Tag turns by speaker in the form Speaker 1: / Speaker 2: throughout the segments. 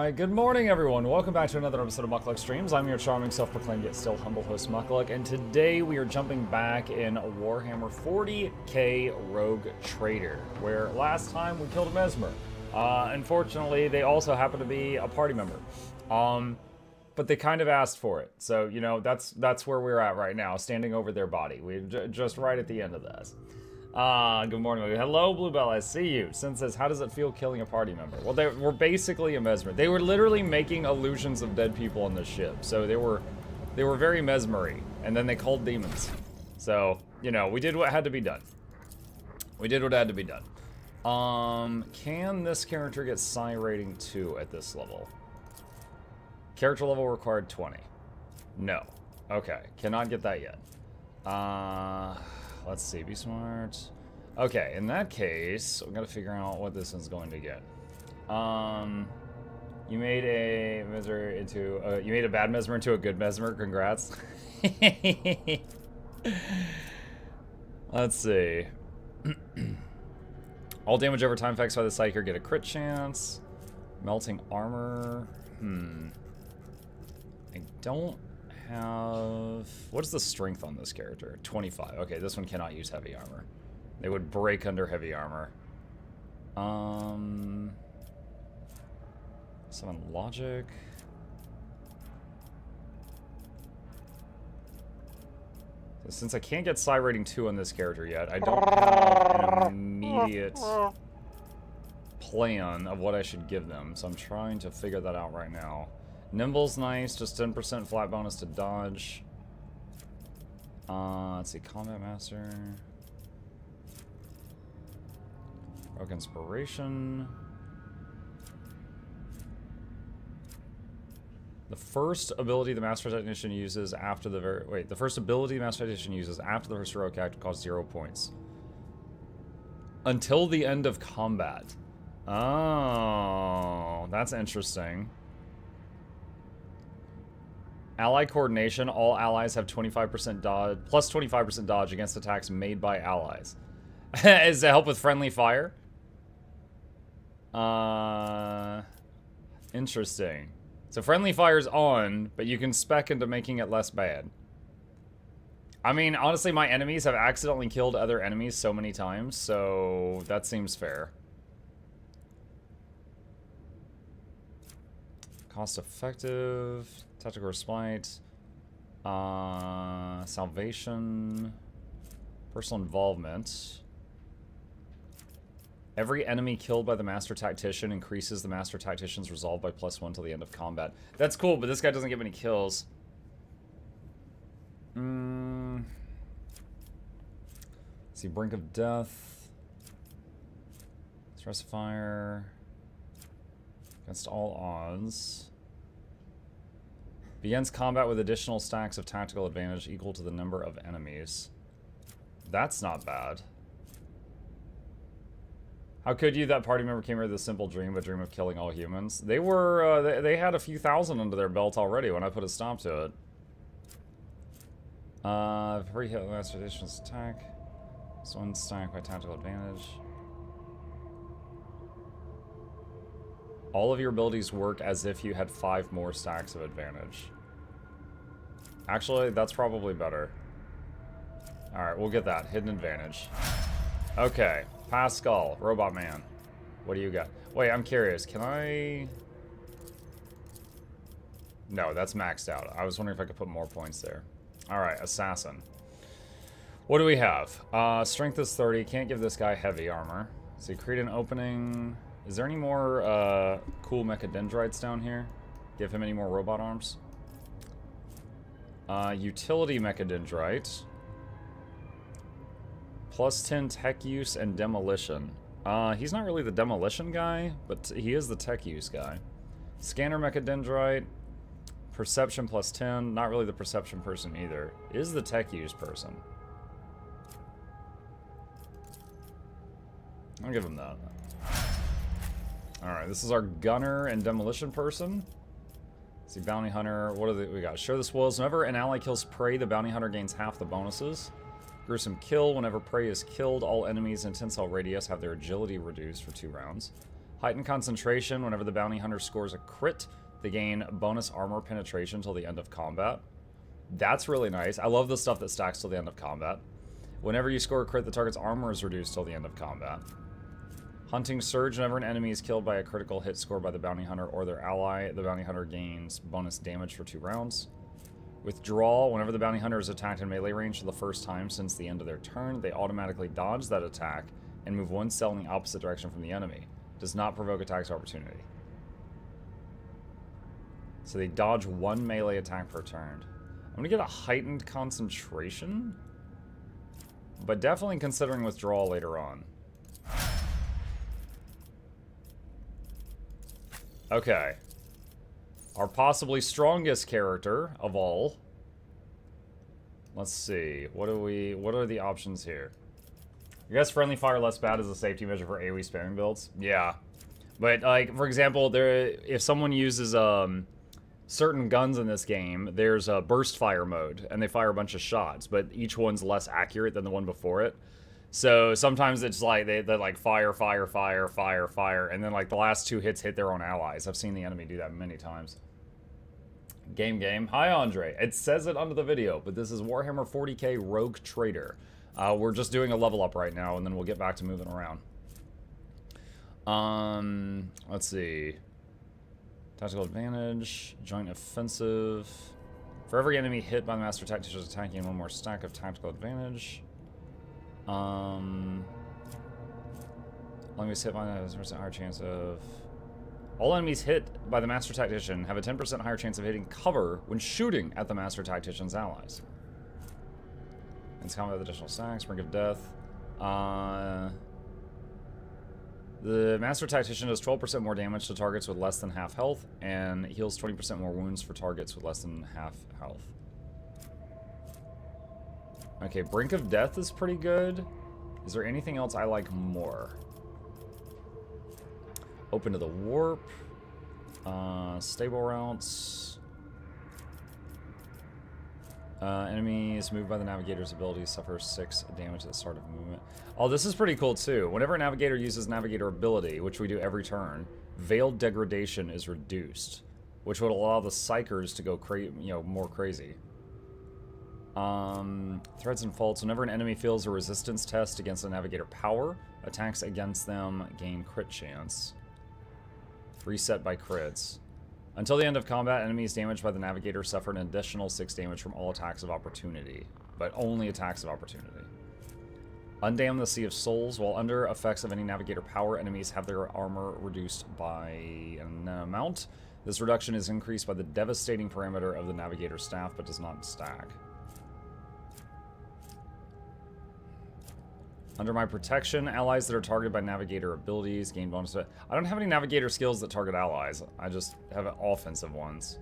Speaker 1: Alright, good morning everyone. Welcome back to another episode of Mukluk Streams. I'm your charming, self-proclaimed yet still humble host Mukluk, and today we are jumping back in Warhammer 40k Rogue Trader, where last time we killed a Mesmer. Unfortunately, they also happen to be a party member. But they kind of asked for it. So, you know, that's where we're at right now, standing over their body. We're just right at the end of this. Good morning. Hello, Bluebell, I see you. Sin says, how does it feel killing a party member? Well, they were basically a mesmer. They were literally making illusions of dead people on the ship. So they were very mesmery. And then they called demons. So, you know, we did what had to be done. We did what had to be done. Can this character get Psi rating 2 at this level? Character level required 20. No. Okay, cannot get that yet. Let's see, be smart. Okay, in that case, we gotta figure out what this is going to get. You made a mesmer into you made a bad mesmer into a good mesmer. Congrats. Let's see. All damage over time effects by the Psyker get a crit chance. Melting armor. I don't have... What's the strength on this character? 25. Okay, this one cannot use heavy armor. They would break under heavy armor. 7 logic. So since I can't get Psi rating 2 on this character yet, I don't have an immediate plan of what I should give them. So I'm trying to figure that out right now. Nimble's nice, just 10% flat bonus to dodge. Let's see, Combat Master. Rogue Inspiration. The first ability the Master Technician uses after the the first ability the Master Technician uses after the first heroic act costs 0 points. Until the end of combat. Oh, that's interesting. Ally coordination, all allies have 25% dodge, plus 25% dodge against attacks made by allies. Is to help with friendly fire? Interesting. So friendly fire's on, but you can spec into making it less bad. I mean, honestly, my enemies have accidentally killed other enemies so many times, so that seems fair. Cost effective. Tactical Respite, Salvation, Personal Involvement. Every enemy killed by the Master Tactician increases the Master Tactician's resolve by +1 till the end of combat. That's cool, but this guy doesn't get many kills. Let's see, Brink of Death, Stress Fire, against all odds. Begins combat with additional stacks of tactical advantage equal to the number of enemies. That's not bad. How could you? That party member came here with a simple dream, a dream of killing all humans. They were, they had a few thousand under their belt already when I put a stop to it. Pre-hit Master Edition's attack. It's 1 stack by tactical advantage. All of your abilities work as if you had 5 more stacks of advantage. Actually, that's probably better. Alright, we'll get that. Hidden advantage. Okay. Pascal, Robot Man. What do you got? Wait, I'm curious. Can I... No, that's maxed out. I was wondering if I could put more points there. Alright, Assassin. What do we have? Strength is 30. Can't give this guy heavy armor. So you create an opening... Is there any more cool mechadendrites down here? Give him any more robot arms? Utility mechadendrite. Plus 10 tech use and demolition. He's not really the demolition guy, but he is the tech use guy. Scanner mechadendrite. Perception plus 10. Not really the perception person either. Is the tech use person. I'll give him that. Alright, this is our gunner and demolition person. Let's see, bounty hunter. What do we got? Show the spoils. Whenever an ally kills prey, the bounty hunter gains half the bonuses. Gruesome kill. Whenever prey is killed, all enemies in 10 cell radius have their agility reduced for 2 rounds. Heightened concentration. Whenever the bounty hunter scores a crit, they gain bonus armor penetration till the end of combat. That's really nice. I love the stuff that stacks till the end of combat. Whenever you score a crit, the target's armor is reduced till the end of combat. Hunting Surge. Whenever an enemy is killed by a critical hit scored by the bounty hunter or their ally, the bounty hunter gains bonus damage for 2 rounds. Withdrawal. Whenever the bounty hunter is attacked in melee range for the first time since the end of their turn, they automatically dodge that attack and move 1 cell in the opposite direction from the enemy. Does not provoke attacks of opportunity. So they dodge 1 melee attack per turn. I'm going to get a heightened concentration, but definitely considering withdrawal later on. Okay. Our possibly strongest character of all. Let's see. What are the options here? I guess friendly fire less bad is a safety measure for AoE spamming builds. Yeah. But like, for example, if someone uses certain guns in this game, there's a burst fire mode, and they fire a bunch of shots, but each one's less accurate than the one before it. So sometimes it's like they like fire, fire, fire, fire, fire, and then like the last 2 hits hit their own allies. I've seen the enemy do that many times. Game. Hi, Andre. It says it under the video, but this is Warhammer 40k Rogue Trader. We're just doing a level up right now, and then we'll get back to moving around. Let's see. Tactical advantage, joint offensive. For every enemy hit by the Master Tactician attacking, 1 more stack of tactical advantage. Enemies hit by the 10% higher chance of... All enemies hit by the Master Tactician have a 10% higher chance of hitting cover when shooting at the Master Tactician's allies. It's combat with additional stacks, Brink of Death. The Master Tactician does 12% more damage to targets with less than half health, and heals 20% more wounds for targets with less than half health. Okay, Brink of Death is pretty good. Is there anything else I like more? Open to the Warp. Stable routes. Enemies moved by the Navigator's ability suffer 6 damage at the start of movement. Oh, this is pretty cool too. Whenever a Navigator uses Navigator ability, which we do every turn, Veiled Degradation is reduced, which would allow the Psychers to go more crazy. Threats and faults. Whenever an enemy fails a resistance test against a Navigator power, attacks against them gain crit chance. Reset by crits. Until the end of combat, enemies damaged by the Navigator suffer an additional 6 damage from all attacks of opportunity, but only attacks of opportunity. Undam the Sea of Souls. While under effects of any Navigator power, enemies have their armor reduced by an amount. This reduction is increased by the devastating parameter of the Navigator staff, but does not stack. Under my protection, allies that are targeted by Navigator abilities gain bonus. I don't have any Navigator skills that target allies. I just have offensive ones.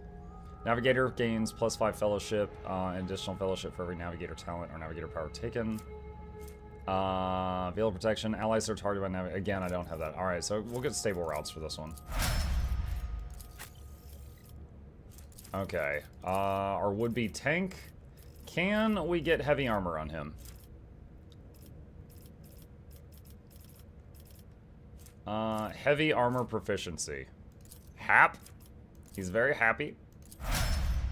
Speaker 1: Navigator gains +5 fellowship, and additional fellowship for every Navigator talent or Navigator power taken. Veil of protection, allies that are targeted by Navigator. Again, I don't have that. Alright, so we'll get stable routes for this one. Okay. Our would-be tank. Can we get heavy armor on him? Heavy armor proficiency. Hap. He's very happy.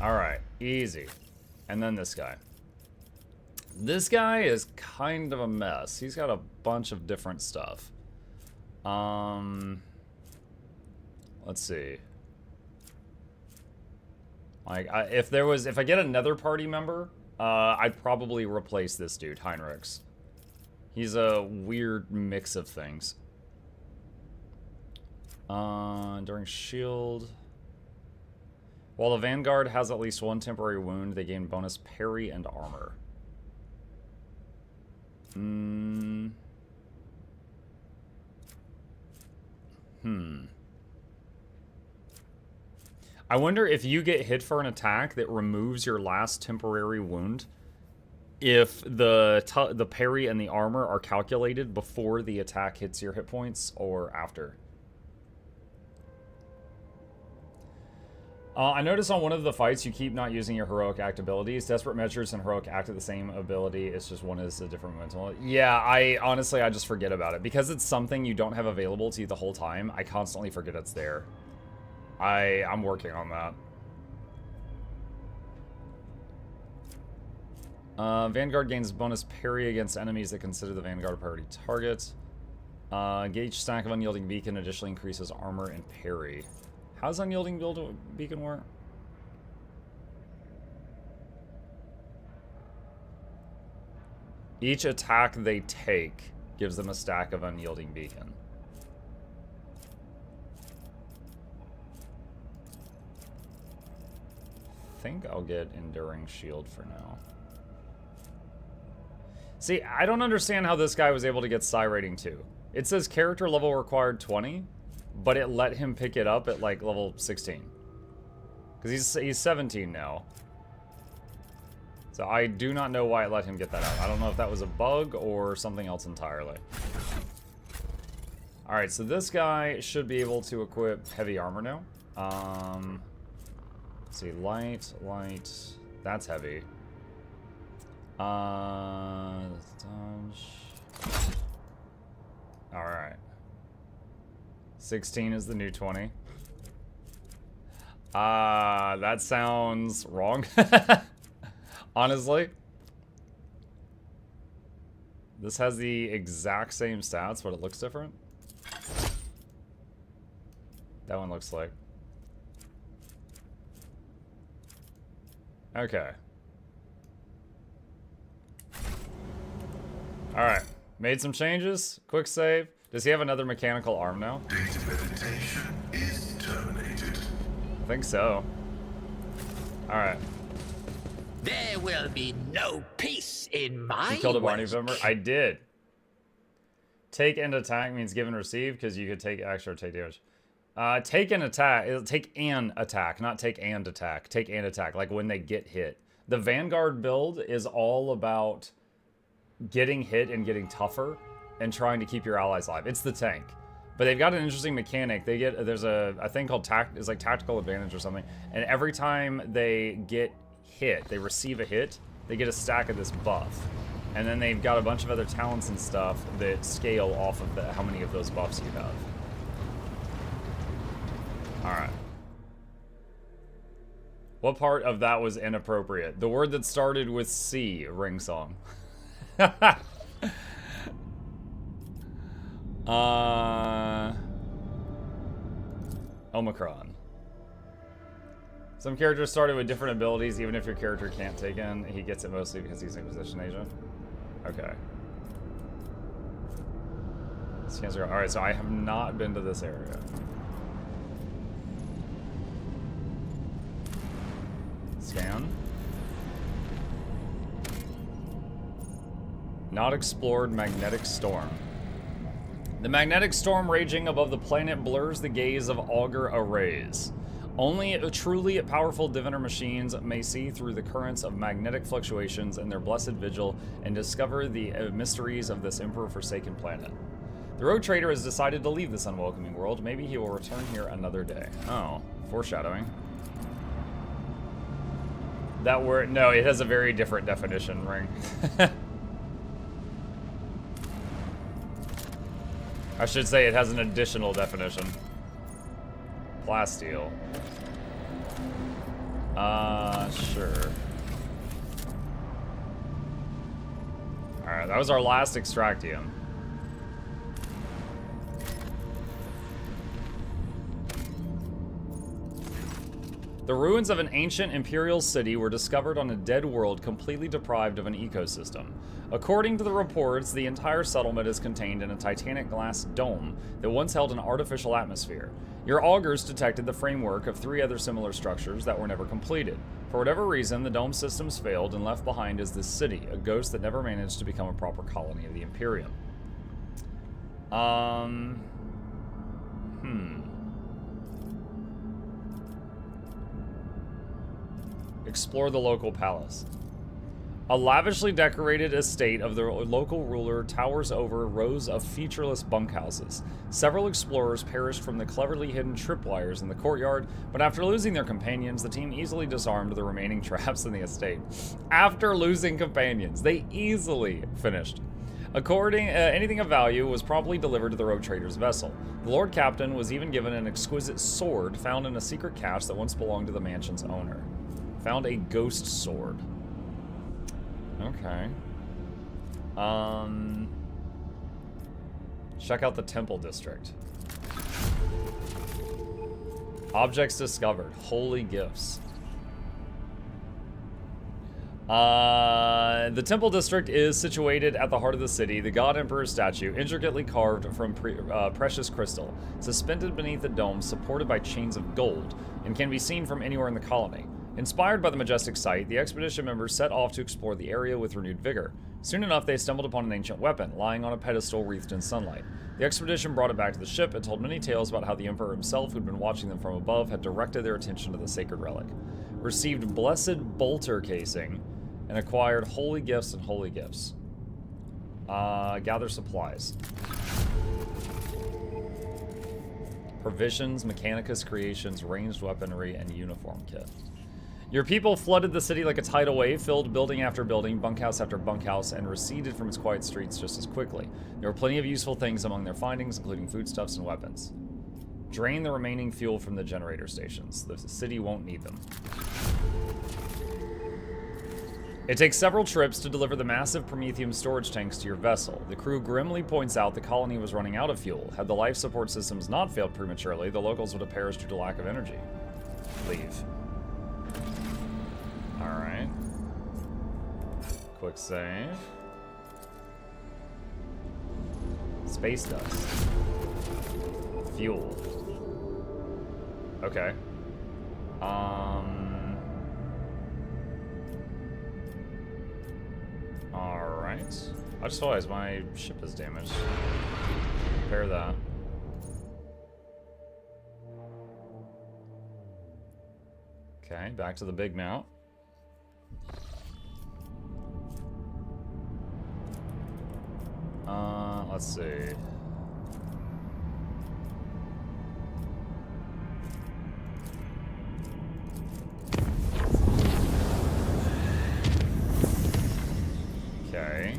Speaker 1: Alright, easy. And then this guy. This guy is kind of a mess. He's got a bunch of different stuff. Let's see. Like, if I get another party member, I'd probably replace this dude, Heinrichs. He's a weird mix of things. During shield. While the Vanguard has at least 1 temporary wound, they gain bonus parry and armor. I wonder if you get hit for an attack that removes your last temporary wound, if the parry and the armor are calculated before the attack hits your hit points or after. I noticed on one of the fights you keep not using your heroic act abilities. Desperate Measures and heroic act at the same ability. It's just one is a different momentum. Yeah, honestly I just forget about it because it's something you don't have available to you the whole time. I constantly forget it's there. I'm working on that. Vanguard gains bonus parry against enemies that consider the Vanguard a priority target. Gauge stack of Unyielding Beacon additionally increases armor and parry. How's Unyielding Beacon work? Each attack they take gives them a stack of Unyielding Beacon. I think I'll get Enduring Shield for now. See, I don't understand how this guy was able to get Psi rating 2. It says character level required 20, but it let him pick it up at like level 16. Because he's 17 now. So I do not know why it let him get that out. I don't know if that was a bug or something else entirely. Alright, so this guy should be able to equip heavy armor now. Let's see, light, that's heavy. Alright. 16 is the new 20. That sounds wrong. Honestly. This has the exact same stats, but it looks different. That one looks like. Okay. Alright. Made some changes. Quick save. Does he have another mechanical arm now?
Speaker 2: Data meditation is terminated.
Speaker 1: I think so. Alright.
Speaker 3: There will be no peace in my
Speaker 1: You killed a Barney
Speaker 3: wake.
Speaker 1: member? I did. Take and attack means give and receive because you could take extra or take damage. Take an attack, not take and attack. Take and attack, like when they get hit. The Vanguard build is all about getting hit and getting tougher and trying to keep your allies alive. It's the tank. But they've got an interesting mechanic. There's a thing called it's like tactical advantage or something. And every time they get hit, they receive a hit, they get a stack of this buff. And then they've got a bunch of other talents and stuff that scale off of how many of those buffs you have. Alright. What part of that was inappropriate? The word that started with C, ring song. Omicron. Some characters started with different abilities, even if your character can't take in. He gets it mostly because he's Inquisition agent. Okay. Alright, so I have not been to this area. Scan. Not explored magnetic storm. The magnetic storm raging above the planet blurs the gaze of augur arrays. Only truly powerful diviner machines may see through the currents of magnetic fluctuations in their blessed vigil and discover the mysteries of this emperor-forsaken planet. The rogue trader has decided to leave this unwelcoming world. Maybe he will return here another day. Oh, foreshadowing. That word, no, it has a very different definition, ring. I should say it has an additional definition. Plasteel. Sure. Alright, that was our last Extractium. The ruins of an ancient imperial city were discovered on a dead world completely deprived of an ecosystem. According to the reports, the entire settlement is contained in a titanic glass dome that once held an artificial atmosphere. Your augurs detected the framework of 3 other similar structures that were never completed. For whatever reason, the dome systems failed, and left behind is this city, a ghost that never managed to become a proper colony of the Imperium. Explore the local palace. A lavishly decorated estate of the local ruler towers over rows of featureless bunkhouses. Several explorers perished from the cleverly hidden tripwires in the courtyard, but after losing their companions, the team easily disarmed the remaining traps in the estate. After losing companions, they easily finished. Anything of value was promptly delivered to the rogue trader's vessel. The Lord Captain was even given an exquisite sword found in a secret cache that once belonged to the mansion's owner. Found a ghost sword. Okay. Check out the temple district. Objects discovered. Holy gifts. The temple district is situated at the heart of the city. The God Emperor's statue, intricately carved from precious crystal, suspended beneath the dome, supported by chains of gold, and can be seen from anywhere in the colony. Inspired by the majestic sight, the expedition members set off to explore the area with renewed vigor. Soon enough, they stumbled upon an ancient weapon, lying on a pedestal wreathed in sunlight. The expedition brought it back to the ship and told many tales about how the Emperor himself, who'd been watching them from above, had directed their attention to the sacred relic. Received blessed bolter casing, and acquired holy gifts and holy gifts. Gather supplies. Provisions, Mechanicus creations, ranged weaponry, and uniform kit. Your people flooded the city like a tidal wave, filled building after building, bunkhouse after bunkhouse, and receded from its quiet streets just as quickly. There were plenty of useful things among their findings, including foodstuffs and weapons. Drain the remaining fuel from the generator stations. The city won't need them. It takes several trips to deliver the massive Promethium storage tanks to your vessel. The crew grimly points out the colony was running out of fuel. Had the life support systems not failed prematurely, the locals would have perished due to lack of energy. Leave. Alright. Quick save. Space dust. Fuel. Okay. Alright. I just realized my ship is damaged. Repair that. Okay, back to the big mount. Let's see. Okay.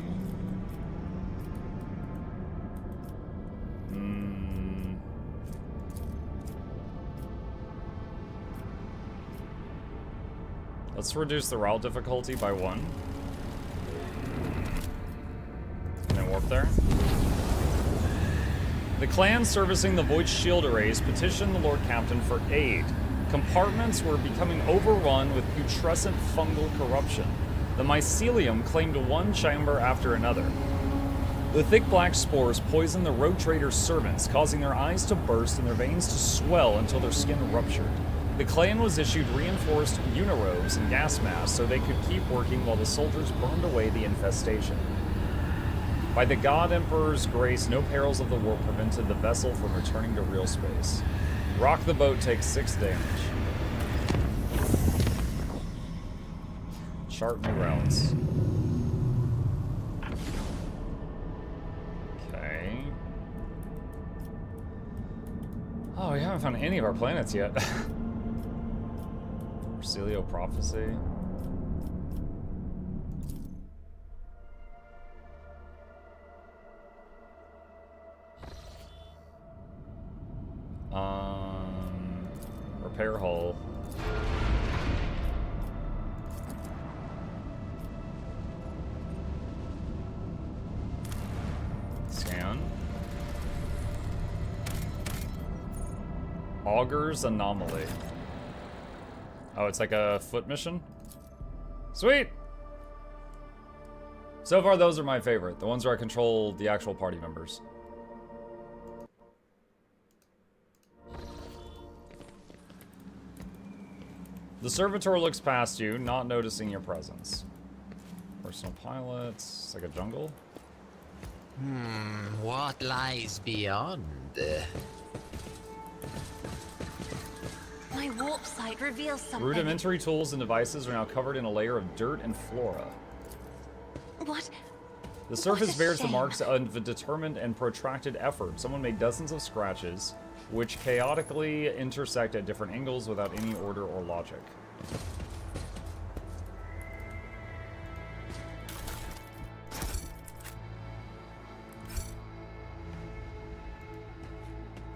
Speaker 1: Let's reduce the route difficulty by 1. And then warp there. The clan servicing the Void Shield arrays petitioned the Lord Captain for aid. Compartments were becoming overrun with putrescent fungal corruption. The mycelium claimed one chamber after another. The thick black spores poisoned the rogue trader's servants, causing their eyes to burst and their veins to swell until their skin ruptured. The clan was issued reinforced unirobes and gas masks so they could keep working while the soldiers burned away the infestation. By the God Emperor's grace, no perils of the war prevented the vessel from returning to real space. Rock the boat takes 6 damage. Chart new routes. Okay. Oh, we haven't found any of our planets yet. Celio Prophecy. Repair hull. Scan. Augur's Anomaly. Oh, it's like a foot mission? Sweet! So far, those are my favorite. The ones where I control the actual party members. The servitor looks past you, not noticing your presence. Personal pilots. It's like a jungle.
Speaker 3: What lies beyond?
Speaker 4: My warp site reveals something.
Speaker 1: Rudimentary tools and devices are now covered in a layer of dirt and flora.
Speaker 4: What?
Speaker 1: The surface
Speaker 4: a
Speaker 1: bears the
Speaker 4: shame.
Speaker 1: marks of a determined and protracted effort. Someone made dozens of scratches, which chaotically intersect at different angles without any order or logic.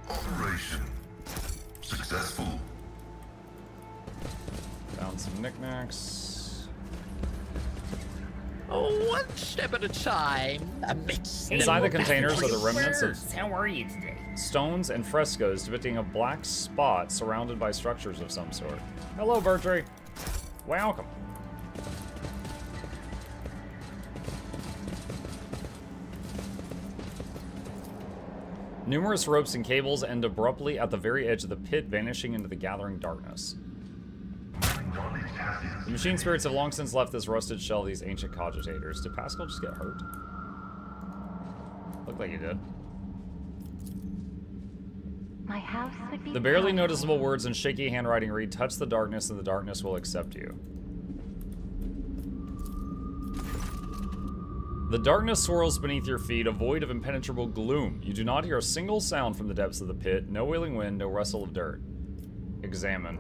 Speaker 2: Operation successful.
Speaker 1: Found some knickknacks.
Speaker 3: Oh, one step at a time. Amidst
Speaker 1: Inside the containers are the remnants of
Speaker 3: How are you today?
Speaker 1: stones and frescoes depicting a black spot surrounded by structures of some sort. Hello, Bertree. Welcome. Numerous ropes and cables end abruptly at the very edge of the pit, vanishing into the gathering darkness. The machine spirits have long since left this rusted shell of these ancient cogitators. Did Pascal just get hurt? Looked like he did.
Speaker 4: My house would be
Speaker 1: The barely
Speaker 4: proud.
Speaker 1: noticeable words in shaky handwriting read, "Touch the darkness and the darkness will accept you." The darkness swirls beneath your feet, a void of impenetrable gloom. You do not hear a single sound from the depths of the pit, no wailing wind, no rustle of dirt. Examine.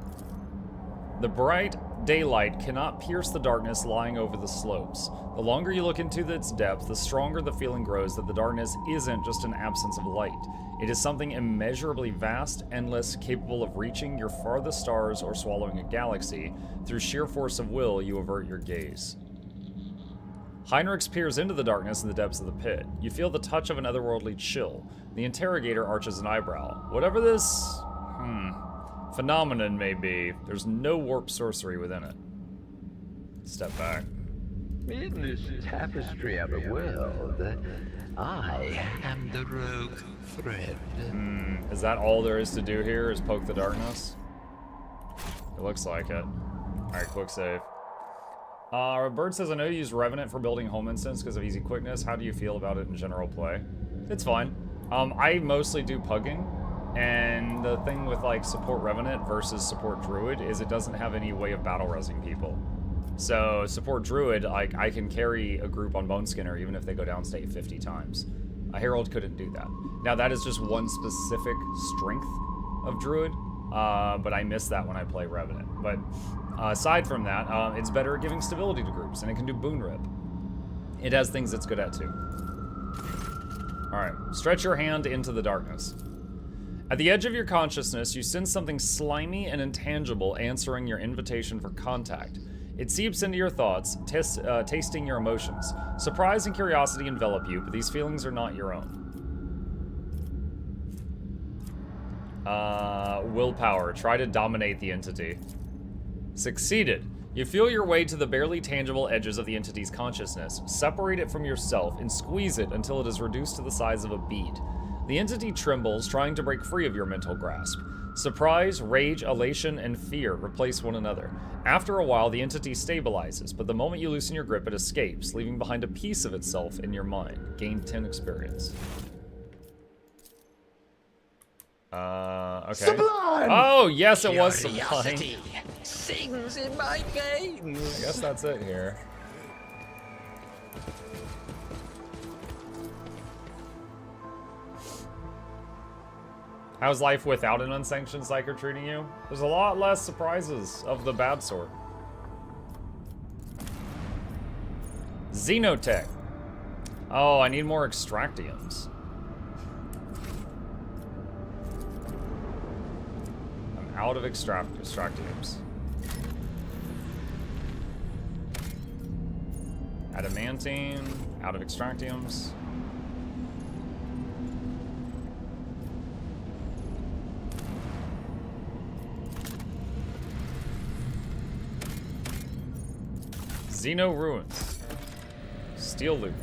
Speaker 1: The bright daylight cannot pierce the darkness lying over the slopes. The longer you look into its depth, the stronger the feeling grows that the darkness isn't just an absence of light. It is something immeasurably vast, endless, capable of reaching your farthest stars or swallowing a galaxy. Through sheer force of will, you avert your gaze. Heinrichs peers into the darkness in the depths of the pit. You feel the touch of an otherworldly chill. The interrogator arches an eyebrow. Whatever this phenomenon may be, there's no warp sorcery within it. Step back.
Speaker 5: In this tapestry of a world, I am the rogue thread.
Speaker 1: Is that all there is to do here, is poke the darkness? It looks like it. Alright, quick save. Bird says, I know you use Revenant for building home instance because of easy quickness. How do you feel about it in general play? It's fine. I mostly do pugging, and the thing with like support Revenant versus support Druid is it doesn't have any way of battle resing people. So support Druid, like I can carry a group on Bone Skinner even if they go down state 50 times. A Herald couldn't do that. Now that is just one specific strength of Druid, but I miss that when I play Revenant. But aside from that, it's better at giving stability to groups, and it can do Boon Rip. It has things it's good at too. Alright, stretch your hand into the darkness. At the edge of your consciousness, you sense something slimy and intangible answering your invitation for contact. It seeps into your thoughts, tasting your emotions. Surprise and curiosity envelop you, but these feelings are not your own. Willpower. Try to dominate the entity. Succeeded. You feel your way to the barely tangible edges of the entity's consciousness, separate it from yourself, and squeeze it until it is reduced to the size of a bead. The entity trembles, trying to break free of your mental grasp. Surprise, rage, elation, and fear replace one another. After a while, the entity stabilizes, but the moment you loosen your grip, it escapes, leaving behind a piece of itself in your mind. Gain 10 experience. Okay.
Speaker 5: Sublime!
Speaker 1: Oh, yes, it was Sublime.
Speaker 3: Curiosity sings in my veins.
Speaker 1: I guess that's it here. How's life without an unsanctioned psyker treating you? There's a lot less surprises of the bad sort. Xenotech. Oh, I need more extractiums. I'm out of extractiums. Adamantine, out of extractiums. Xeno Ruins. Steel Loot.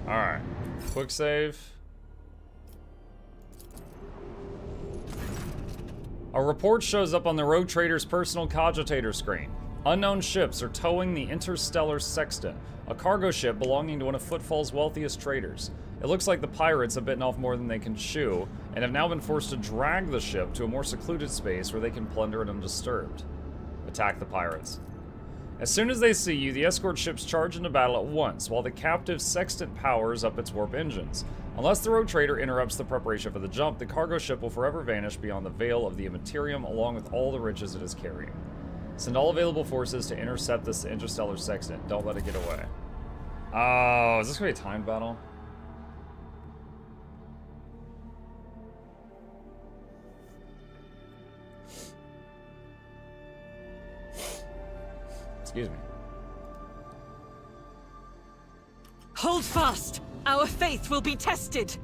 Speaker 1: Alright. Quick save. A report shows up on the Rogue Trader's personal cogitator screen. Unknown ships are towing the Interstellar Sexton, a cargo ship belonging to one of Footfall's wealthiest traders. It looks like the pirates have bitten off more than they can chew, and have now been forced to drag the ship to a more secluded space where they can plunder it undisturbed. Attack the pirates. As soon as they see you, the escort ships charge into battle at once, while the captive sextant powers up its warp engines. Unless the rogue trader interrupts the preparation for the jump, the cargo ship will forever vanish beyond the veil of the Immaterium, along with all the riches it is carrying. Send all available forces to intercept this interstellar sextant. Don't let it get away. Oh, is this gonna be a timed battle? Excuse me.
Speaker 6: Hold fast! Our faith will be tested!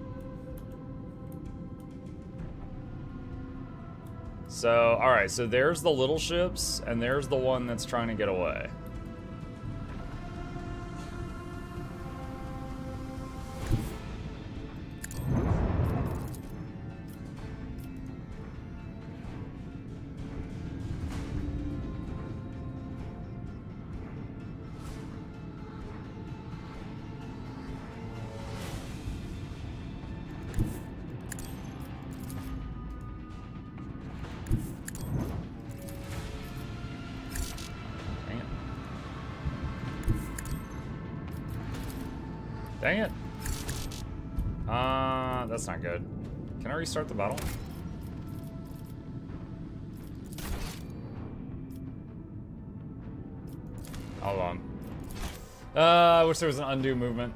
Speaker 1: So, alright, so there's the little ships, and there's the one that's trying to get away. Dang it. That's not good. Can I restart the battle? Hold on. I wish there was an undo movement.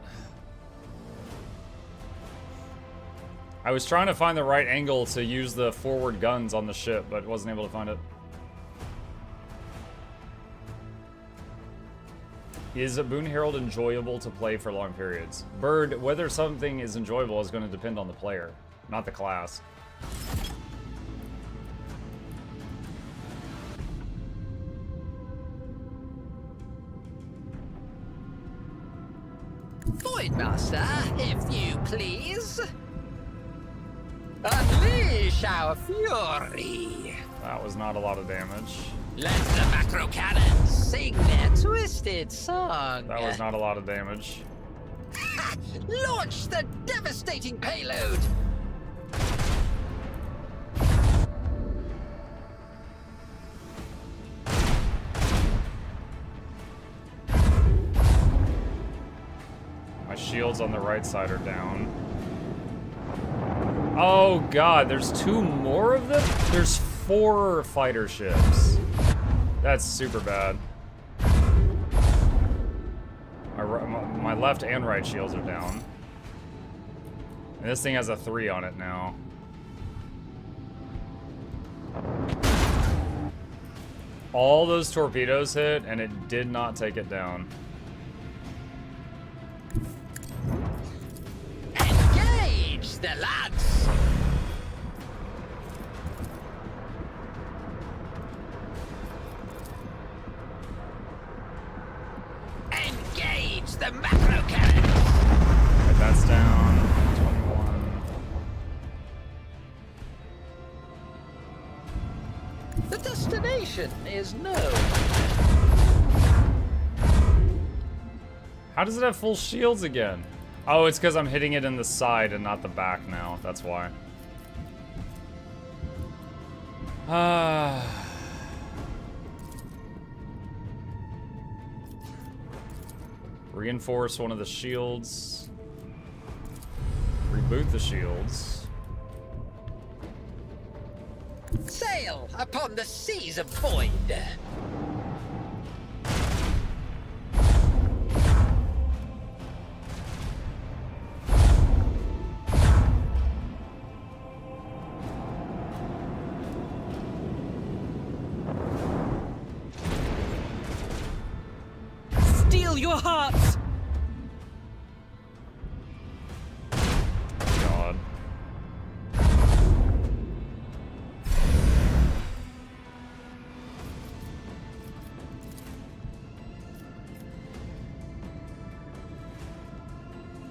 Speaker 1: I was trying to find the right angle to use the forward guns on the ship, but wasn't able to find it. Is Boon Herald enjoyable to play for long periods? Bird, whether something is enjoyable is going to depend on the player, not the class.
Speaker 3: Voidmaster, if you please. Unleash our fury.
Speaker 1: That was not a lot of damage.
Speaker 3: Let the macro cannons sing their twisted song.
Speaker 1: That was not a lot of damage.
Speaker 3: Launch the devastating payload.
Speaker 1: My shields on the right side are down. Oh god, there's two more of them? There's 4 fighter ships. That's super bad. My left and right shields are down. And this thing has a 3 on it now. All those torpedoes hit, and it did not take it down.
Speaker 3: Engage the lads. Engage the macro cannons.
Speaker 1: Right, that's down. 21.
Speaker 3: The destination is known.
Speaker 1: How does it have full shields again? Oh, it's because I'm hitting it in the side and not the back now. That's why. Reinforce one of the shields. Reboot the shields.
Speaker 3: Sail upon the seas of void.
Speaker 6: Steel your hearts!
Speaker 1: God.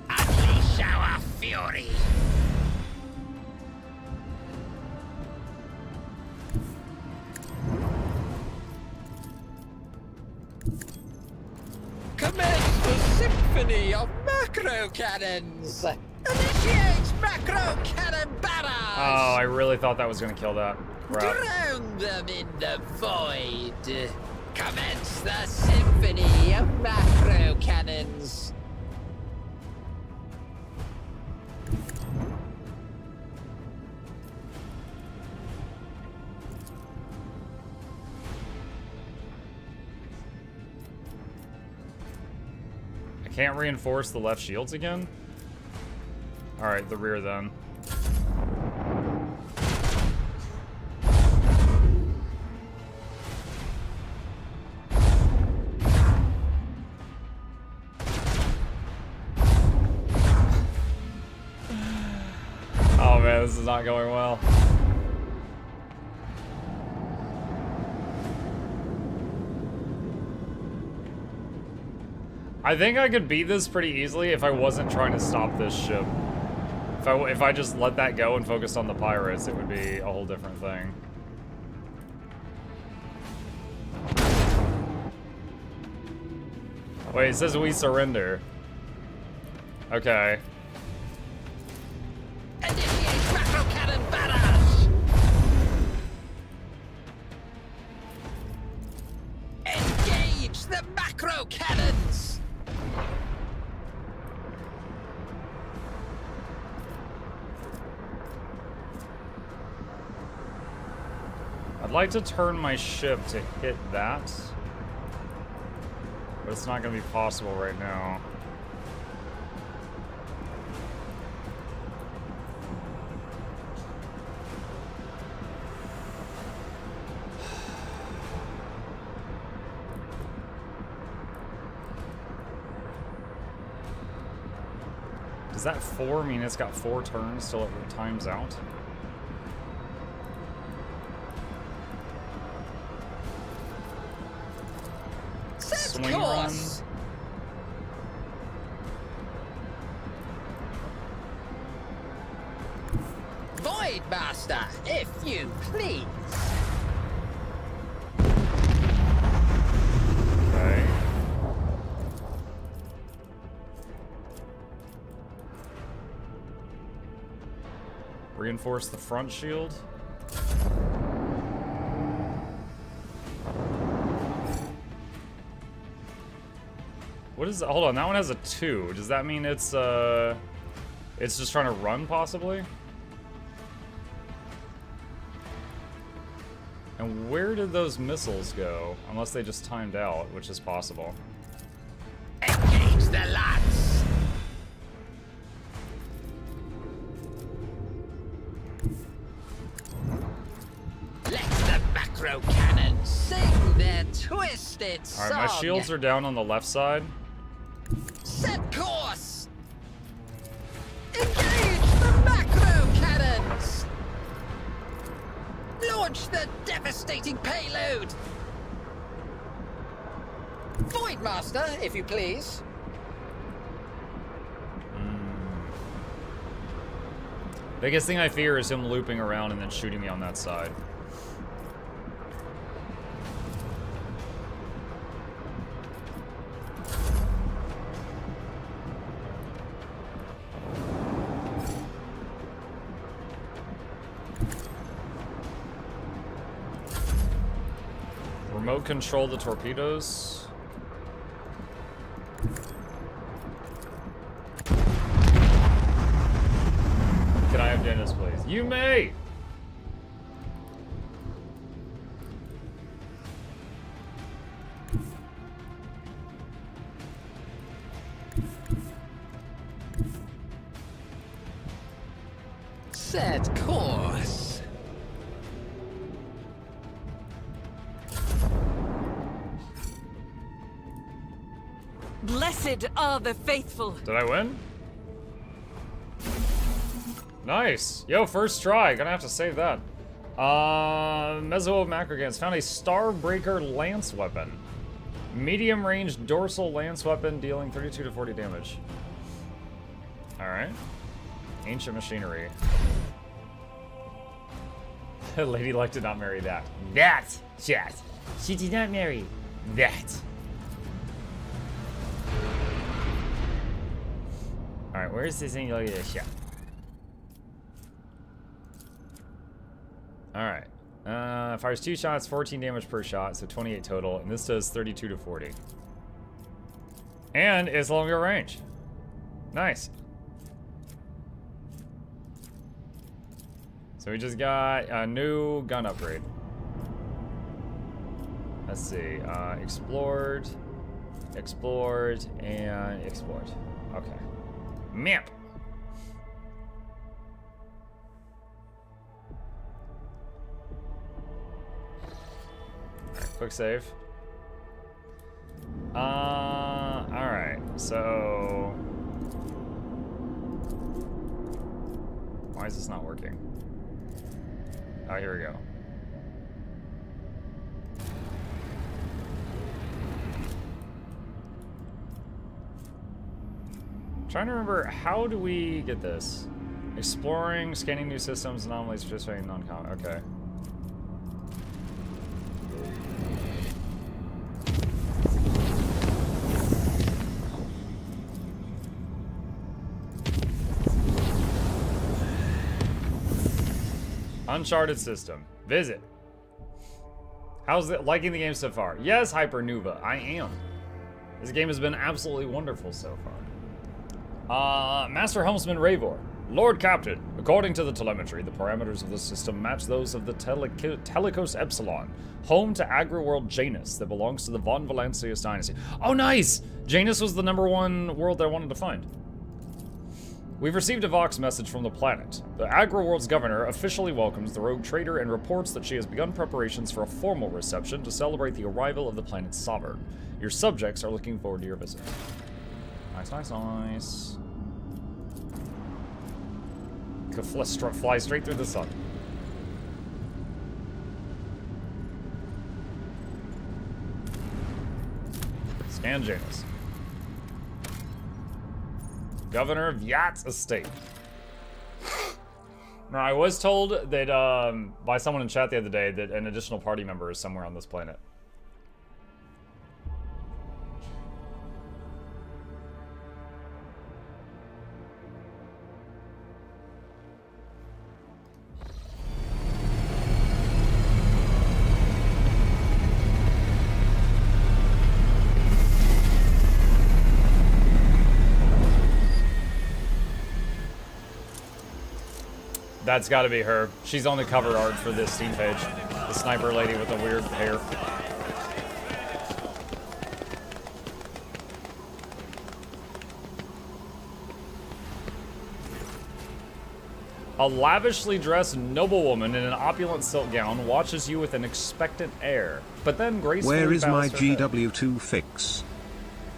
Speaker 3: Unleash our fury. Commence the symphony of macro cannons. Initiate macro cannon barrage.
Speaker 1: Oh, I really thought that was gonna kill that. Crap.
Speaker 3: Drown them in the void. Commence the symphony of macro cannons.
Speaker 1: I can't reinforce the left shields again? Alright, the rear then. Oh man, this is not going well. I think I could beat this pretty easily if I wasn't trying to stop this ship. If I just let that go and focused on the pirates, it would be a whole different thing. Wait, it says we surrender. Okay.
Speaker 3: Initiate macro cannon barrage. Engage the macro cannons.
Speaker 1: I'd like to turn my ship to hit that, but it's not going to be possible right now. Does that 4 mean it's got 4 turns till it times out? Swing run.
Speaker 3: Void Master, if you please.
Speaker 1: Okay. Reinforce the front shield. What is? Hold on, that one has a 2. Does that mean it's just trying to run possibly? And where did those missiles go? Unless they just timed out, which is possible.
Speaker 3: Engage the lance. Let the macro cannons sing their twisted song.
Speaker 1: Alright, my shields are down on the left side.
Speaker 3: Set course! Engage the macro cannons! Launch the devastating payload! Void Master, if you please.
Speaker 1: Biggest thing I fear is him looping around and then shooting me on that side. Remote control the torpedoes. Can I have Janus, please? You may!
Speaker 3: Set course.
Speaker 6: Blessed are the faithful.
Speaker 1: Did I win? Nice. Yo, first try. Gonna have to save that. Mezzo of Macrogans found a Starbreaker lance weapon. Medium range dorsal lance weapon dealing 32 to 40 damage. Alright. Ancient machinery. Ladylike did not marry that. That, chat. She did not marry that. Alright, where's this thing? Look at this shit. Alright. Fires 2 shots, 14 damage per shot, so 28 total, and this does 32 to 40. And it's longer range. Nice. So we just got a new gun upgrade. Let's see. Explored, and explored. Okay. Map. Alright, quick save. Alright, so... Why is this not working? Oh, here we go. Trying to remember, how do we get this? Exploring, scanning new systems, anomalies, participating, non-common. Okay. Uncharted system. Visit. How's it liking the game so far? Yes, Hypernuva, I am. This game has been absolutely wonderful so far. Master Helmsman Ravor. Lord Captain, according to the telemetry, the parameters of the system match those of the Telecos Epsilon, home to agri-world Janus that belongs to the Von Valancius dynasty. Oh, nice! Janus was the #1 world that I wanted to find. We've received a Vox message from the planet. The agri-world's governor officially welcomes the rogue trader and reports that she has begun preparations for a formal reception to celebrate the arrival of the planet's sovereign. Your subjects are looking forward to your visit. Nice, nice, nice. Could fly straight through the sun. Scan Janus. Governor Venza's estate. Now, I was told that by someone in chat the other day that an additional party member is somewhere on this planet. That's gotta be her. She's on the cover art for this Steam page. The sniper lady with the weird hair. A lavishly dressed noblewoman in an opulent silk gown watches you with an expectant air, but then gracefully
Speaker 7: Where is my
Speaker 1: bows her head.
Speaker 7: GW2 fix?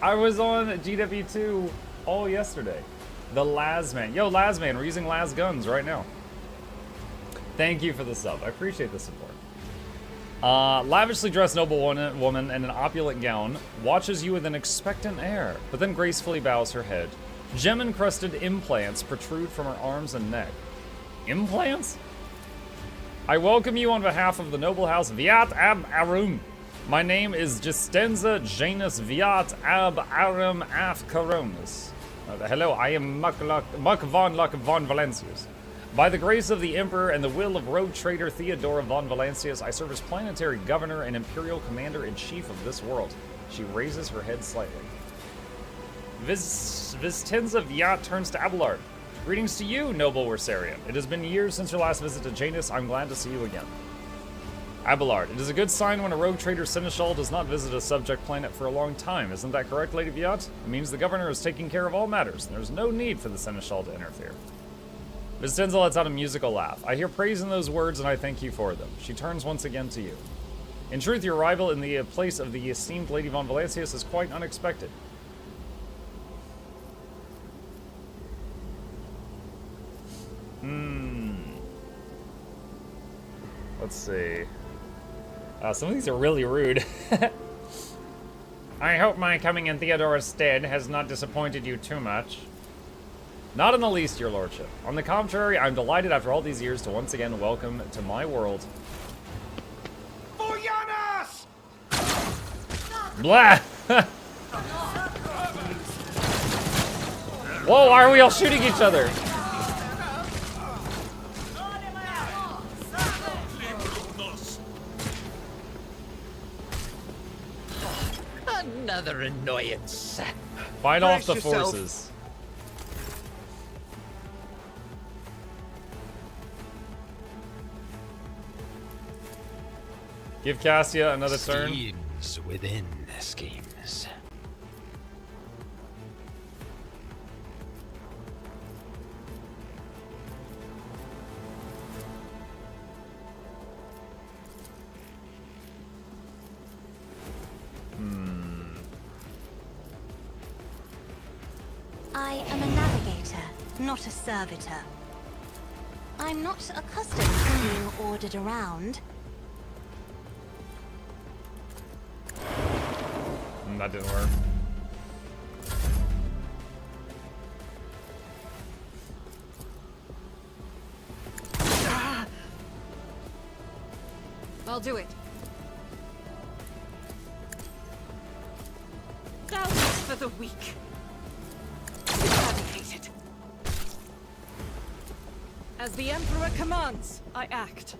Speaker 1: I was on GW2 all yesterday. The Lasman. Yo, Lasman, we're using Las guns right now. Thank you for the sub. I appreciate the support. Lavishly dressed noblewoman in an opulent gown watches you with an expectant air, but then gracefully bows her head. Gem-encrusted implants protrude from her arms and neck. Implants? I welcome you on behalf of the noble house Viat Ab Arum. My name is Gistenza Janus Viat Ab Arum Af Coronis. Hello, I am Muck von Luck von Valancius. By the grace of the Emperor and the will of rogue trader Theodora von Valancius, I serve as planetary governor and imperial commander-in-chief of this world. She raises her head slightly. Vistenza Viat turns to Abelard. Greetings to you, noble Wersarian. It has been years since your last visit to Janus. I'm glad to see you again. Abelard, it is a good sign when a rogue trader seneschal does not visit a subject planet for a long time. Isn't that correct, Lady Viat? It means the governor is taking care of all matters, and there's no need for the seneschal to interfere. Vistenza lets out a musical laugh. I hear praise in those words, and I thank you for them. She turns once again to you. In truth, your arrival in the place of the esteemed Lady von Valancius is quite unexpected. Let's see. Some of these are really rude. I hope my coming in Theodora's stead has not disappointed you too much. Not in the least, your lordship. On the contrary, I'm delighted after all these years to once again welcome to my world.
Speaker 8: For Janus!
Speaker 1: Blah! Whoa, why are we all shooting each other?
Speaker 3: Another annoyance.
Speaker 1: Fight off
Speaker 8: Brace
Speaker 1: the
Speaker 8: yourself.
Speaker 1: forces. Give Cassia another turn.
Speaker 5: Schemes within schemes.
Speaker 4: I am a navigator, not a servitor. I'm not accustomed to being ordered around.
Speaker 1: That didn't work.
Speaker 6: I'll do it. Thousands for the weak. Eradicated. As the Emperor commands, I act.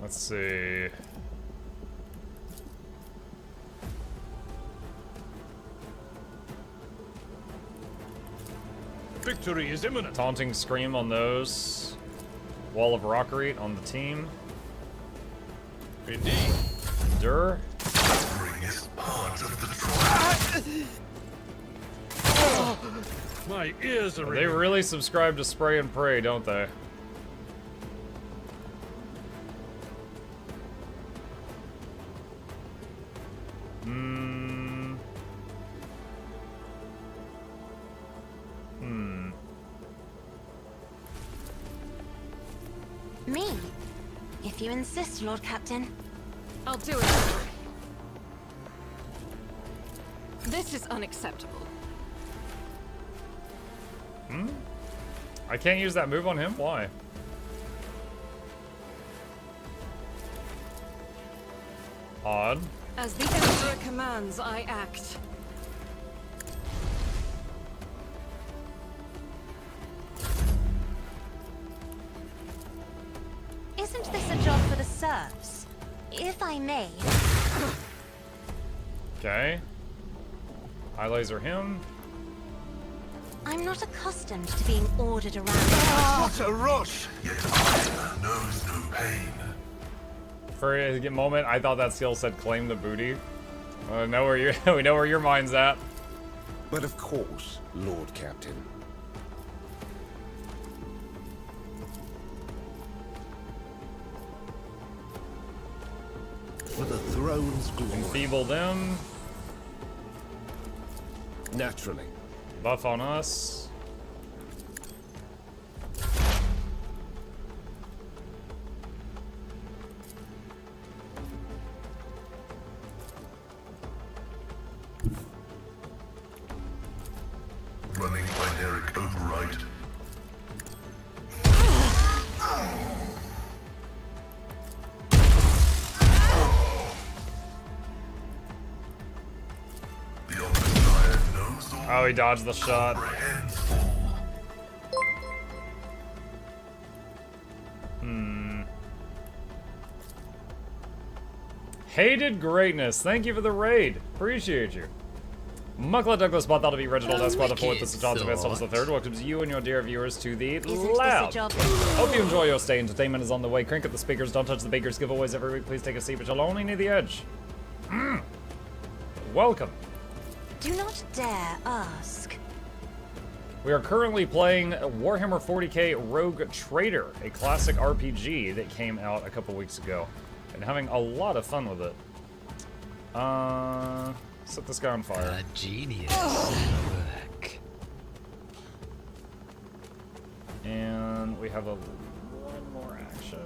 Speaker 1: Let's see.
Speaker 8: Victory is imminent.
Speaker 1: Taunting Scream on those. Wall of Rockery on the team.
Speaker 8: Indeed.
Speaker 1: Dur.
Speaker 2: Suffering is part of the trial.
Speaker 8: My ears are
Speaker 1: They really subscribe to Spray and Pray, don't they?
Speaker 4: Me? If you insist, Lord Captain.
Speaker 6: I'll do it. This is unacceptable.
Speaker 1: I can't use that move on him? Why? Odd.
Speaker 6: As the Emperor commands, I act.
Speaker 4: Isn't this a job for the serfs? If I may.
Speaker 1: Okay. Eye laser him.
Speaker 4: I'm not accustomed to being ordered around.
Speaker 8: What a rush!
Speaker 2: Yet iron knows no pain.
Speaker 1: For a moment, I thought that skill said claim the booty. Know where you we know where your mind's at.
Speaker 7: But of course, Lord Captain. For the throne's glory.
Speaker 1: Enfeeble them.
Speaker 7: Naturally.
Speaker 1: Buff on us.
Speaker 2: Running binaric override. The Omnissiah knows all.
Speaker 1: Oh, he dodged the shot.
Speaker 2: Comprehends all.
Speaker 1: Hated Greatness. Thank you for the raid. Appreciate you. Muckla Douglas bought that to be Reginald Esquire the Fourth. This is Johnson Vance the Third. Welcomes you and your dear viewers to the
Speaker 4: Isn't this a
Speaker 1: lab.
Speaker 4: job?
Speaker 1: Hope you enjoy your stay. Entertainment is on the way. Crank up the speakers. Don't touch the bakers. Giveaways every week. Please take a seat, but you'll only need the edge. Welcome.
Speaker 4: Do not dare ask.
Speaker 1: We are currently playing Warhammer 40k Rogue Trader, a classic RPG that came out a couple weeks ago, and having a lot of fun with it. Set this guy on fire.
Speaker 5: A genius work.
Speaker 1: And we have one more action.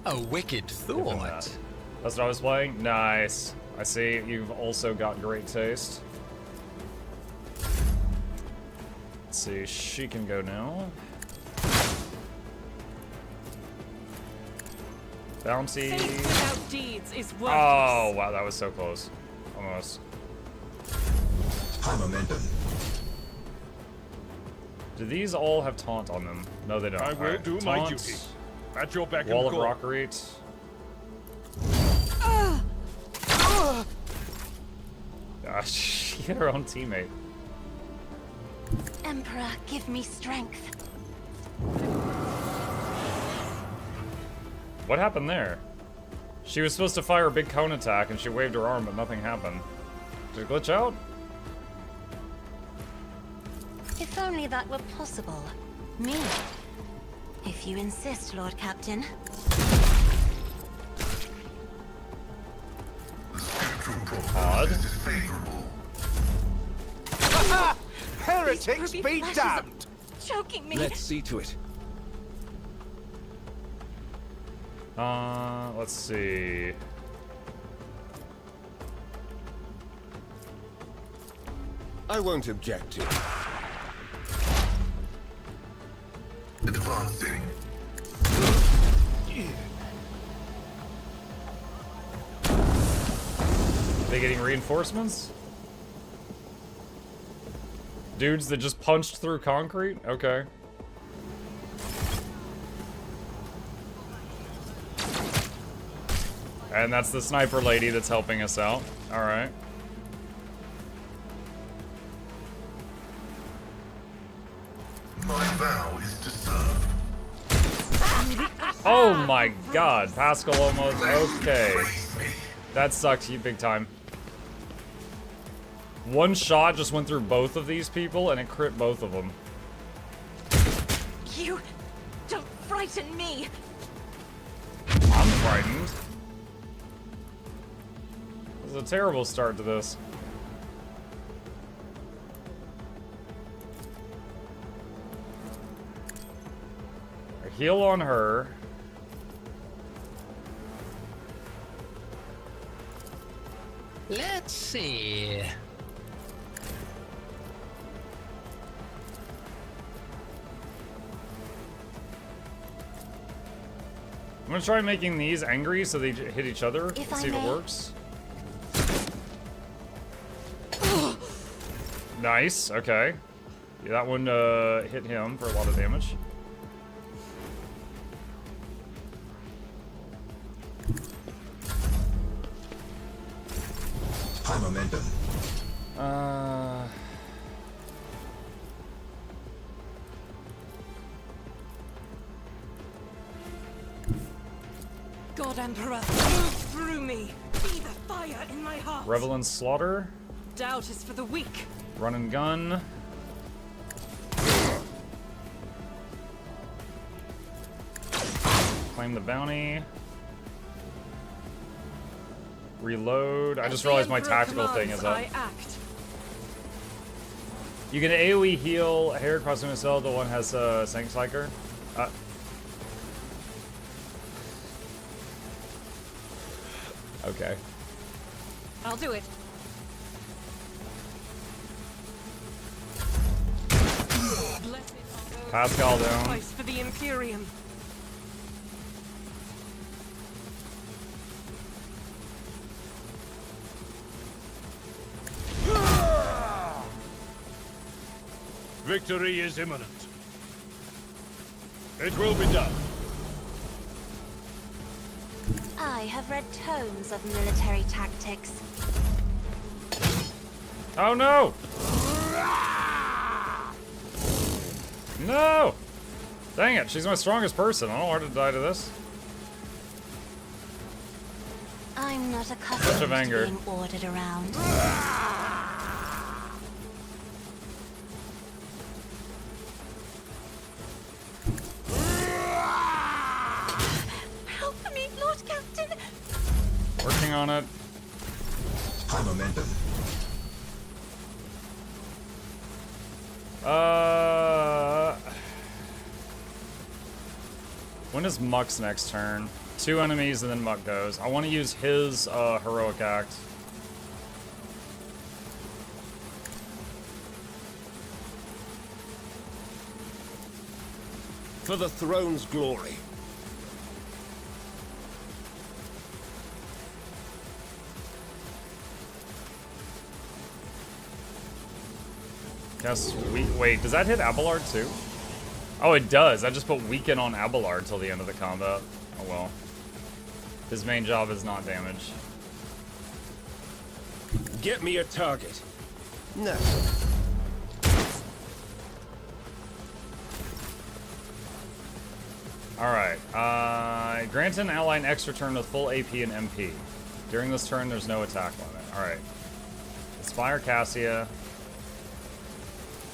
Speaker 5: A wicked
Speaker 1: Give him
Speaker 5: thought.
Speaker 1: that. That's what I was playing? Nice. I see you've also got great taste. Let's see, she can go now. Bounty.
Speaker 6: Faith without deeds is worthless.
Speaker 1: Oh, wow, that was so close. Almost.
Speaker 2: High momentum.
Speaker 1: Do these all have taunt on them? No, they don't.
Speaker 8: I will
Speaker 1: Alright,
Speaker 8: do my
Speaker 1: taunt,
Speaker 8: duty. At your beck and
Speaker 1: Wall of
Speaker 8: call.
Speaker 1: Rockery. She hit her own teammate.
Speaker 4: Emperor, give me strength.
Speaker 1: What happened there? She was supposed to fire a big cone attack and she waved her arm, but nothing happened. Did it glitch out?
Speaker 4: If only that were possible. Me. If you insist, Lord Captain.
Speaker 1: Odd.
Speaker 8: Heretics be damned!
Speaker 4: Choking me.
Speaker 7: Let's see to it.
Speaker 1: Let's see.
Speaker 7: I won't object to it.
Speaker 2: Advancing.
Speaker 1: They getting reinforcements? Dudes that just punched through concrete? Okay. And that's the sniper lady that's helping us out. Alright.
Speaker 2: My vow is to serve.
Speaker 1: Oh my god, Pascal almost. Okay. That sucks you big time. One shot just went through both of these people and it crit both of them.
Speaker 4: You don't frighten me.
Speaker 1: I'm frightened. This is a terrible start to this. A heal on her.
Speaker 3: Let's see.
Speaker 1: I'm gonna try making these angry so they hit each other.
Speaker 4: If
Speaker 1: Let's
Speaker 4: I
Speaker 1: see if it
Speaker 4: may.
Speaker 1: works. Nice, okay. Yeah, that one hit him for a lot of damage.
Speaker 2: High momentum.
Speaker 6: God, Emperor, move through me. Be the fire in my heart.
Speaker 1: Revel in Slaughter.
Speaker 6: Doubt is for the weak.
Speaker 1: Run and gun. Claim the bounty. Reload. I just realized my tactical thing is up.
Speaker 6: I act.
Speaker 1: You can AoE heal Hair Costume Cell. The one has Sank Psyker. Okay.
Speaker 6: I'll do it. Blessed are those
Speaker 1: Pascal
Speaker 6: who
Speaker 1: down.
Speaker 6: sacrifice for the Imperium.
Speaker 8: Victory is imminent. It will be done.
Speaker 4: I have read tomes of military tactics.
Speaker 1: Oh no! No! Dang it, she's my strongest person. I don't want her to die to this.
Speaker 4: I'm not
Speaker 1: Such
Speaker 4: accustomed
Speaker 1: of anger.
Speaker 4: to being ordered around. Help me, Lord Captain!
Speaker 1: Working on it.
Speaker 2: High momentum.
Speaker 1: When is Muck's next turn? 2 enemies and then Muck goes. I want to use his heroic act.
Speaker 7: For the throne's glory.
Speaker 1: Yes, wait, does that hit Abelard too? Oh, it does. I just put weaken on Abelard till the end of the combat. Oh well. His main job is not damage.
Speaker 7: Get me a target. No.
Speaker 1: Alright, grant an ally an extra turn with full AP and MP. During this turn, there's no attack limit. Alright. Inspire Cassia.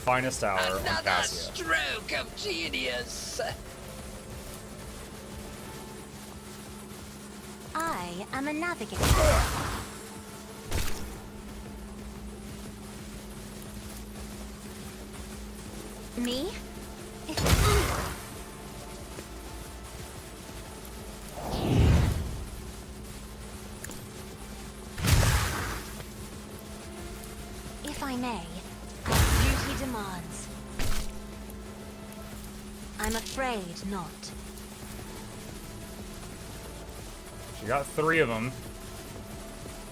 Speaker 1: Finest hour on
Speaker 3: Another
Speaker 1: Cassia.
Speaker 3: stroke of genius.
Speaker 4: I am a navigator. Me? If I may, as duty demands. I'm afraid not.
Speaker 1: She got 3 of them.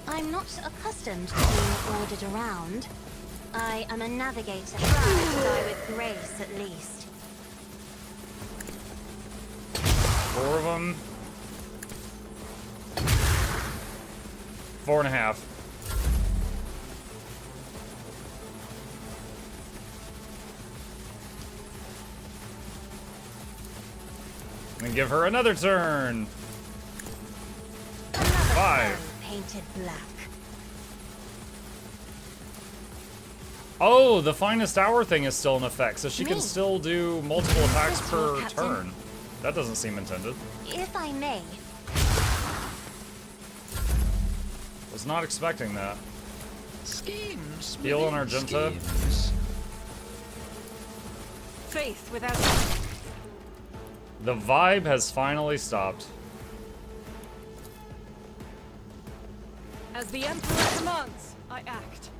Speaker 4: I'm not accustomed to being ordered around. I am a navigator. Try to die with grace, at least.
Speaker 1: 4 of them. 4.5. And give her another turn.
Speaker 4: Another
Speaker 1: 5.
Speaker 4: foe painted black.
Speaker 1: Oh, the finest hour thing is still in effect, so she can
Speaker 4: Me.
Speaker 1: still do multiple attacks
Speaker 4: Yes,
Speaker 1: per
Speaker 4: Captain.
Speaker 1: turn. That doesn't seem intended.
Speaker 4: If I may,
Speaker 1: Was not expecting that.
Speaker 3: Schemes.
Speaker 1: Heal on
Speaker 3: within
Speaker 1: Argenta.
Speaker 3: schemes.
Speaker 6: Faith without...
Speaker 1: The vibe has finally stopped.
Speaker 6: As the Emperor commands, I act.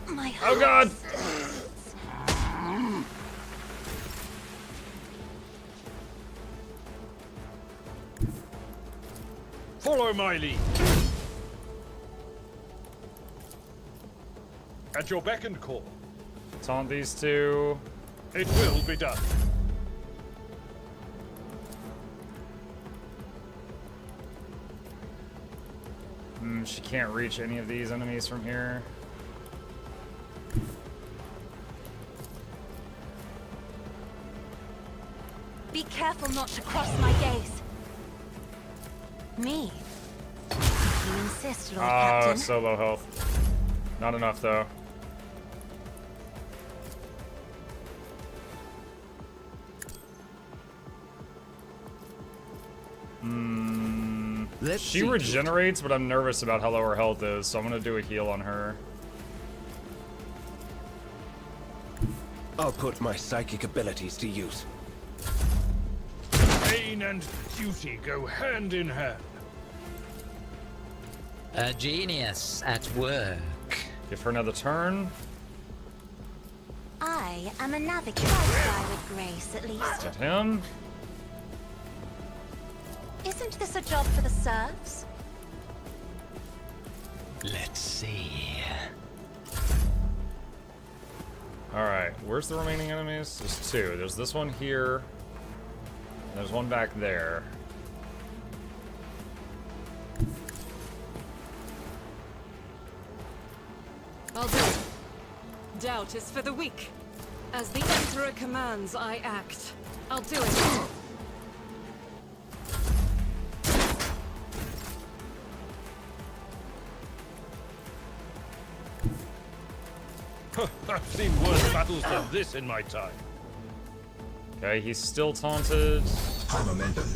Speaker 4: my
Speaker 1: Oh god!
Speaker 8: Follow my lead. At your beck and call.
Speaker 1: Taunt these 2.
Speaker 8: It will be done.
Speaker 1: She can't reach any of these enemies from here.
Speaker 4: Be careful not to cross my gaze. Me? You insist, Lord Captain.
Speaker 1: Solo health. Not enough though.
Speaker 5: Let's
Speaker 1: She
Speaker 5: see.
Speaker 1: regenerates, but I'm nervous about how low her health is, so I'm gonna do a heal on her.
Speaker 7: I'll put my psychic abilities to use.
Speaker 8: Pain and duty go hand in hand.
Speaker 3: A genius at work.
Speaker 1: Give her another turn.
Speaker 4: I am a navigator. Die with grace, at least.
Speaker 1: Get him.
Speaker 4: Isn't this a job for the serfs?
Speaker 3: Let's see.
Speaker 1: Alright, where's the remaining enemies? There's 2. There's this one here. And there's one back there.
Speaker 6: I'll do it. Doubt is for the weak. As the Emperor commands, I act. I'll do it.
Speaker 8: I've seen worse battles than this in my time.
Speaker 1: Okay, he's still taunted.
Speaker 2: High momentum.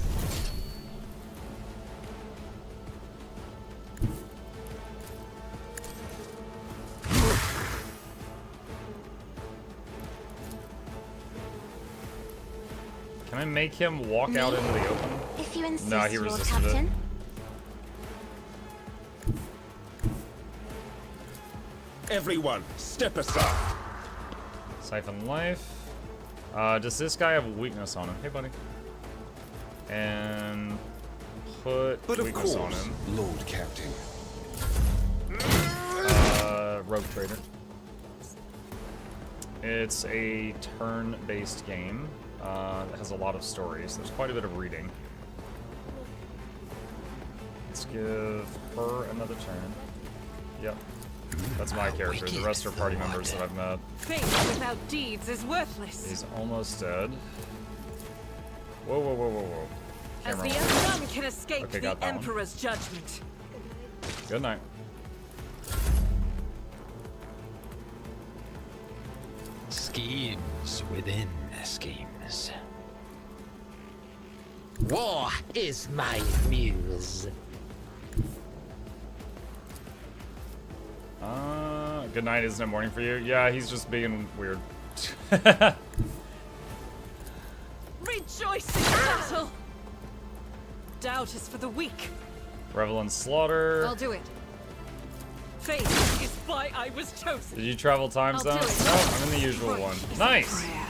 Speaker 1: Can I make him walk out into the open?
Speaker 4: If you insist,
Speaker 1: No, he
Speaker 4: Lord
Speaker 1: resisted it.
Speaker 4: Captain.
Speaker 7: Everyone, step aside.
Speaker 1: Siphon life. Does this guy have a weakness on him? Hey, buddy. And put
Speaker 7: But of
Speaker 1: weakness on
Speaker 7: course,
Speaker 1: him.
Speaker 7: Lord Captain.
Speaker 1: Rogue Trader. It's a turn-based game. That has a lot of stories. There's quite a bit of reading. Let's give her another turn. Yep. That's my character. The rest are party members that I've met.
Speaker 6: Faith without deeds is worthless.
Speaker 1: He's almost dead. Whoa, whoa, whoa, whoa, whoa.
Speaker 6: As
Speaker 1: Camera
Speaker 6: the
Speaker 1: on.
Speaker 6: unknown can escape
Speaker 1: Okay,
Speaker 6: the
Speaker 1: got that one.
Speaker 6: Emperor's judgment.
Speaker 1: Good night.
Speaker 5: Schemes within schemes.
Speaker 3: War is my muse.
Speaker 1: Good night, isn't it morning for you? Yeah, he's just being weird.
Speaker 6: Rejoice in battle! Doubt is for the weak.
Speaker 1: Revel in slaughter.
Speaker 6: I'll do it. Faith is why I was chosen.
Speaker 1: Did you travel time
Speaker 6: I'll
Speaker 1: zone?
Speaker 6: do it.
Speaker 1: Oh, I'm in the usual
Speaker 6: Right
Speaker 1: one.
Speaker 6: is a
Speaker 1: Nice.
Speaker 6: prayer.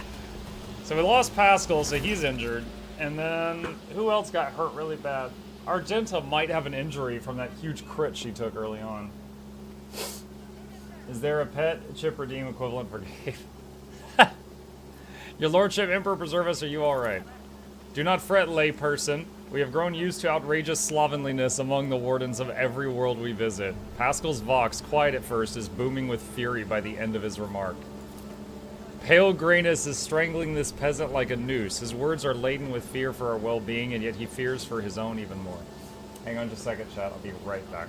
Speaker 1: So we lost Pascal, so he's injured. And then, who else got hurt really bad? Argenta might have an injury from that huge crit she took early on. Is there a pet chip redeem equivalent for Gabe? Your lordship, Emperor preserve us, are you alright? Do not fret, layperson. We have grown used to outrageous slovenliness among the wardens of every world we visit. Pascal's vox, quiet at first, is booming with fury by the end of his remark. Pale grayness is strangling this peasant like a noose. His words are laden with fear for our well-being, and yet he fears for his own even more. Hang on just a second, chat. I'll be right back.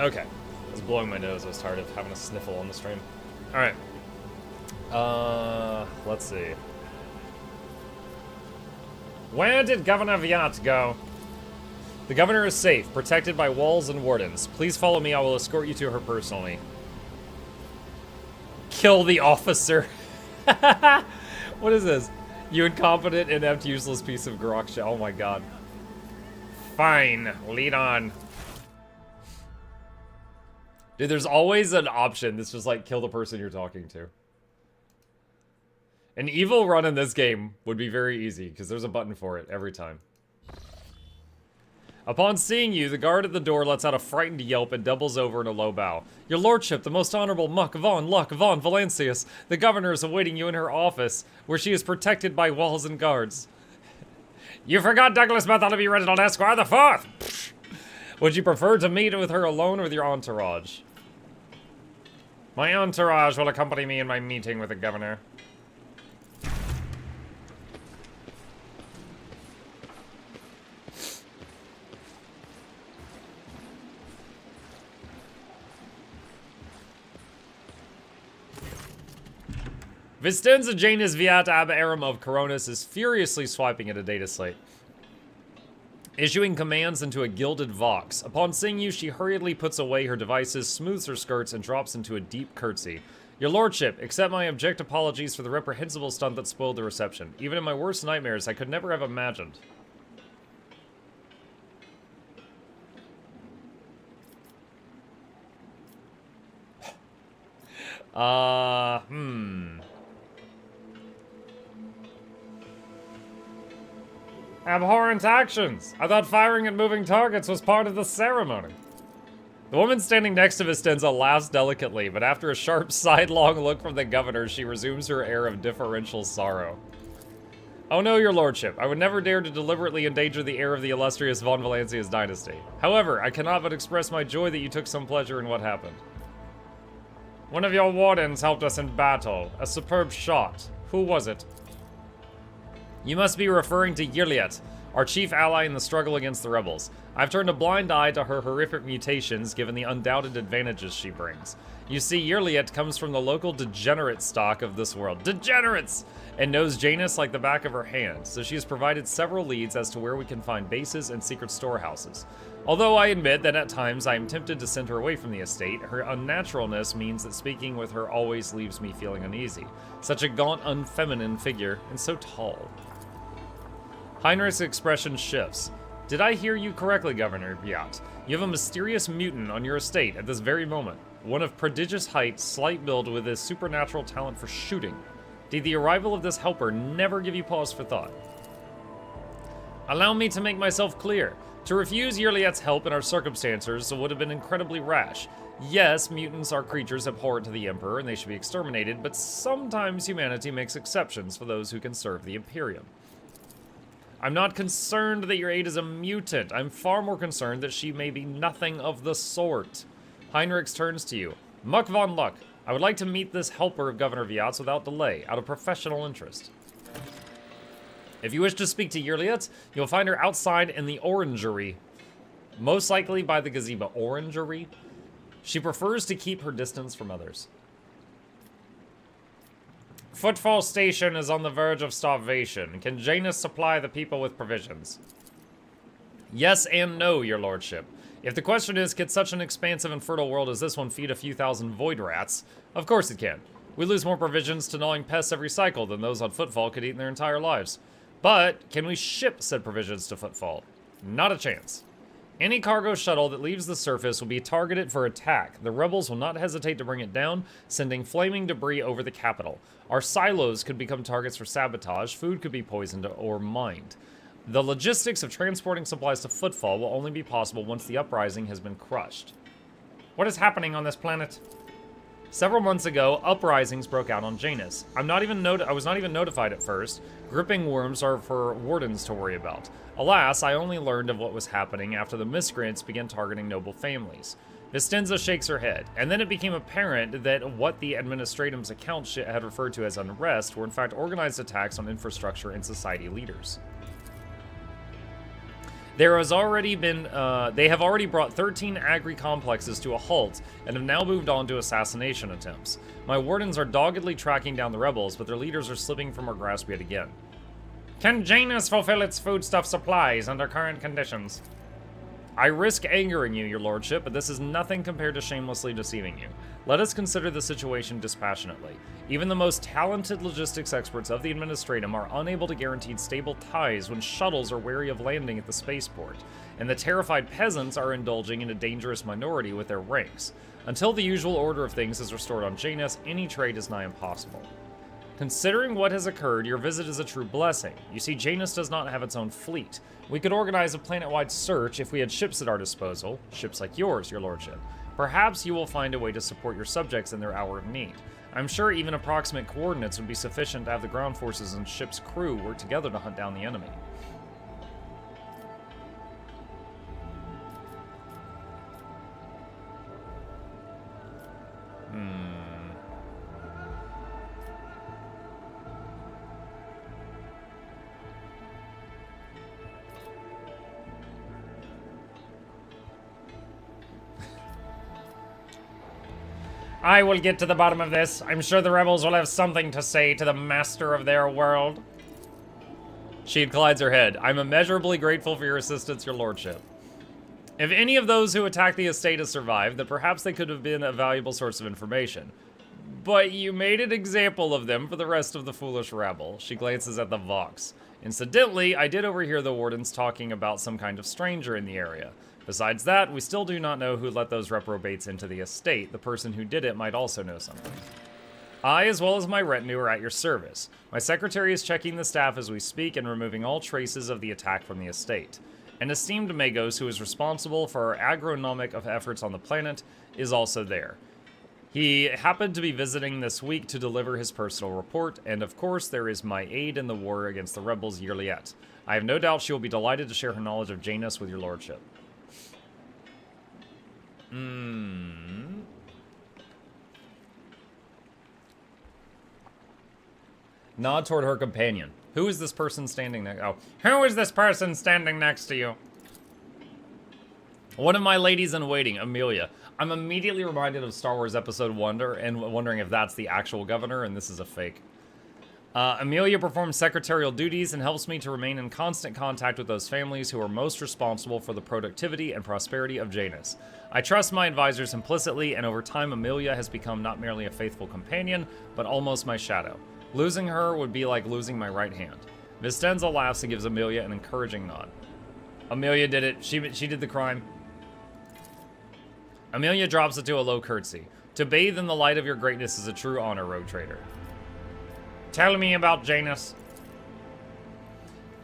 Speaker 1: Okay. I was blowing my nose. I was tired of having a sniffle on the stream. Alright. Let's see. Where did Governor Venza go? The governor is safe, protected by walls and wardens. Please follow me. I will escort you to her personally. Kill the officer. What is this? You incompetent, inept, useless piece of grok shit. Oh my god. Fine. Lead on. Dude, there's always an option that's just like, kill the person you're talking to. An evil run in this game would be very easy, because there's a button for it every time. Upon seeing you, the guard at the door lets out a frightened yelp and doubles over in a low bow. Your lordship, the most honorable Muck von Luck von Valancius, the governor is awaiting you in her office, where she is protected by walls and guards. You forgot Douglas Bartholomew Reginald Esquire the Fourth! Would you prefer to meet with her alone or with your entourage? My entourage will accompany me in my meeting with the governor. Vistenza Janus Viat Ab Aram of Coronis is furiously swiping at a data slate, issuing commands into a gilded vox. Upon seeing you, she hurriedly puts away her devices, smooths her skirts, and drops into a deep curtsy. Your lordship, accept my abject apologies for the reprehensible stunt that spoiled the reception. Even in my worst nightmares, I could never have imagined. Abhorrent actions! I thought firing at moving targets was part of the ceremony. The woman standing next to Vistenza laughs delicately, but after a sharp sidelong look from the governor, she resumes her air of deferential sorrow. Oh no, your lordship. I would never dare to deliberately endanger the heir of the illustrious von Valancius dynasty. However, I cannot but express my joy that you took some pleasure in what happened. One of your wardens helped us in battle. A superb shot. Who was it? You must be referring to Yirliet, our chief ally in the struggle against the rebels. I've turned a blind eye to her horrific mutations given the undoubted advantages she brings. You see, Yirliet comes from the local degenerate stock of this world. Degenerates! And knows Janus like the back of her hand, so she has provided several leads as to where we can find bases and secret storehouses. Although I admit that at times I am tempted to send her away from the estate, her unnaturalness means that speaking with her always leaves me feeling uneasy. Such a gaunt, unfeminine figure, and so tall. Heinrich's expression shifts. Did I hear you correctly, Governor Venza? You have a mysterious mutant on your estate at this very moment. One of prodigious height, slight build with a supernatural talent for shooting. Did the arrival of this helper never give you pause for thought? Allow me to make myself clear. To refuse Yirliet's help in our circumstances would have been incredibly rash. Yes, mutants are creatures abhorrent to the Emperor and they should be exterminated, but sometimes humanity makes exceptions for those who can serve the Imperium. I'm not concerned that your aide is a mutant. I'm far more concerned that she may be nothing of the sort. Heinrich turns to you. Muck von Luck, I would like to meet this helper of Governor Venza without delay, out of professional interest. If you wish to speak to Yirliet, you'll find her outside in the orangery. Most likely by the gazebo. Orangery? She prefers to keep her distance from others. Footfall Station is on the verge of starvation. Can Janus supply the people with provisions? Yes and no, your lordship. If the question is, can such an expansive and fertile world as this one feed a few thousand void rats? Of course it can. We lose more provisions to gnawing pests every cycle than those on Footfall could eat in their entire lives. But, can we ship said provisions to Footfall? Not a chance. Any cargo shuttle that leaves the surface will be targeted for attack. The rebels will not hesitate to bring it down, sending flaming debris over the capital. Our silos could become targets for sabotage, food could be poisoned or mined. The logistics of transporting supplies to Footfall will only be possible once the uprising has been crushed. What is happening on this planet? Several months ago, uprisings broke out on Janus. I was not even notified at first. Gripping worms are for wardens to worry about. Alas, I only learned of what was happening after the miscreants began targeting noble families. Vistenza shakes her head, and then it became apparent that what the Administratum's account had referred to as unrest were in fact organized attacks on infrastructure and society leaders. They have already brought 13 agri-complexes to a halt and have now moved on to assassination attempts. My wardens are doggedly tracking down the rebels, but their leaders are slipping from our grasp yet again. Can Janus fulfill its foodstuff supplies under current conditions? I risk angering you, your lordship, but this is nothing compared to shamelessly deceiving you. Let us consider the situation dispassionately. Even the most talented logistics experts of the Administratum are unable to guarantee stable ties when shuttles are wary of landing at the spaceport, and the terrified peasants are indulging in a dangerous minority with their ranks. Until the usual order of things is restored on Janus, any trade is nigh impossible. Considering what has occurred, your visit is a true blessing. You see, Janus does not have its own fleet. We could organize a planet-wide search if we had ships at our disposal, ships like yours, your lordship. Perhaps you will find a way to support your subjects in their hour of need. I'm sure even approximate coordinates would be sufficient to have the ground forces and ship's crew work together to hunt down the enemy. I will get to the bottom of this. I'm sure the rebels will have something to say to the master of their world. She inclines her head. I'm immeasurably grateful for your assistance, your lordship. If any of those who attacked the estate has survived, then perhaps they could have been a valuable source of information. But you made an example of them for the rest of the foolish rabble. She glances at the Vox. Incidentally, I did overhear the wardens talking about some kind of stranger in the area. Besides that, we still do not know who let those reprobates into the estate. The person who did it might also know something. I, as well as my retinue, are at your service. My secretary is checking the staff as we speak and removing all traces of the attack from the estate. An esteemed Magos who is responsible for our agronomic efforts on the planet is also there. He happened to be visiting this week to deliver his personal report, and of course there is my aide in the war against the rebels, Yirliet. I have no doubt she will be delighted to share her knowledge of Janus with your lordship. Nod toward her companion. Who is this person standing next? Oh, who is this person standing next to you? One of my ladies in waiting, Amelia. I'm immediately reminded of Star Wars Episode 1 and wondering if that's the actual governor and this is a fake. Amelia performs secretarial duties and helps me to remain in constant contact with those families who are most responsible for the productivity and prosperity of Janus. I trust my advisors implicitly, and over time Amelia has become not merely a faithful companion, but almost my shadow. Losing her would be like losing my right hand. Vistenza laughs and gives Amelia an encouraging nod. Amelia did it. She did the crime. Amelia drops it to a low curtsy. To bathe in the light of your greatness is a true honor, Rogue Trader. Tell me about Janus.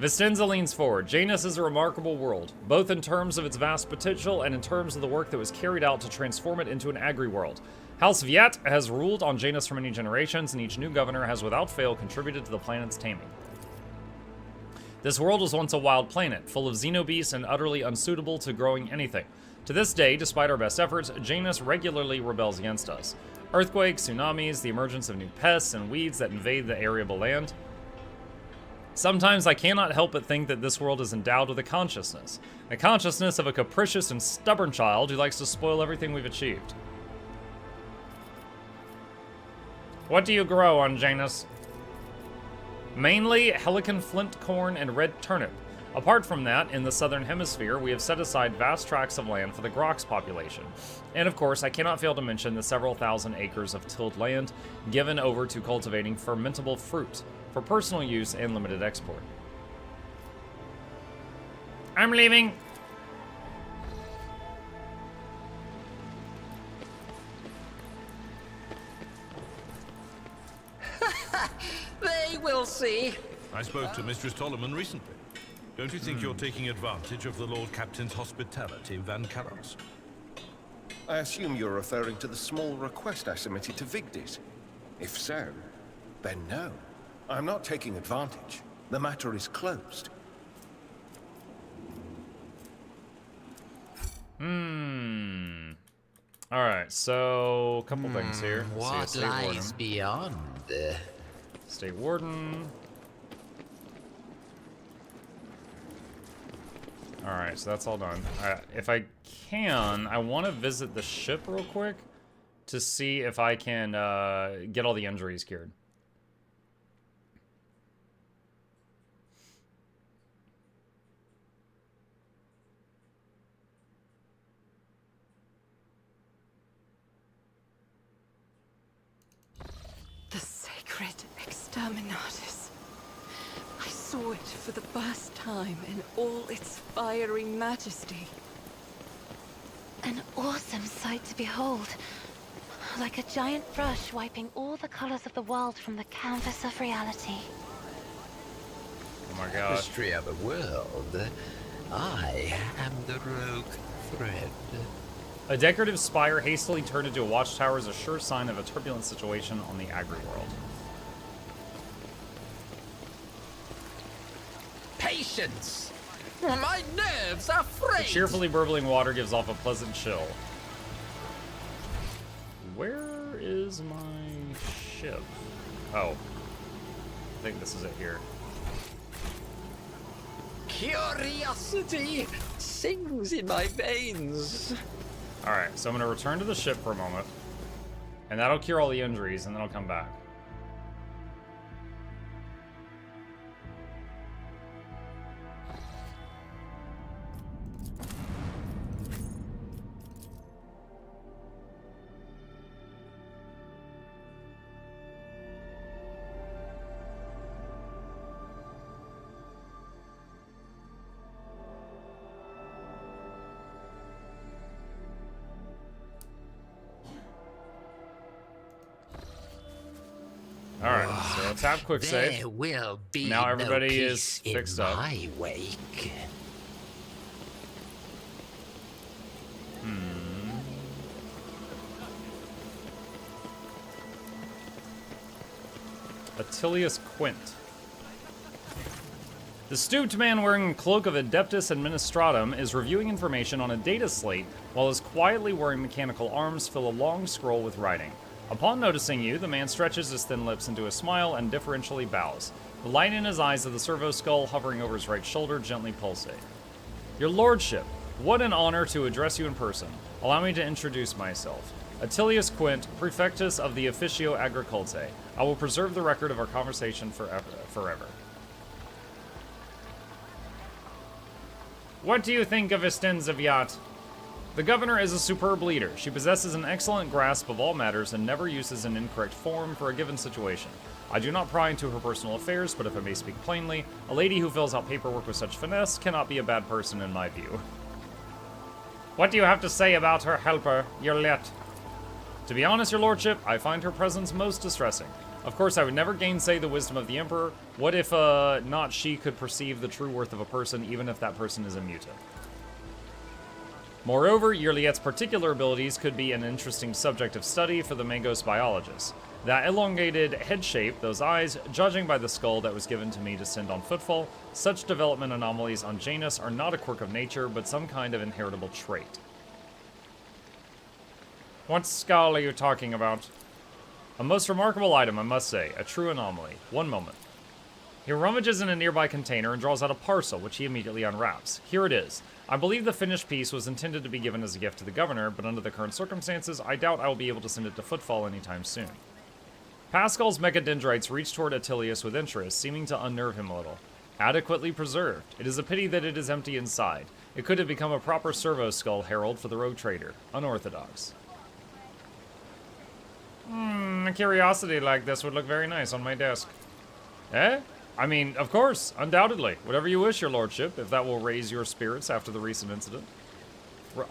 Speaker 1: Vistenza leans forward. Janus is a remarkable world, both in terms of its vast potential and in terms of the work that was carried out to transform it into an agri-world. House Viet has ruled on Janus for many generations, and each new governor has without fail contributed to the planet's taming. This world was once a wild planet, full of xenobeasts and utterly unsuitable to growing anything. To this day, despite our best efforts, Janus regularly rebels against us. Earthquakes, tsunamis, the emergence of new pests and weeds that invade the arable land. Sometimes I cannot help but think that this world is endowed with a consciousness. The consciousness of a capricious and stubborn child who likes to spoil everything we've achieved. What do you grow on Janus? Mainly Helican flint corn and red turnip. Apart from that, in the southern hemisphere, we have set aside vast tracts of land for the Grox population. And of course, I cannot fail to mention the several thousand acres of tilled land given over to cultivating fermentable fruit for personal use and limited export. I'm leaving.
Speaker 3: They will see.
Speaker 8: I spoke to Mistress Tolleman recently. Don't you think you're taking advantage of the Lord Captain's hospitality, Van Karos?
Speaker 7: I assume you're referring to the small request I submitted to Vigdis. If so, then no. I'm not taking advantage. The matter is closed.
Speaker 1: Alright, so a couple things here. Let's see,
Speaker 5: What
Speaker 1: a state
Speaker 5: lies
Speaker 1: warden.
Speaker 5: beyond?
Speaker 1: State warden. Alright, so that's all done. If I can, I want to visit the ship real quick to see if I can get all the injuries cured.
Speaker 6: The sacred exterminatus. I saw it for the first time in all its fiery majesty.
Speaker 4: An awesome sight to behold. Like a giant brush wiping all the colors of the world from the canvas of reality.
Speaker 1: Oh my god.
Speaker 5: History of a world. I am the rogue thread.
Speaker 1: A decorative spire hastily turned into a watchtower is a sure sign of a turbulent situation on the agri-world.
Speaker 3: Patience! My nerves are
Speaker 1: The
Speaker 3: frayed!
Speaker 1: cheerfully burbling water gives off a pleasant chill. Where is my ship? Oh. I think this is it here.
Speaker 3: Curiosity sings in my veins.
Speaker 1: Alright, so I'm going to return to the ship for a moment. And that'll cure all the injuries, and then I'll come back. Alright, so let's have quick save.
Speaker 5: There will be
Speaker 1: Now everybody
Speaker 5: no
Speaker 1: is
Speaker 5: peace
Speaker 1: fixed
Speaker 5: in
Speaker 1: up.
Speaker 5: my wake.
Speaker 1: Attilius Quint. The stooped man wearing a cloak of Adeptus Administratum is reviewing information on a data slate while his quietly whirring mechanical arms fill a long scroll with writing. Upon noticing you, the man stretches his thin lips into a smile and deferentially bows. The light in his eyes of the servo skull hovering over his right shoulder gently pulsate. Your lordship, what an honor to address you in person. Allow me to introduce myself. Attilius Quint, Prefectus of the Officio Agricultae. I will preserve the record of our conversation forever. What do you think of Estenzaviat? The governor is a superb leader. She possesses an excellent grasp of all matters and never uses an incorrect form for a given situation. I do not pry into her personal affairs, but if I may speak plainly, a lady who fills out paperwork with such finesse cannot be a bad person in my view. What do you have to say about her helper, Yerlet? To be honest, your lordship, I find her presence most distressing. Of course, I would never gainsay the wisdom of the Emperor. What if, not she could perceive the true worth of a person, even if that person is a mutant? Moreover, Yerliet's particular abilities could be an interesting subject of study for the Magos biologists. That elongated head shape, those eyes, judging by the skull that was given to me to send on footfall, such development anomalies on Janus are not a quirk of nature, but some kind of inheritable trait. What skull are you talking about? A most remarkable item, I must say. A true anomaly. One moment. He rummages in a nearby container and draws out a parcel, which he immediately unwraps. Here it is. I believe the finished piece was intended to be given as a gift to the governor, but under the current circumstances, I doubt I will be able to send it to Footfall anytime soon. Pascal's mechadendrites reach toward Attilius with interest, seeming to unnerve him a little. Adequately preserved. It is a pity that it is empty inside. It could have become a proper servo skull herald for the rogue trader. Unorthodox. A curiosity like this would look very nice on my desk. Eh? I mean, of course, undoubtedly. Whatever you wish, your lordship, if that will raise your spirits after the recent incident.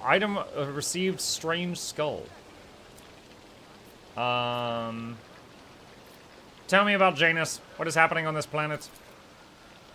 Speaker 1: Item received strange skull. Tell me about Janus. What is happening on this planet?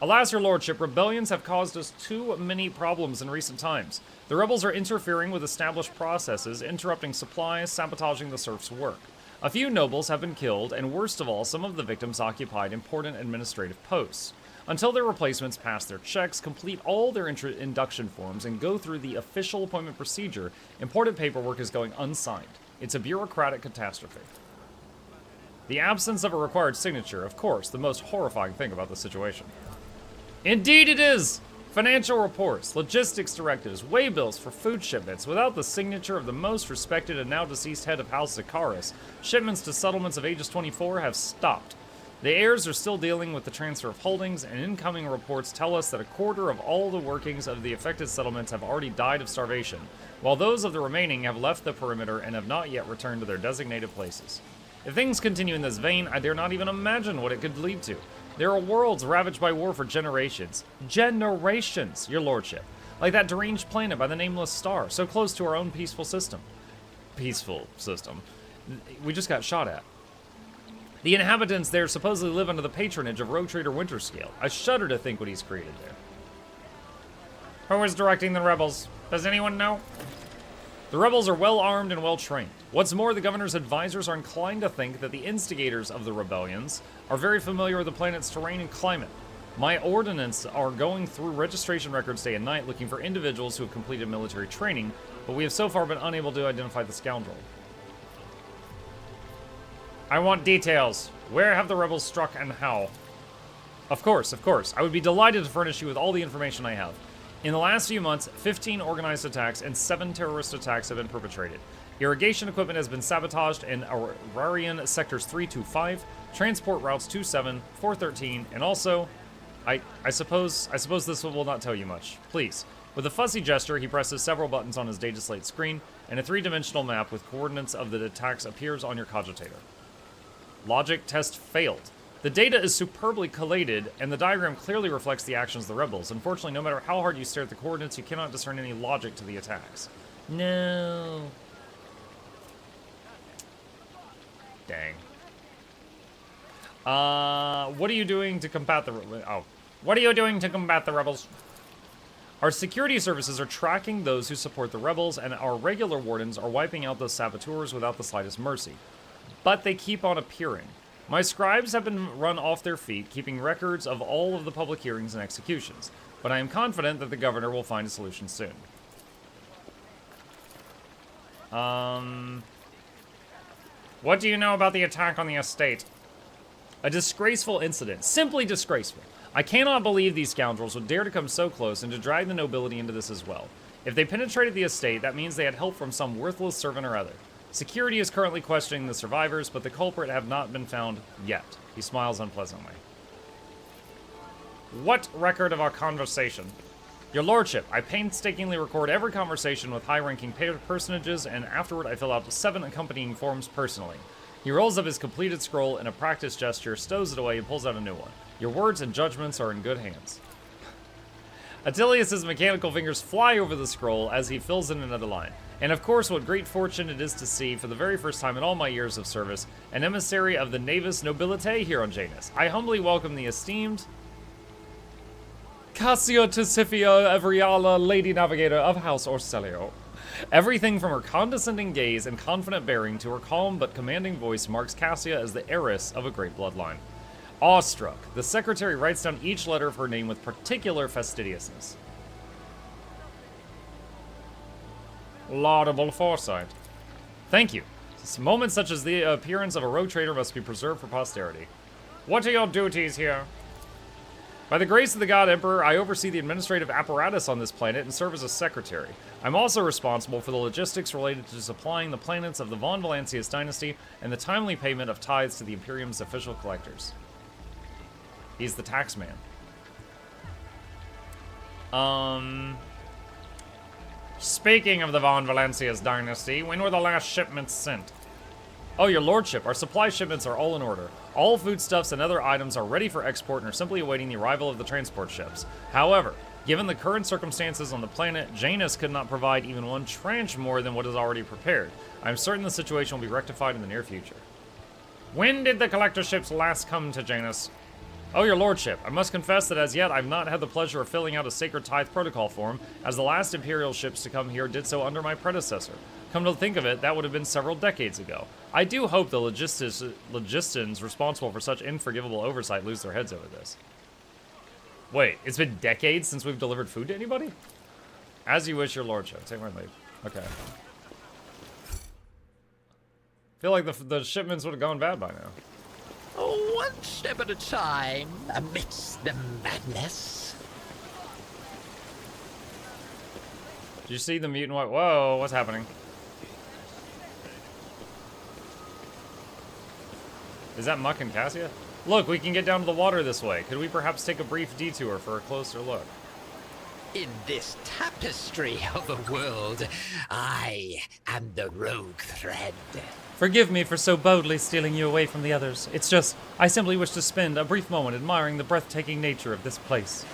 Speaker 1: Alas, your lordship, rebellions have caused us too many problems in recent times. The rebels are interfering with established processes, interrupting supplies, sabotaging the serfs' work. A few nobles have been killed, and worst of all, some of the victims occupied important administrative posts. Until their replacements pass their checks, complete all their induction forms, and go through the official appointment procedure, important paperwork is going unsigned. It's a bureaucratic catastrophe. The absence of a required signature, of course, the most horrifying thing about the situation. Indeed it is! Financial reports, logistics directives, waybills for food shipments. Without the signature of the most respected and now deceased head of House Zakaris, shipments to settlements of Aegis 24 have stopped. The heirs are still dealing with the transfer of holdings, and incoming reports tell us that a quarter of all the workings of the affected settlements have already died of starvation, while those of the remaining have left the perimeter and have not yet returned to their designated places. If things continue in this vein, I dare not even imagine what it could lead to. There are worlds ravaged by war for generations. Generations, your lordship. Like that deranged planet by the nameless star, so close to our own peaceful system. Peaceful system. We just got shot at. The inhabitants there supposedly live under the patronage of Rogue Trader Winterscale. I shudder to think what he's created there. Who is directing the rebels? Does anyone know? The rebels are well armed and well trained. What's more, the governor's advisors are inclined to think that the instigators of the rebellions are very familiar with the planet's terrain and climate. My ordnance are going through registration records day and night looking for individuals who have completed military training, but we have so far been unable to identify the scoundrel. I want details. Where have the rebels struck and how? Of course, of course. I would be delighted to furnish you with all the information I have. In the last few months, 15 organized attacks and 7 terrorist attacks have been perpetrated. Irrigation equipment has been sabotaged in Agrarian Sectors 325, Transport Routes 27, 413, and also... I suppose this will not tell you much. Please. With a fussy gesture, he presses several buttons on his data slate screen, and a 3-dimensional map with coordinates of the attacks appears on your cogitator. Logic test failed. The data is superbly collated, and the diagram clearly reflects the actions of the rebels. Unfortunately, no matter how hard you stare at the coordinates, you cannot discern any logic to the attacks. No. Dang. What are you doing to combat the... What are you doing to combat the rebels? Our security services are tracking those who support the rebels, and our regular wardens are wiping out those saboteurs without the slightest mercy. But they keep on appearing. My scribes have been run off their feet, keeping records of all of the public hearings and executions, but I am confident that the governor will find a solution soon. What do you know about the attack on the estate? A disgraceful incident. Simply disgraceful. I cannot believe these scoundrels would dare to come so close and to drag the nobility into this as well. If they penetrated the estate, that means they had help from some worthless servant or other. Security is currently questioning the survivors, but the culprit have not been found yet. He smiles unpleasantly. What record of our conversation? Your lordship, I painstakingly record every conversation with high-ranking personages, and afterward I fill out 7 accompanying forms personally. He rolls up his completed scroll in a practiced gesture, stows it away, and pulls out a new one. Your words and judgments are in good hands. Attilius's mechanical fingers fly over the scroll as he fills in another line. And of course, what great fortune it is to see, for the very first time in all my years of service, an emissary of the Navis Nobilite here on Janus. I humbly welcome the esteemed Cassia Tisifia Evriala, Lady Navigator of House Orselio. Everything from her condescending gaze and confident bearing to her calm but commanding voice marks Cassia as the heiress of a great bloodline. Awestruck, the secretary writes down each letter of her name with particular fastidiousness. Laudable foresight. Thank you. Moments such as the appearance of a rogue trader must be preserved for posterity. What are your duties here? By the grace of the God Emperor, I oversee the administrative apparatus on this planet and serve as a secretary. I'm also responsible for the logistics related to supplying the planets of the Von Valancius dynasty and the timely payment of tithes to the Imperium's official collectors. He's the tax man. Speaking of the Von Valancius dynasty, when were the last shipments sent? Oh, your lordship, our supply shipments are all in order. All foodstuffs and other items are ready for export and are simply awaiting the arrival of the transport ships. However, given the current circumstances on the planet, Janus could not provide even 1 tranche more than what is already prepared. I'm certain the situation will be rectified in the near future. When did the collector ships last come to Janus? Oh, your lordship, I must confess that as yet I've not had the pleasure of filling out a sacred tithe protocol form, as the last Imperial ships to come here did so under my predecessor. Come to think of it, that would have been several decades ago. I do hope the logistans responsible for such unforgivable oversight lose their heads over this. Wait, it's been decades since we've delivered food to anybody? As you wish, your lordship. Take my leave. Okay. Feel like the shipments would have gone bad by now.
Speaker 3: One step at a time, amidst the madness.
Speaker 1: Did you see the mutant white? Whoa, what's happening? Is that Muck and Cassia? Look, we can get down to the water this way. Could we perhaps take a brief detour for a closer look?
Speaker 3: In this tapestry of the world, I am the rogue thread.
Speaker 1: Forgive me for so boldly stealing you away from the others. It's just, I simply wish to spend a brief moment admiring the breathtaking nature of this place.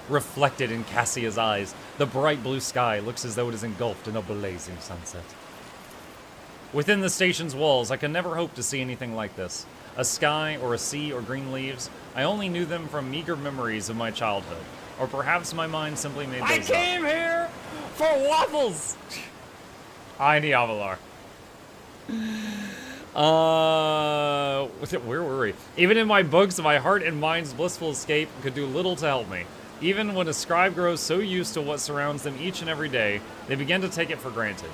Speaker 1: Reflected in Cassia's eyes, the bright blue sky looks as though it is engulfed in a blazing sunset. Within the station's walls, I could never hope to see anything like this. A sky or a sea or green leaves, I only knew them from meager memories of my childhood. Or perhaps my mind simply made those up. I came here for waffles! I Avalar. Where were we? Even in my books, my heart and mind's blissful escape could do little to help me. Even when a scribe grows so used to what surrounds them each and every day, they begin to take it for granted.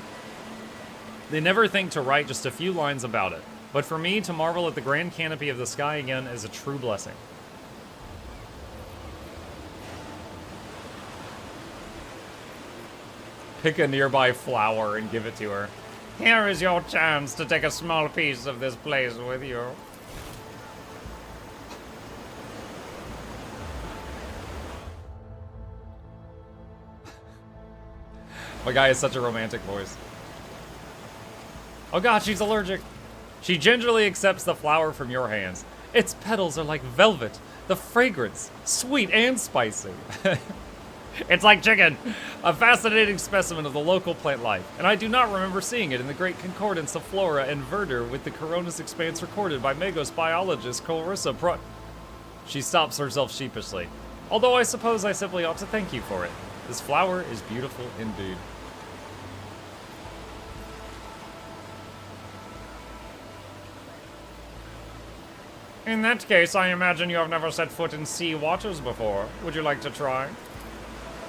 Speaker 1: They never think to write just a few lines about it. But for me, to marvel at the grand canopy of the sky again is a true blessing. Pick a nearby flower and give it to her. Here is your chance to take a small piece of this place with you. My guy has such a romantic voice. Oh god, she's allergic. She gingerly accepts the flower from your hands. Its petals are like velvet. The fragrance, sweet and spicy. It's like chicken, a fascinating specimen of the local plant life, and I do not remember seeing it in the great concordance of flora and verdure with the Coronis expanse recorded by Magos biologist Clarissa She stops herself sheepishly. Although I suppose I simply ought to thank you for it. This flower is beautiful indeed. In that case, I imagine you have never set foot in sea waters before. Would you like to try?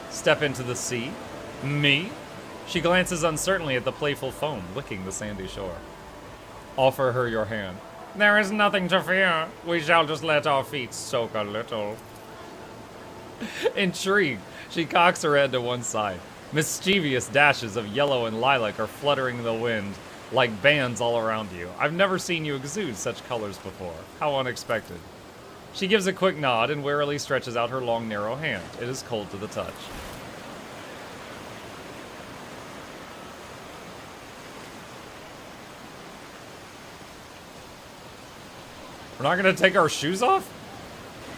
Speaker 1: Step into the sea? Me? She glances uncertainly at the playful foam licking the sandy shore. Offer her your hand. There is nothing to fear. We shall just let our feet soak a little. Intrigued, she cocks her head to one side. Mischievous dashes of yellow and lilac are fluttering in the wind like bands all around you. I've never seen you exude such colors before. How unexpected. She gives a quick nod and warily stretches out her long, narrow hand. It is cold to the touch. We're not gonna take our shoes off?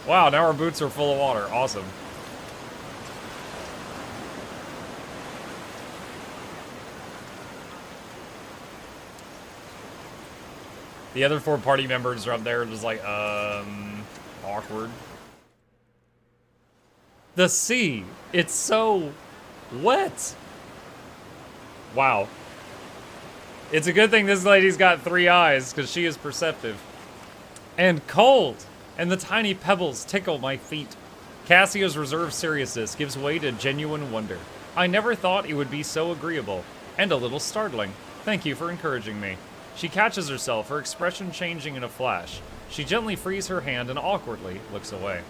Speaker 1: Wow, now our boots are full of water. Awesome. The other 4 party members are up there just like, awkward. The sea, it's so wet. Wow. It's a good thing this lady's got 3 eyes, because she is perceptive. And cold, and the tiny pebbles tickle my feet. Cassia's reserved seriousness gives way to genuine wonder. I never thought it would be so agreeable, and a little startling. Thank you for encouraging me. She catches herself, her expression changing in a flash. She gently frees her hand and awkwardly looks away.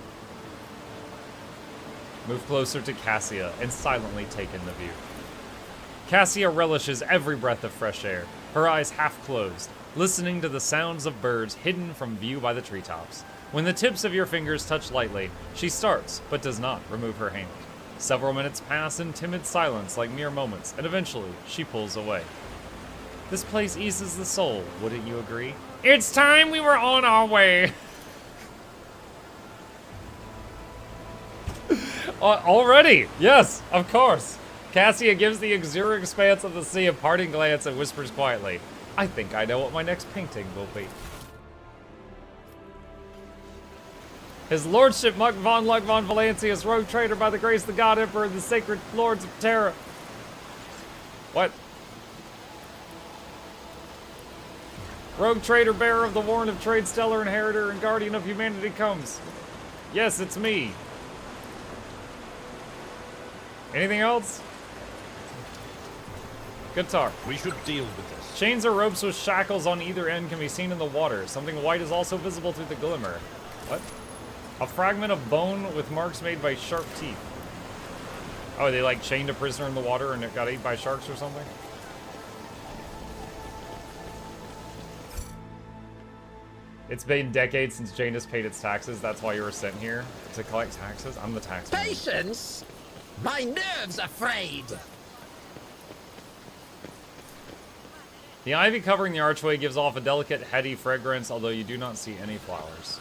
Speaker 1: Move closer to Cassia and silently take in the view. Cassia relishes every breath of fresh air, her eyes half closed, listening to the sounds of birds hidden from view by the treetops. When the tips of your fingers touch lightly, she starts, but does not remove her hand. Several minutes pass in timid silence like mere moments, and eventually, she pulls away. This place eases the soul, wouldn't you agree? It's time we were on our way! Already! Yes, of course! Cassia gives the exuberant expanse of the sea a parting glance and whispers quietly, I think I know what my next painting will be. His Lordship Muck von Luck von Valancius, rogue trader by the grace of the God Emperor and the sacred lords of Terra. What? Rogue trader, bearer of the warrant of trade, stellar inheritor, and guardian of humanity comes. Yes, it's me. Anything else? Guitar.
Speaker 8: We should deal with this.
Speaker 1: Chains or ropes with shackles on either end can be seen in the water. Something white is also visible through the glimmer. What? A fragment of bone with marks made by sharp teeth. Oh, they like chained a prisoner in the water and it got ate by sharks or something? It's been decades since Janus paid its taxes. That's why you were sent here, to collect taxes. I'm the tax man.
Speaker 3: Patience! My nerves are frayed!
Speaker 1: The ivy covering the archway gives off a delicate, heady fragrance, although you do not see any flowers.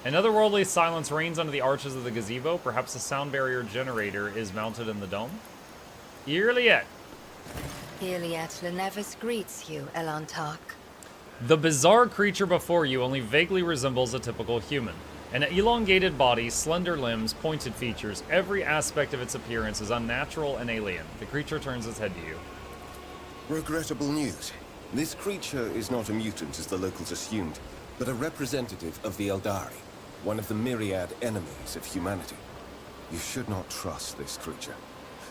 Speaker 1: An otherworldly silence reigns under the arches of the gazebo. Perhaps a sound barrier generator is mounted in the dome. Iliet.
Speaker 9: Iliet Lenevis greets you, Elantark.
Speaker 1: The bizarre creature before you only vaguely resembles a typical human. An elongated body, slender limbs, pointed features, every aspect of its appearance is unnatural and alien. The creature turns its head to you.
Speaker 7: Regrettable news. This creature is not a mutant as the locals assumed, but a representative of the Eldari, one of the myriad enemies of humanity. You should not trust this creature.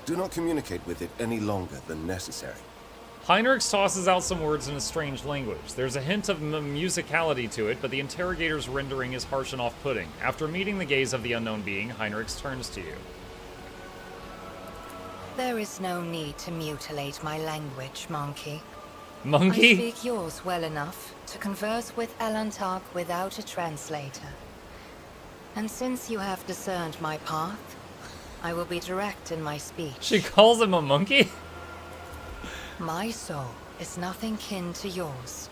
Speaker 7: Do not communicate with it any longer than necessary.
Speaker 1: Heinrichs tosses out some words in a strange language. There's a hint of musicality to it, but the interrogator's rendering is harsh and off-putting. After meeting the gaze of the unknown being, Heinrichs turns to you.
Speaker 9: There is no need to mutilate my language, Monkey.
Speaker 1: Monkey?
Speaker 9: I speak yours well enough to converse with Elantark without a translator. And since you have discerned my path, I will be direct in my speech.
Speaker 1: She calls him a monkey?
Speaker 9: My soul is nothing kin to yours.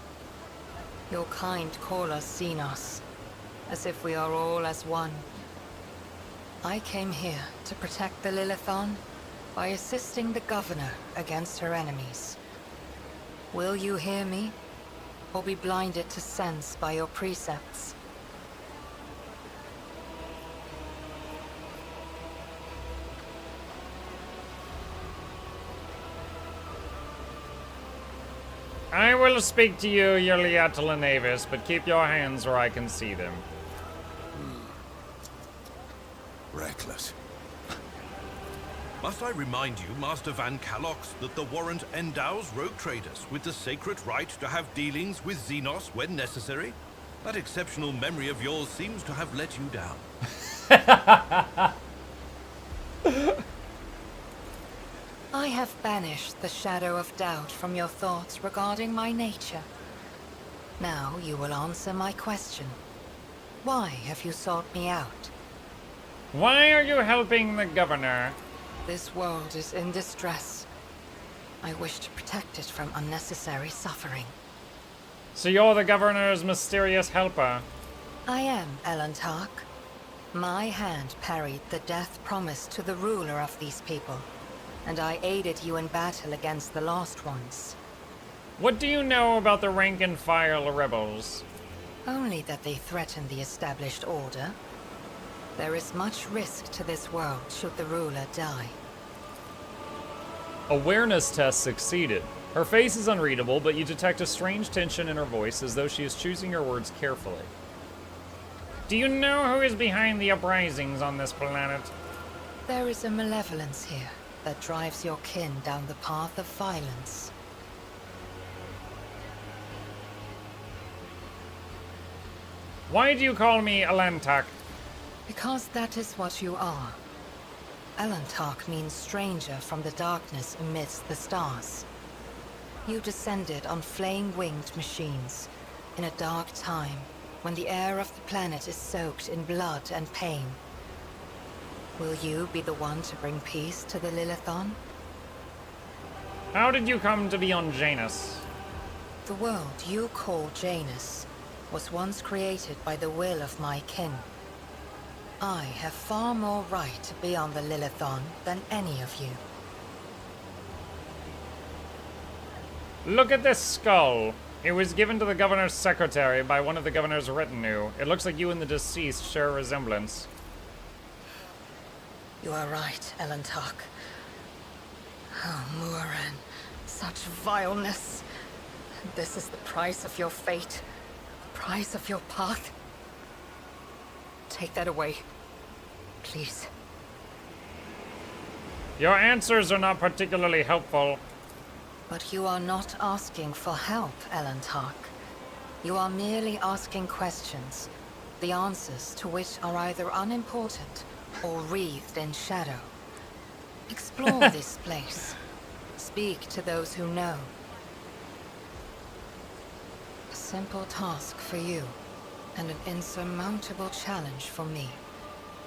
Speaker 9: Your kind call us Xenos, as if we are all as one. I came here to protect the Lilithon by assisting the Governor against her enemies. Will you hear me, or be blinded to sense by your precepts?
Speaker 1: I will speak to you, Iliet Lenevis, but keep your hands where I can see them.
Speaker 7: Reckless.
Speaker 8: Must I remind you, Master Van Calox, that the warrant endows rogue traders with the sacred right to have dealings with Xenos when necessary? That exceptional memory of yours seems to have let you down.
Speaker 9: I have banished the shadow of doubt from your thoughts regarding my nature. Now you will answer my question. Why have you sought me out?
Speaker 1: Why are you helping the governor?
Speaker 9: This world is in distress. I wish to protect it from unnecessary suffering.
Speaker 1: So you're the governor's mysterious helper?
Speaker 9: I am, Elantark. My hand parried the death promised to the ruler of these people, and I aided you in battle against the Lost Ones.
Speaker 1: What do you know about the rank and file rebels?
Speaker 9: Only that they threaten the established order. There is much risk to this world should the ruler die.
Speaker 1: Awareness test succeeded. Her face is unreadable, but you detect a strange tension in her voice as though she is choosing her words carefully. Do you know who is behind the uprisings on this planet?
Speaker 9: There is a malevolence here that drives your kin down the path of violence.
Speaker 1: Why do you call me Elantark?
Speaker 9: Because that is what you are. Elantark means stranger from the darkness amidst the stars. You descended on flame-winged machines in a dark time when the air of the planet is soaked in blood and pain. Will you be the one to bring peace to the Lilithon?
Speaker 1: How did you come to be on Janus?
Speaker 9: The world you call Janus was once created by the will of my kin. I have far more right to be on the Lilithon than any of you.
Speaker 1: Look at this skull. It was given to the governor's secretary by one of the governor's retinue. It looks like you and the deceased share a resemblance.
Speaker 9: You are right, Elantark. Oh, Muran, such vileness. This is the price of your fate. The price of your path. Take that away. Please.
Speaker 1: Your answers are not particularly helpful.
Speaker 9: But you are not asking for help, Elantark. You are merely asking questions, the answers to which are either unimportant or wreathed in shadow. Explore this place. Speak to those who know. A simple task for you, and an insurmountable challenge for me,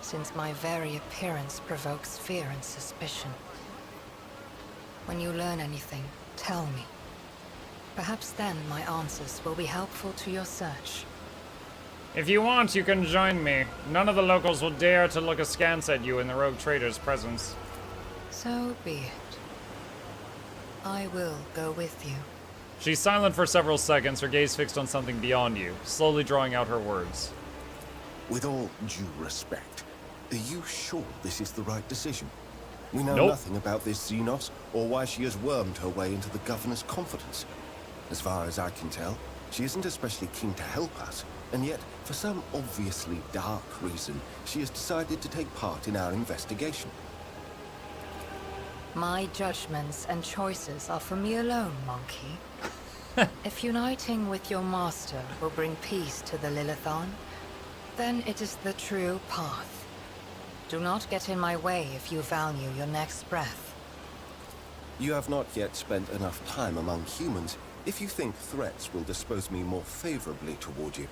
Speaker 9: since my very appearance provokes fear and suspicion. When you learn anything, tell me. Perhaps then my answers will be helpful to your search.
Speaker 1: If you want, you can join me. None of the locals will dare to look askance at you in the rogue trader's presence.
Speaker 9: So be it. I will go with you.
Speaker 1: She's silent for several seconds, her gaze fixed on something beyond you, slowly drawing out her words.
Speaker 7: With all due respect, are you sure this is the right decision? We know
Speaker 1: Nope.
Speaker 7: nothing about this Xenos, or why she has wormed her way into the governor's confidence. As far as I can tell, she isn't especially keen to help us, and yet, for some obviously dark reason, she has decided to take part in our investigation.
Speaker 9: My judgments and choices are for me alone, monkey. If uniting with your master will bring peace to the Lilithon, then it is the true path. Do not get in my way if you value your next breath.
Speaker 7: You have not yet spent enough time among humans if you think threats will dispose me more favorably toward you.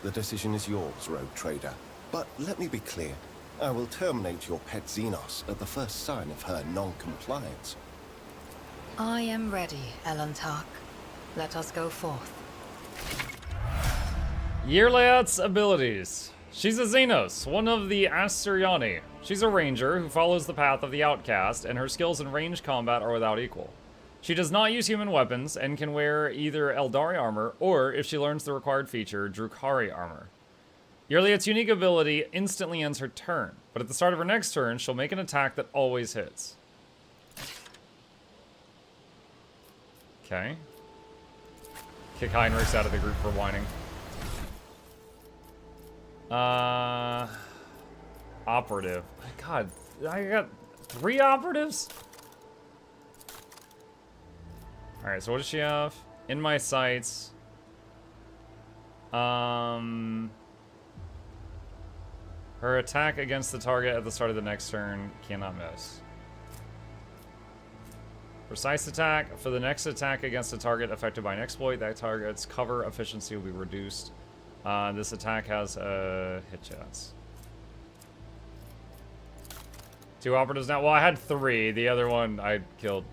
Speaker 7: The decision is yours, rogue trader. But let me be clear. I will terminate your pet Xenos at the first sign of her non-compliance.
Speaker 9: I am ready, Elantark. Let us go forth.
Speaker 1: Yearlayat's abilities. She's a Xenos, one of the Asteriani. She's a ranger who follows the path of the outcast, and her skills in ranged combat are without equal. She does not use human weapons, and can wear either Eldari armor, or, if she learns the required feature, Drukhari armor. Yearlayat's unique ability instantly ends her turn, but at the start of her next turn, she'll make an attack that always hits. Okay. Kick Heinrichs out of the group for whining. Operative. God, I got 3 operatives? Alright, so what does she have? In my sights. Her attack against the target at the start of the next turn cannot miss. Precise attack. For the next attack against a target affected by an exploit, that target's cover efficiency will be reduced. This attack has a hit chance. 2 operatives now. Well, I had 3. The other one I killed.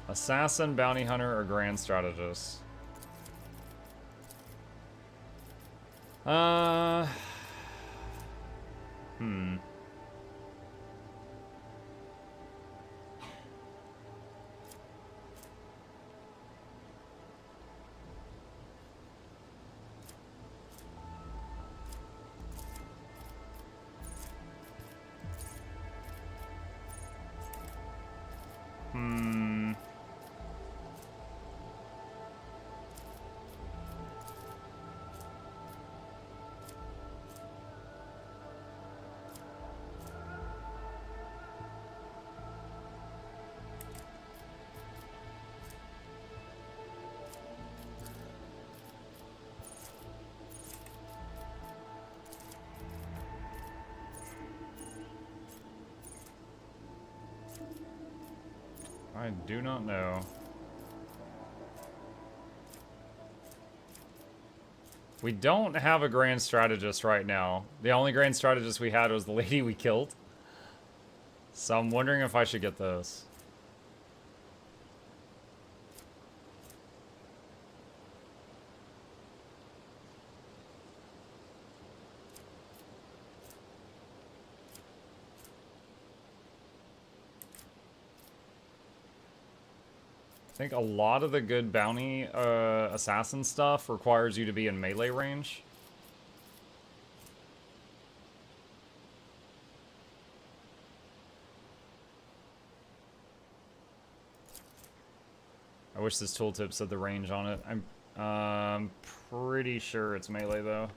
Speaker 1: Assassin, bounty hunter, or grand strategist? I do not know. We don't have a grand strategist right now. The only grand strategist we had was the lady we killed. So I'm wondering if I should get this. I think a lot of the good bounty assassin stuff requires you to be in melee range. I wish this tooltip said the range on it. I'm pretty sure it's melee though.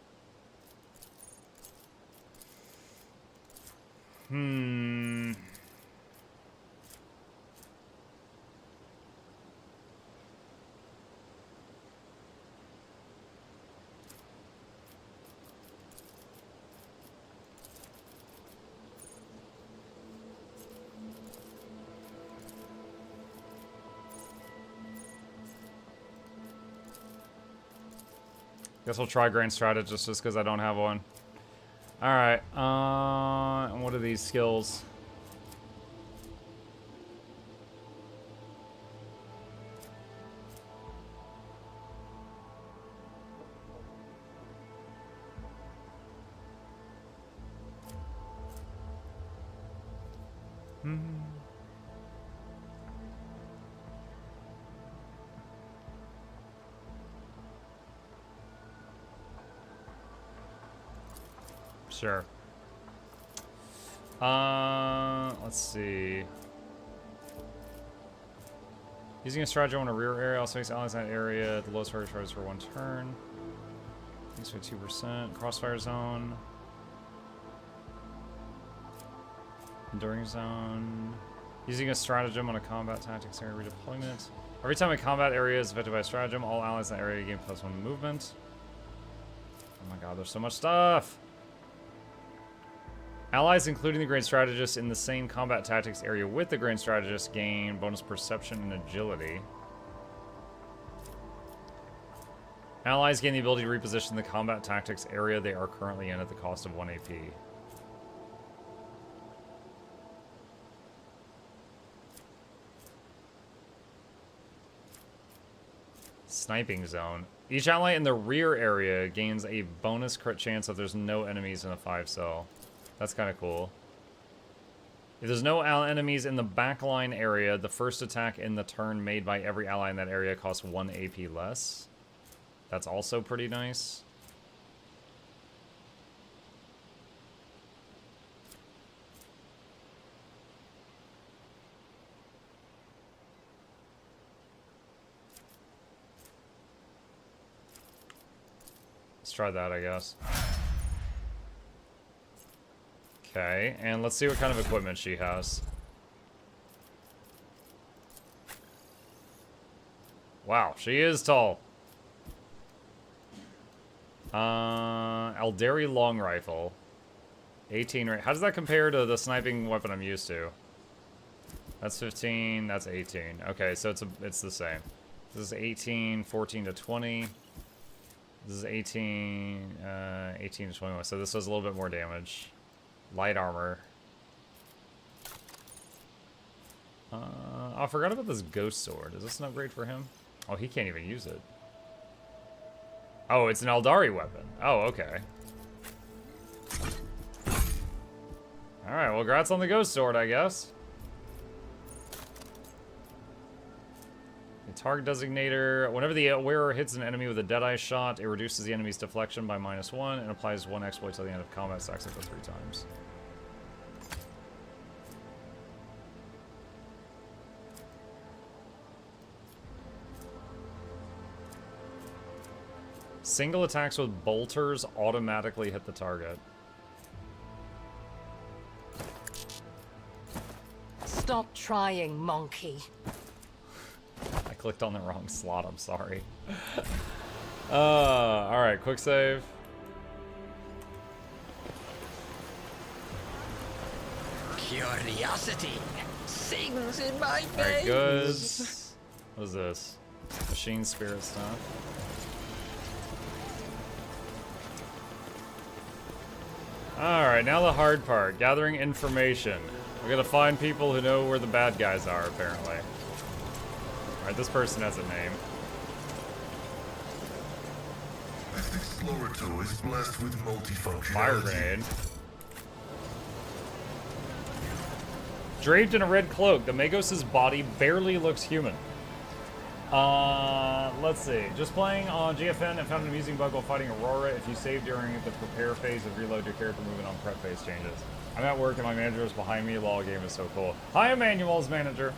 Speaker 1: Guess we'll try Grand Strategist just because I don't have one. Alright, and what are these skills? Sure. Let's see. Using a stratagem on a rear area also makes allies in that area at the lowest target charges for 1 turn. Thanks for 2%. Crossfire zone. Enduring zone. Using a stratagem on a combat tactics area redeployment. Every time a combat area is affected by a stratagem, all allies in that area gain +1 movement. Oh my god, there's so much stuff! Allies, including the Grand Strategist, in the same combat tactics area with the Grand Strategist gain bonus perception and agility. Allies gain the ability to reposition the combat tactics area they are currently in at the cost of 1 AP. Sniping zone. Each ally in the rear area gains a bonus crit chance if there's no enemies in a 5 cell. That's kind of cool. If there's no enemies in the backline area, the first attack in the turn made by every ally in that area costs 1 AP less. That's also pretty nice. Let's try that, I guess. Okay, and let's see what kind of equipment she has. Wow, she is tall. Eldari long rifle. 18 right. How does that compare to the sniping weapon I'm used to? That's 15, that's 18. Okay, so it's the same. This is 18, 14 to 20. This is 18, 18 to 21. So this does a little bit more damage. Light armor. I forgot about this ghost sword. Is this an upgrade for him? Oh, he can't even use it. Oh, it's an Eldari weapon. Oh, okay. Alright, well, congrats on the ghost sword, I guess. The target designator. Whenever the wearer hits an enemy with a Deadeye shot, it reduces the enemy's deflection by -1 and applies 1 exploit till the end of combat, stacks it for 3 times. Single attacks with bolters automatically hit the target.
Speaker 9: Stop trying, monkey.
Speaker 1: I clicked on the wrong slot, I'm sorry. Alright, quick save.
Speaker 3: Curiosity sings in my veins.
Speaker 1: Alright, goods. What is this? Machine spirit stuff. Alright, now the hard part. Gathering information. We gotta find people who know where the bad guys are, apparently. Alright, this person has a name.
Speaker 2: This explorator is blessed with multifunctionality.
Speaker 1: Fire grenade. Draped in a red cloak, the Magos' body barely looks human. Let's see. Just playing on GFN and found an amusing bug while fighting Aurora. If you save during the prepare phase of reload, your character movement on prep phase changes. I'm at work and my manager is behind me. LOL game is so cool. Hi, Emmanuel's manager.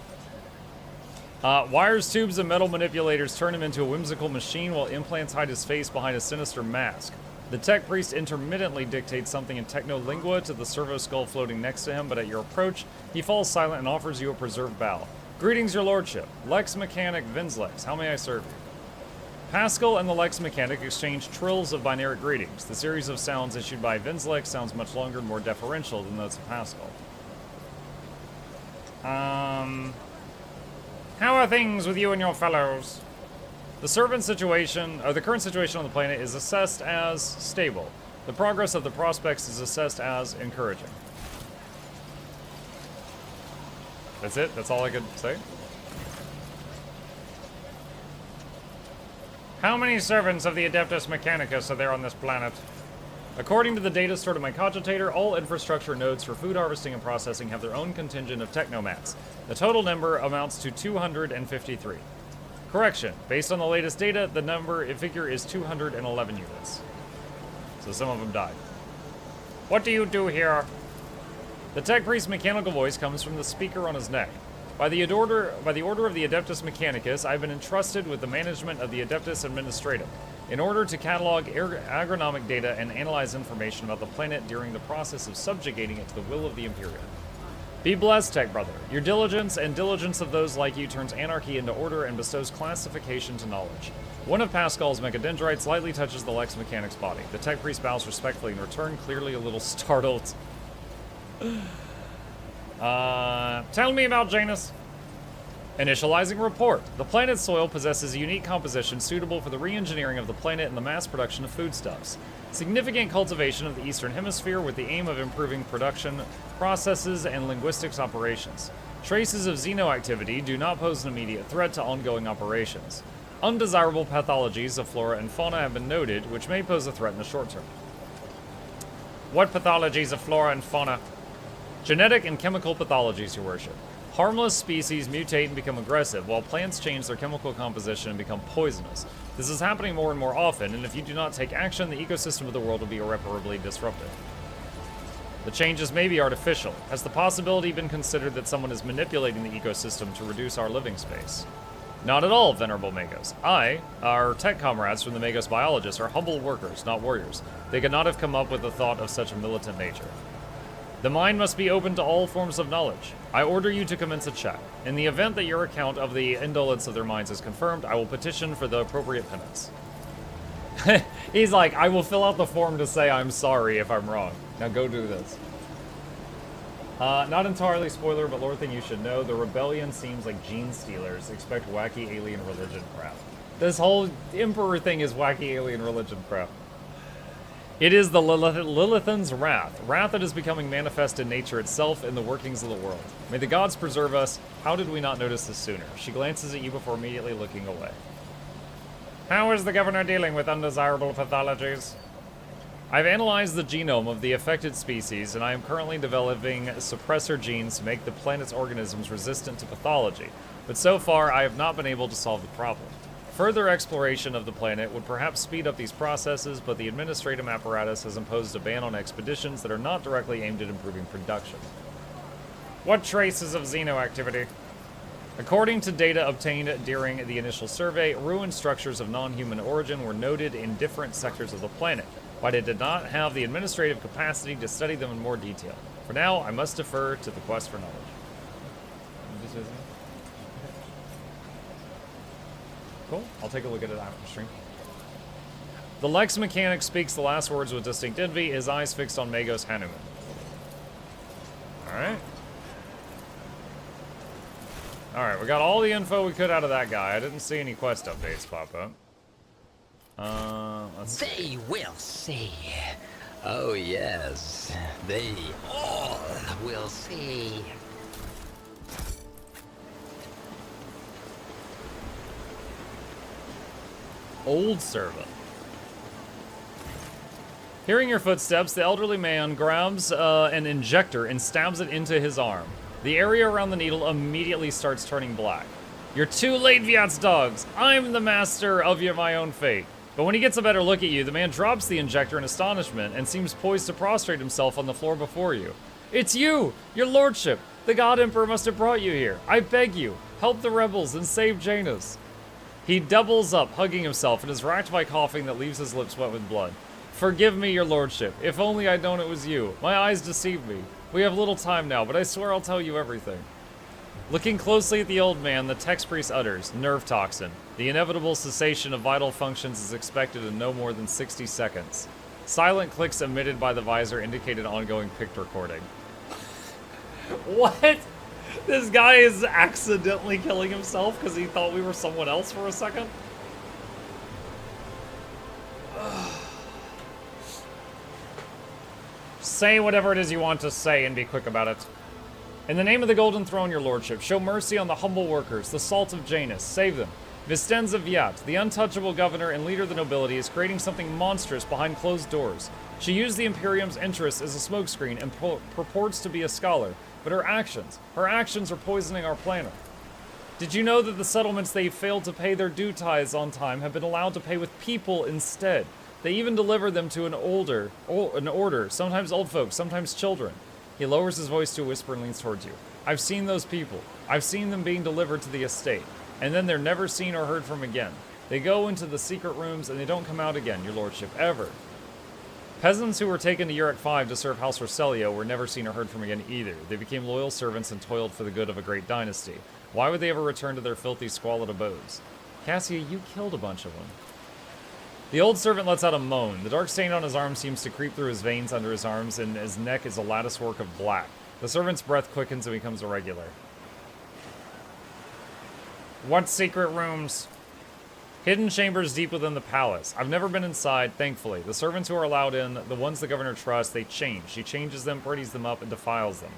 Speaker 1: Wires, tubes, and metal manipulators turn him into a whimsical machine while implants hide his face behind a sinister mask. The tech priest intermittently dictates something in techno-lingua to the servo skull floating next to him, but at your approach, he falls silent and offers you a preserved bow. Greetings, your lordship. Lex Mechanic Vinzlex, how may I serve you? Pascal and the Lex Mechanic exchange trills of binary greetings. The series of sounds issued by Vinzlex sounds much longer and more deferential than those of Pascal. How are things with you and your fellows? The current situation on the planet is assessed as stable. The progress of the prospects is assessed as encouraging. That's it? That's all I could say? How many servants of the Adeptus Mechanicus are there on this planet? According to the data stored in my cogitator, all infrastructure nodes for food harvesting and processing have their own contingent of technomats. The total number amounts to 253. Correction, based on the latest data, the figure is 211 units. So some of them died. What do you do here? The tech priest's mechanical voice comes from the speaker on his neck. By the order of the Adeptus Mechanicus, I've been entrusted with the management of the Adeptus Administratum, in order to catalog agronomic data and analyze information about the planet during the process of subjugating it to the will of the Imperium. Be blessed, Tech Brother. Your diligence and diligence of those like you turns anarchy into order and bestows classification to knowledge. One of Pascal's mechadendrites lightly touches the Lex Mechanic's body. The tech priest bows respectfully in return, clearly a little startled. Tell me about Janus. Initializing report. The planet's soil possesses a unique composition suitable for the re-engineering of the planet and the mass production of foodstuffs. Significant cultivation of the Eastern Hemisphere with the aim of improving production, processes, and linguistics operations. Traces of xenoactivity do not pose an immediate threat to ongoing operations. Undesirable pathologies of flora and fauna have been noted, which may pose a threat in the short term. What pathologies of flora and fauna? Genetic and chemical pathologies, your worship. Harmless species mutate and become aggressive, while plants change their chemical composition and become poisonous. This is happening more and more often, and if you do not take action, the ecosystem of the world will be irreparably disrupted. The changes may be artificial. Has the possibility been considered that someone is manipulating the ecosystem to reduce our living space? Not at all, Venerable Magos. Our tech comrades from the Magos biologists, are humble workers, not warriors. They could not have come up with the thought of such a militant nature. The mind must be open to all forms of knowledge. I order you to commence a check. In the event that your account of the indolence of their minds is confirmed, I will petition for the appropriate penance. He's like, I will fill out the form to say I'm sorry if I'm wrong. Now go do this. Not entirely spoiler, but lore thing you should know, the rebellion seems like gene stealers. Expect wacky alien religion crap. This whole Emperor thing is wacky alien religion crap. It is the Lilithan's wrath. Wrath that is becoming manifest in nature itself and the workings of the world. May the gods preserve us. How did we not notice this sooner? She glances at you before immediately looking away. How is the governor dealing with undesirable pathologies? I've analyzed the genome of the affected species, and I am currently developing suppressor genes to make the planet's organisms resistant to pathology. But so far, I have not been able to solve the problem. Further exploration of the planet would perhaps speed up these processes, but the administrative apparatus has imposed a ban on expeditions that are not directly aimed at improving production. What traces of Xeno activity? According to data obtained during the initial survey, ruined structures of non-human origin were noted in different sectors of the planet, but it did not have the administrative capacity to study them in more detail. For now, I must defer to the quest for knowledge. Cool. I'll take a look at it after stream. The Lex mechanic speaks the last words with distinct envy, his eyes fixed on Magos Hanuman. Alright. Alright, we got all the info we could out of that guy. I didn't see any quest updates pop up. Let's see.
Speaker 3: They will see. Oh yes, they all will see.
Speaker 1: Old servant. Hearing your footsteps, the elderly man grabs an injector and stabs it into his arm. The area around the needle immediately starts turning black. You're too late, Viat's dogs. I'm the master of my own fate. But when he gets a better look at you, the man drops the injector in astonishment and seems poised to prostrate himself on the floor before you. It's you, your lordship. The God Emperor must have brought you here. I beg you, help the rebels and save Janus. He doubles up, hugging himself, and is racked by coughing that leaves his lips wet with blood. Forgive me, your lordship. If only I'd known it was you. My eyes deceived me. We have little time now, but I swear I'll tell you everything. Looking closely at the old man, the text priest utters, nerve toxin. The inevitable cessation of vital functions is expected in no more than 60 seconds. Silent clicks emitted by the visor indicated ongoing pict recording. What? This guy is accidentally killing himself because he thought we were someone else for a second? Say whatever it is you want to say and be quick about it. In the name of the Golden Throne, your lordship, show mercy on the humble workers, the salt of Janus. Save them. Vistenza Viat, the untouchable governor and leader of the nobility, is creating something monstrous behind closed doors. She used the Imperium's interests as a smokescreen and purports to be a scholar, but her actions are poisoning our planet. Did you know that the settlements they failed to pay their due tithes on time have been allowed to pay with people instead? They even deliver them to an order, sometimes old folks, sometimes children. He lowers his voice to a whisper and leans towards you. I've seen those people. I've seen them being delivered to the estate, and then they're never seen or heard from again. They go into the secret rooms and they don't come out again, your lordship, ever. Peasants who were taken to Uruk 5 to serve House Roselio were never seen or heard from again either. They became loyal servants and toiled for the good of a great dynasty. Why would they ever return to their filthy, squalid abodes? Cassia, you killed a bunch of them. The old servant lets out a moan. The dark stain on his arm seems to creep through his veins under his arms, and his neck is a latticework of black. The servant's breath quickens and becomes irregular. What secret rooms? Hidden chambers deep within the palace. I've never been inside, thankfully. The servants who are allowed in, the ones the governor trusts, they change. She changes them, pretties them up, and defiles them.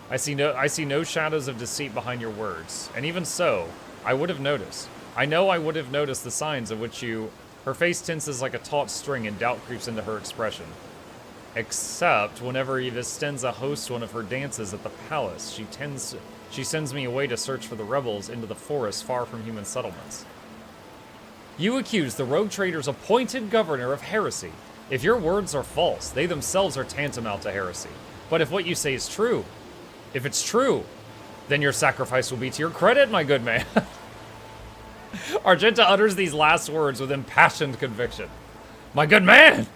Speaker 1: I see no shadows of deceit behind your words. And even so, I would have noticed. I know I would have noticed the signs of which you... Her face tenses like a taut string and doubt creeps into her expression. Except whenever Vistenza hosts one of her dances at the palace, she sends me away to search for the rebels into the forest far from human settlements. You accuse the rogue trader's appointed governor of heresy. If your words are false, they themselves are tantamount to heresy. But if what you say is true, if it's true, then your sacrifice will be to your credit, my good man. Argenta utters these last words with impassioned conviction. My good man!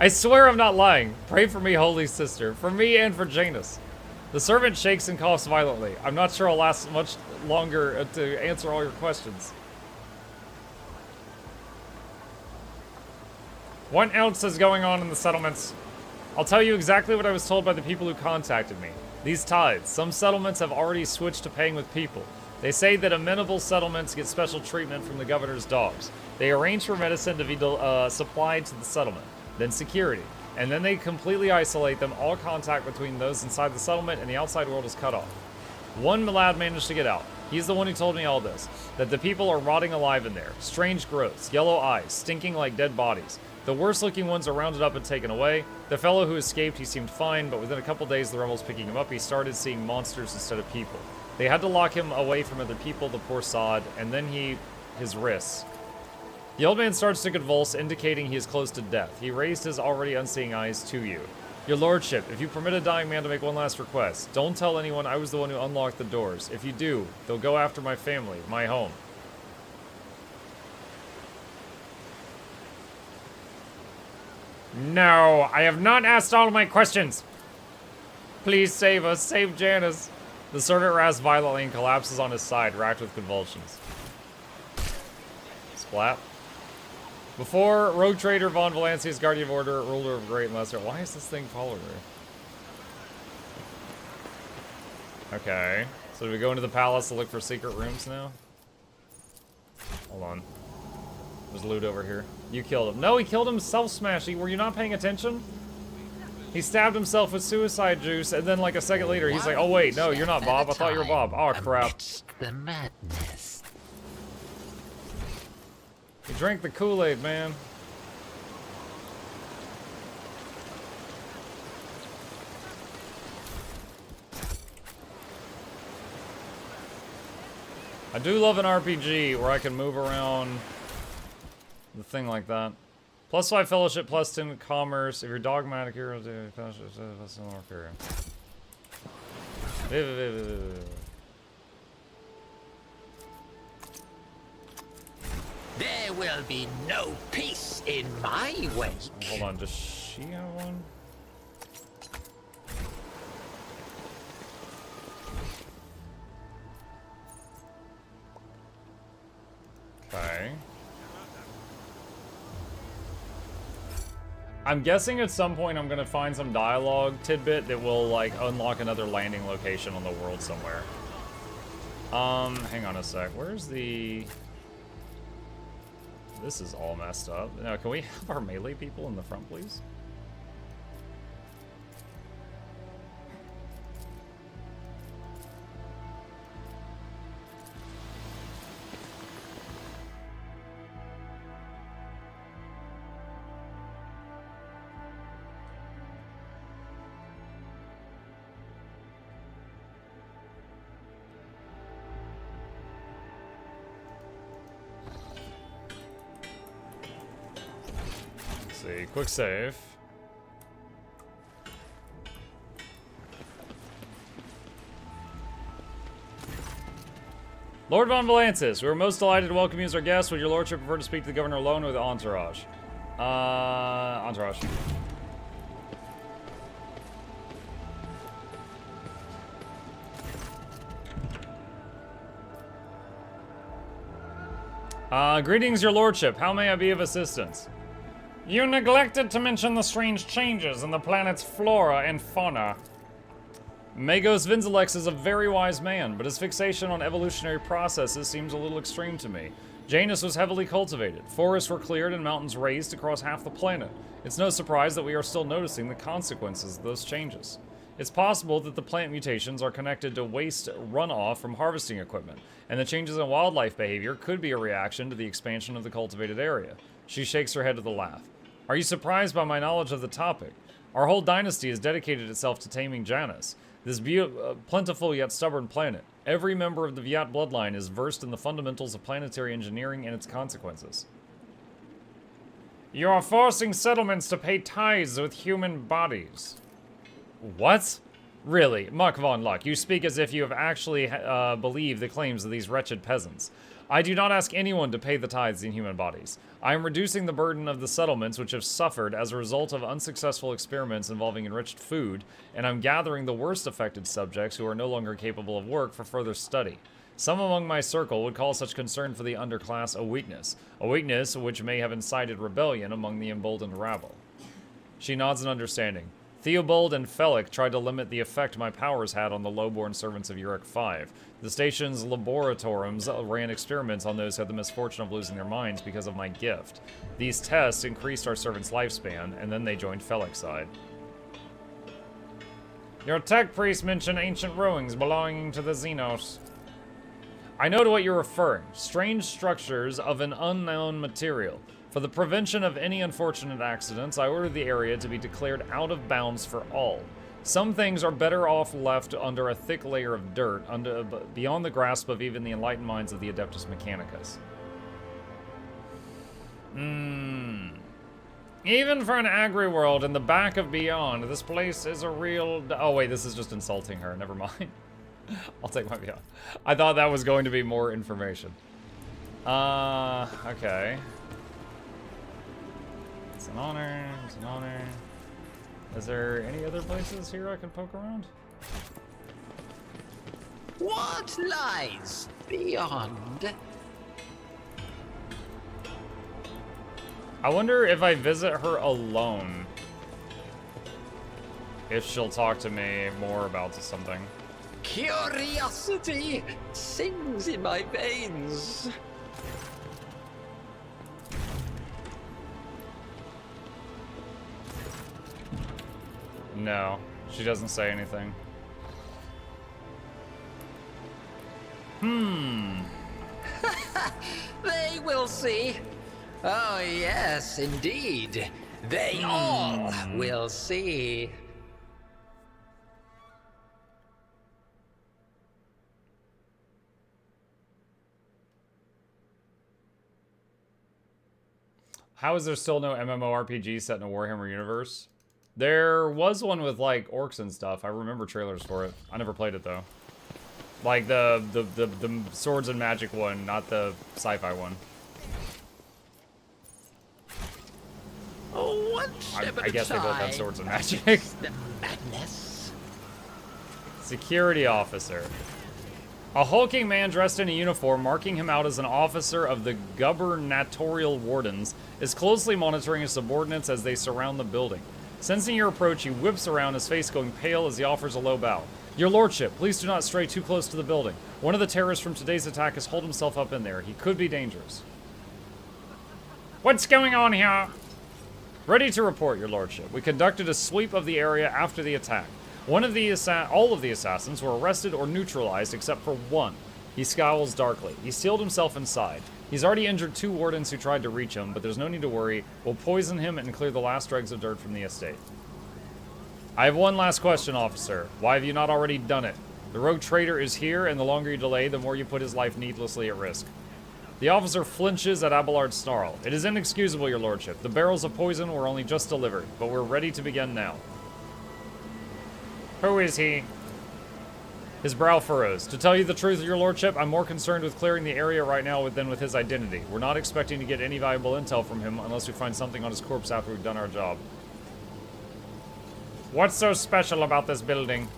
Speaker 1: I swear I'm not lying. Pray for me, holy sister. For me and for Janus. The servant shakes and coughs violently. I'm not sure I'll last much longer to answer all your questions. What else is going on in the settlements? I'll tell you exactly what I was told by the people who contacted me. These tithes. Some settlements have already switched to paying with people. They say that amenable settlements get special treatment from the governor's dogs. They arrange for medicine to be supplied to the settlement, then security, and then they completely isolate them. All contact between those inside the settlement and the outside world is cut off. One lad managed to get out. He's the one who told me all this, that the people are rotting alive in there. Strange growths, yellow eyes, stinking like dead bodies. The worst looking ones are rounded up and taken away. The fellow who escaped, he seemed fine, but within a couple days the rebels picking him up, he started seeing monsters instead of people. They had to lock him away from other people, the poor sod, and then his wrists. The old man starts to convulse, indicating he is close to death. He raised his already unseeing eyes to you. Your lordship, if you permit a dying man to make one last request, don't tell anyone I was the one who unlocked the doors. If you do, they'll go after my family, my home. No, I have not asked all of my questions. Please save us, save Janus. The servant rasps violently and collapses on his side, racked with convulsions. Splat. Before Rogue Trader Von Valancius, Guardian of Order, Ruler of Great and Lesser. Why is this thing following me? Okay. So do we go into the palace to look for secret rooms now? Hold on. There's loot over here. You killed him. No, he killed himself, Smashy. Were you not paying attention? He stabbed himself with suicide juice, and then like a second later, he's like, oh wait, no, you're not Bob. I thought you were Bob. Oh, crap.
Speaker 3: The madness.
Speaker 1: He drank the Kool-Aid, man. I do love an RPG where I can move around the thing like that. +5 fellowship, +10 commerce. If you're dogmatic, you're fellowship, +10 warfare.
Speaker 3: There will be no peace in my wake.
Speaker 1: Hold on, does she have one? Okay. I'm guessing at some point I'm gonna find some dialogue tidbit that will like unlock another landing location on the world somewhere. Hang on a sec. Where's the... This is all messed up. Now, can we have our melee people in the front, please? See, quick save. Lord Von Valancius, we are most delighted to welcome you as our guest. Would your lordship prefer to speak to the governor alone or with the entourage? Entourage. Greetings, your lordship. How may I be of assistance? You neglected to mention the strange changes in the planet's flora and fauna. Magos Vinzelex is a very wise man, but his fixation on evolutionary processes seems a little extreme to me. Janus was heavily cultivated. Forests were cleared and mountains raised across half the planet. It's no surprise that we are still noticing the consequences of those changes. It's possible that the plant mutations are connected to waste runoff from harvesting equipment, and the changes in wildlife behavior could be a reaction to the expansion of the cultivated area. She shakes her head with a laugh. Are you surprised by my knowledge of the topic? Our whole dynasty has dedicated itself to taming Janus, this plentiful yet stubborn planet. Every member of the Viat bloodline is versed in the fundamentals of planetary engineering and its consequences. You are forcing settlements to pay tithes with human bodies. What? Really, Muck Von Luck, you speak as if you have actually believed the claims of these wretched peasants. I do not ask anyone to pay the tithes in human bodies. I am reducing the burden of the settlements which have suffered as a result of unsuccessful experiments involving enriched food, and I'm gathering the worst affected subjects who are no longer capable of work for further study. Some among my circle would call such concern for the underclass a weakness which may have incited rebellion among the emboldened rabble. She nods in understanding. Theobald and Felic tried to limit the effect my powers had on the lowborn servants of Uruk V. The station's laboratoriums ran experiments on those who had the misfortune of losing their minds because of my gift. These tests increased our servants' lifespan, and then they joined Felic's side. Your tech priest mentioned ancient ruins belonging to the Xenos. I know to what you're referring. Strange structures of an unknown material. For the prevention of any unfortunate accidents, I ordered the area to be declared out of bounds for all. Some things are better off left under a thick layer of dirt, beyond the grasp of even the enlightened minds of the Adeptus Mechanicus. Even for an agri-world in the back of Beyond, this place is a real... Oh wait, this is just insulting her. Never mind. I'll take my Beyond. I thought that was going to be more information. Okay. It's an honor, it's an honor. Is there any other places here I can poke around?
Speaker 3: What lies beyond?
Speaker 1: I wonder if I visit her alone, if she'll talk to me more about something.
Speaker 3: Curiosity sings in my veins.
Speaker 1: No, she doesn't say anything.
Speaker 3: They will see. Oh, yes, indeed. They all will see.
Speaker 1: How is there still no MMORPG set in a Warhammer universe? There was one with, like, orcs and stuff. I remember trailers for it. I never played it, though. Like, the Swords and Magic one, not the sci-fi one.
Speaker 3: Oh, one step
Speaker 1: I guess they both have
Speaker 3: time.
Speaker 1: Swords and Magic.
Speaker 3: The madness.
Speaker 1: Security officer. A hulking man dressed in a uniform, marking him out as an officer of the gubernatorial wardens, is closely monitoring his subordinates as they surround the building. Sensing your approach, he whips around, his face going pale as he offers a low bow. Your lordship, please do not stray too close to the building. One of the terrorists from today's attack has holed himself up in there. He could be dangerous. What's going on here? Ready to report, your lordship. We conducted a sweep of the area after the attack. All of the assassins were arrested or neutralized except for one. He scowls darkly. He sealed himself inside. He's already injured 2 wardens who tried to reach him, but there's no need to worry. We'll poison him and clear the last dregs of dirt from the estate. I have one last question, officer. Why have you not already done it? The rogue traitor is here, and the longer you delay, the more you put his life needlessly at risk. The officer flinches at Abelard's snarl. It is inexcusable, your lordship. The barrels of poison were only just delivered, but we're ready to begin now. Who is he? His brow furrows. To tell you the truth, your lordship, I'm more concerned with clearing the area right now than with his identity. We're not expecting to get any valuable intel from him unless we find something on his corpse after we've done our job. What's so special about this building?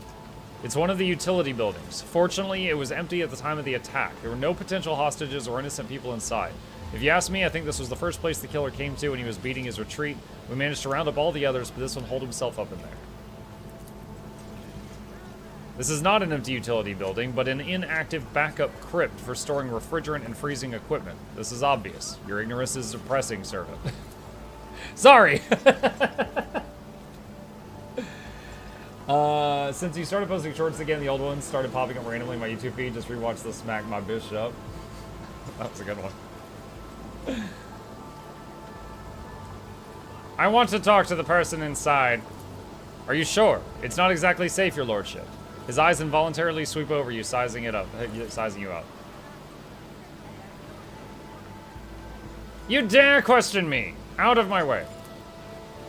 Speaker 1: It's one of the utility buildings. Fortunately, it was empty at the time of the attack. There were no potential hostages or innocent people inside. If you ask me, I think this was the first place the killer came to when he was beating his retreat. We managed to round up all the others, but this one holed himself up in there. This is not an empty utility building, but an inactive backup crypt for storing refrigerant and freezing equipment. This is obvious. Your ignorance is depressing, servant. Sorry! Since you started posting shorts again, the old ones started popping up randomly in my YouTube feed. Just rewatch the Smack My Bishop. That was a good one. I want to talk to the person inside. Are you sure? It's not exactly safe, your lordship. His eyes involuntarily sweep over you, sizing you up. You dare question me! Out of my way.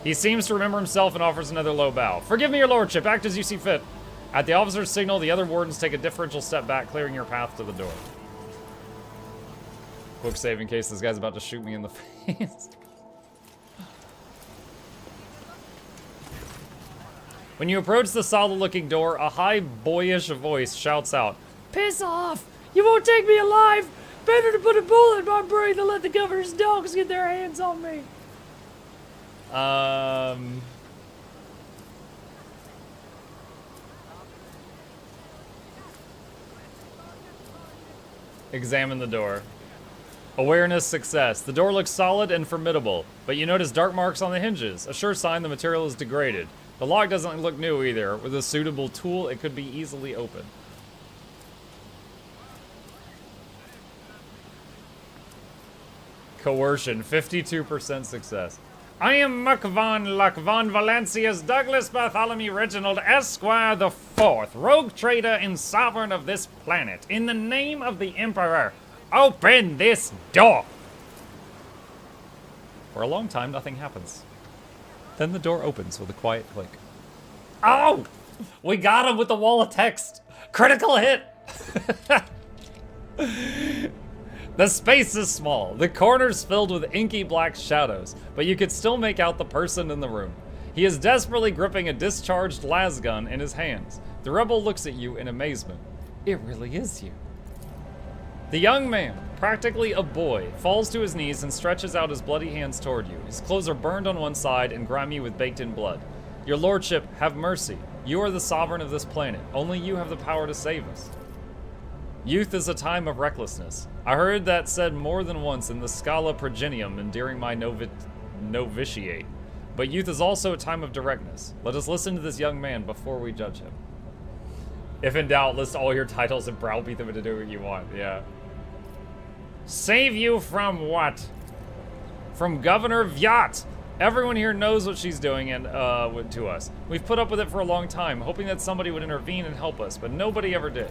Speaker 1: He seems to remember himself and offers another low bow. Forgive me, your lordship. Act as you see fit. At the officer's signal, the other wardens take a differential step back, clearing your path to the door. Quick save in case this guy's about to shoot me in the face. When you approach the solid-looking door, a high, boyish voice shouts out, "Piss off! You won't take me alive! Better to put a bullet in my brain than let the governor's dogs get their hands on me." Examine the door. Awareness success. The door looks solid and formidable, but you notice dark marks on the hinges, a sure sign the material is degraded. The lock doesn't look new either. With a suitable tool, it could be easily opened. Coercion, 52% success. I am Muck von Luck von Valencius Douglas Bartholomew Reginald Esquire the Fourth, rogue trader and sovereign of this planet. In the name of the Emperor, open this door! For a long time, nothing happens. Then the door opens with a quiet click. Oh! We got him with the wall of text! Critical hit! The space is small, the corners filled with inky black shadows, but you could still make out the person in the room. He is desperately gripping a discharged las gun in his hands. The rebel looks at you in amazement. It really is you. The young man, practically a boy, falls to his knees and stretches out his bloody hands toward you. His clothes are burned on one side and grimy with baked-in blood. Your lordship, have mercy. You are the sovereign of this planet. Only you have the power to save us. Youth is a time of recklessness. I heard that said more than once in the Scala Progenium and during my novitiate. But youth is also a time of directness. Let us listen to this young man before we judge him. If in doubt, list all your titles and browbeat them into doing what you want. Yeah. Save you from what? From Governor Venza. Everyone here knows what she's doing and to us. We've put up with it for a long time, hoping that somebody would intervene and help us, but nobody ever did.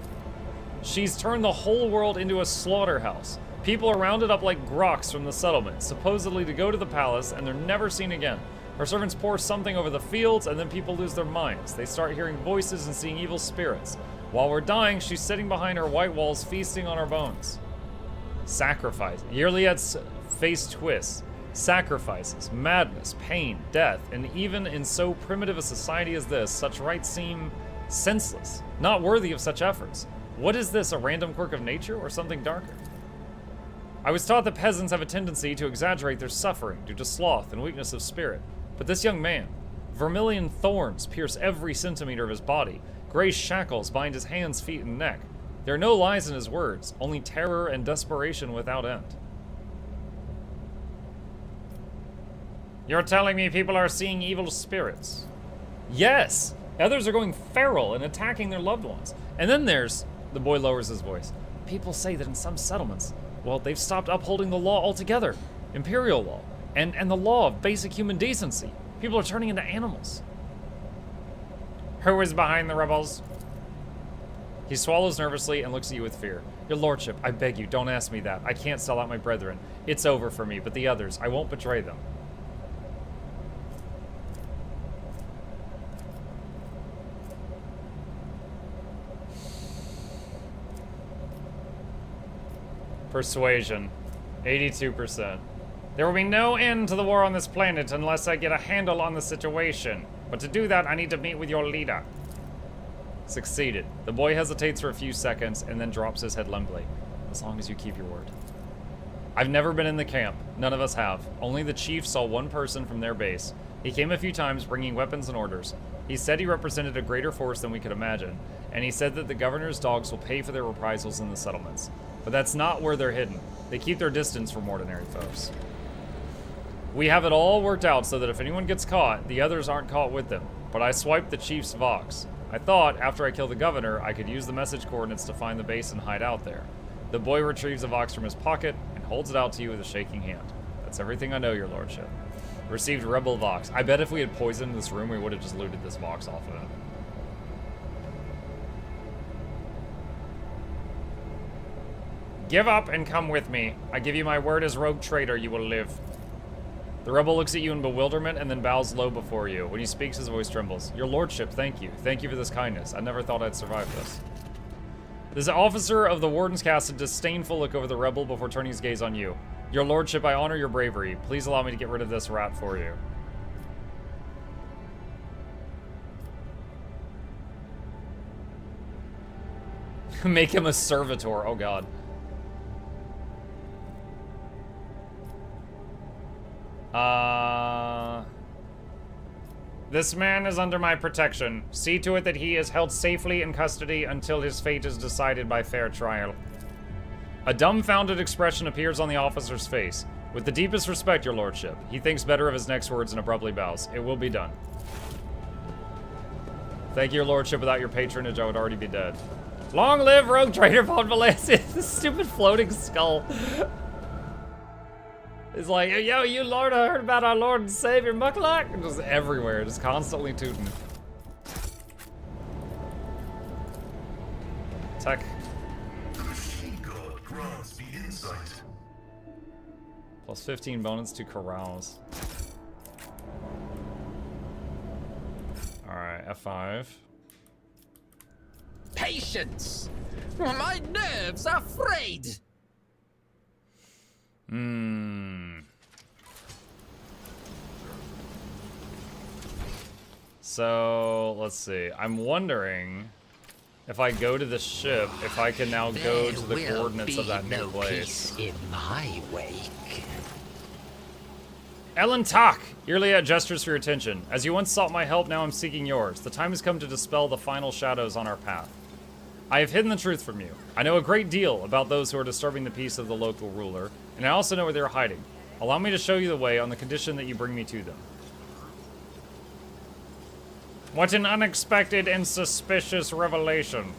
Speaker 1: She's turned the whole world into a slaughterhouse. People are rounded up like groks from the settlement, supposedly to go to the palace, and they're never seen again. Her servants pour something over the fields, and then people lose their minds. They start hearing voices and seeing evil spirits. While we're dying, she's sitting behind her white walls, feasting on our bones. Sacrifice. Yearlyet's face twists. Sacrifices, madness, pain, death, and even in so primitive a society as this, such rites seem senseless, not worthy of such efforts. What is this, a random quirk of nature or something darker? I was taught that peasants have a tendency to exaggerate their suffering due to sloth and weakness of spirit. But this young man, vermilion thorns pierce every centimeter of his body. Gray shackles bind his hands, feet, and neck. There are no lies in his words, only terror and desperation without end. You're telling me people are seeing evil spirits? Yes! Others are going feral and attacking their loved ones. And then there's... The boy lowers his voice. People say that in some settlements, well, they've stopped upholding the law altogether. Imperial law. And the law of basic human decency. People are turning into animals. Who is behind the rebels? He swallows nervously and looks at you with fear. Your lordship, I beg you, don't ask me that. I can't sell out my brethren. It's over for me, but the others, I won't betray them. Persuasion, 82%. There will be no end to the war on this planet unless I get a handle on the situation. But to do that, I need to meet with your leader. Succeeded. The boy hesitates for a few seconds and then drops his head limply. As long as you keep your word. I've never been in the camp. None of us have. Only the chief saw one person from their base. He came a few times bringing weapons and orders. He said he represented a greater force than we could imagine. And he said that the governor's dogs will pay for their reprisals in the settlements. But that's not where they're hidden. They keep their distance from ordinary foes. We have it all worked out so that if anyone gets caught, the others aren't caught with them. But I swiped the chief's Vox. I thought, after I kill the governor, I could use the message coordinates to find the base and hide out there. The boy retrieves a Vox from his pocket and holds it out to you with a shaking hand. That's everything I know, your lordship. Received rebel Vox. I bet if we had poisoned this room, we would have just looted this Vox off of it. Give up and come with me. I give you my word as rogue trader, you will live. The rebel looks at you in bewilderment and then bows low before you. When he speaks, his voice trembles. Your lordship, thank you. Thank you for this kindness. I never thought I'd survive this. This officer of the Wardens cast a disdainful look over the rebel before turning his gaze on you. Your lordship, I honor your bravery. Please allow me to get rid of this rat for you. Make him a servitor. Oh, God. This man is under my protection. See to it that he is held safely in custody until his fate is decided by fair trial. A dumbfounded expression appears on the officer's face. With the deepest respect, your lordship. He thinks better of his next words and abruptly bows. It will be done. Thank you, your lordship. Without your patronage, I would already be dead. Long live Rogue Trader von Valencia. This stupid floating skull. It's like, yo, you lord, I heard about our Lord and Savior Mukluk. Just everywhere, just constantly tooting. Tech.
Speaker 2: The machine god grants the insight.
Speaker 1: Plus 15 bonus to carouse. Alright, F5.
Speaker 3: Patience! My nerves are frayed!
Speaker 1: So, let's see. I'm wondering if I go to the ship, if I can now go to the coordinates of that new place.
Speaker 3: In my wake.
Speaker 1: Ellen Tak! Iliad gestures for your attention. As you once sought my help, now I'm seeking yours. The time has come to dispel the final shadows on our path. I have hidden the truth from you. I know a great deal about those who are disturbing the peace of the local ruler, and I also know where they are hiding. Allow me to show you the way on the condition that you bring me to them. What an unexpected and suspicious revelation.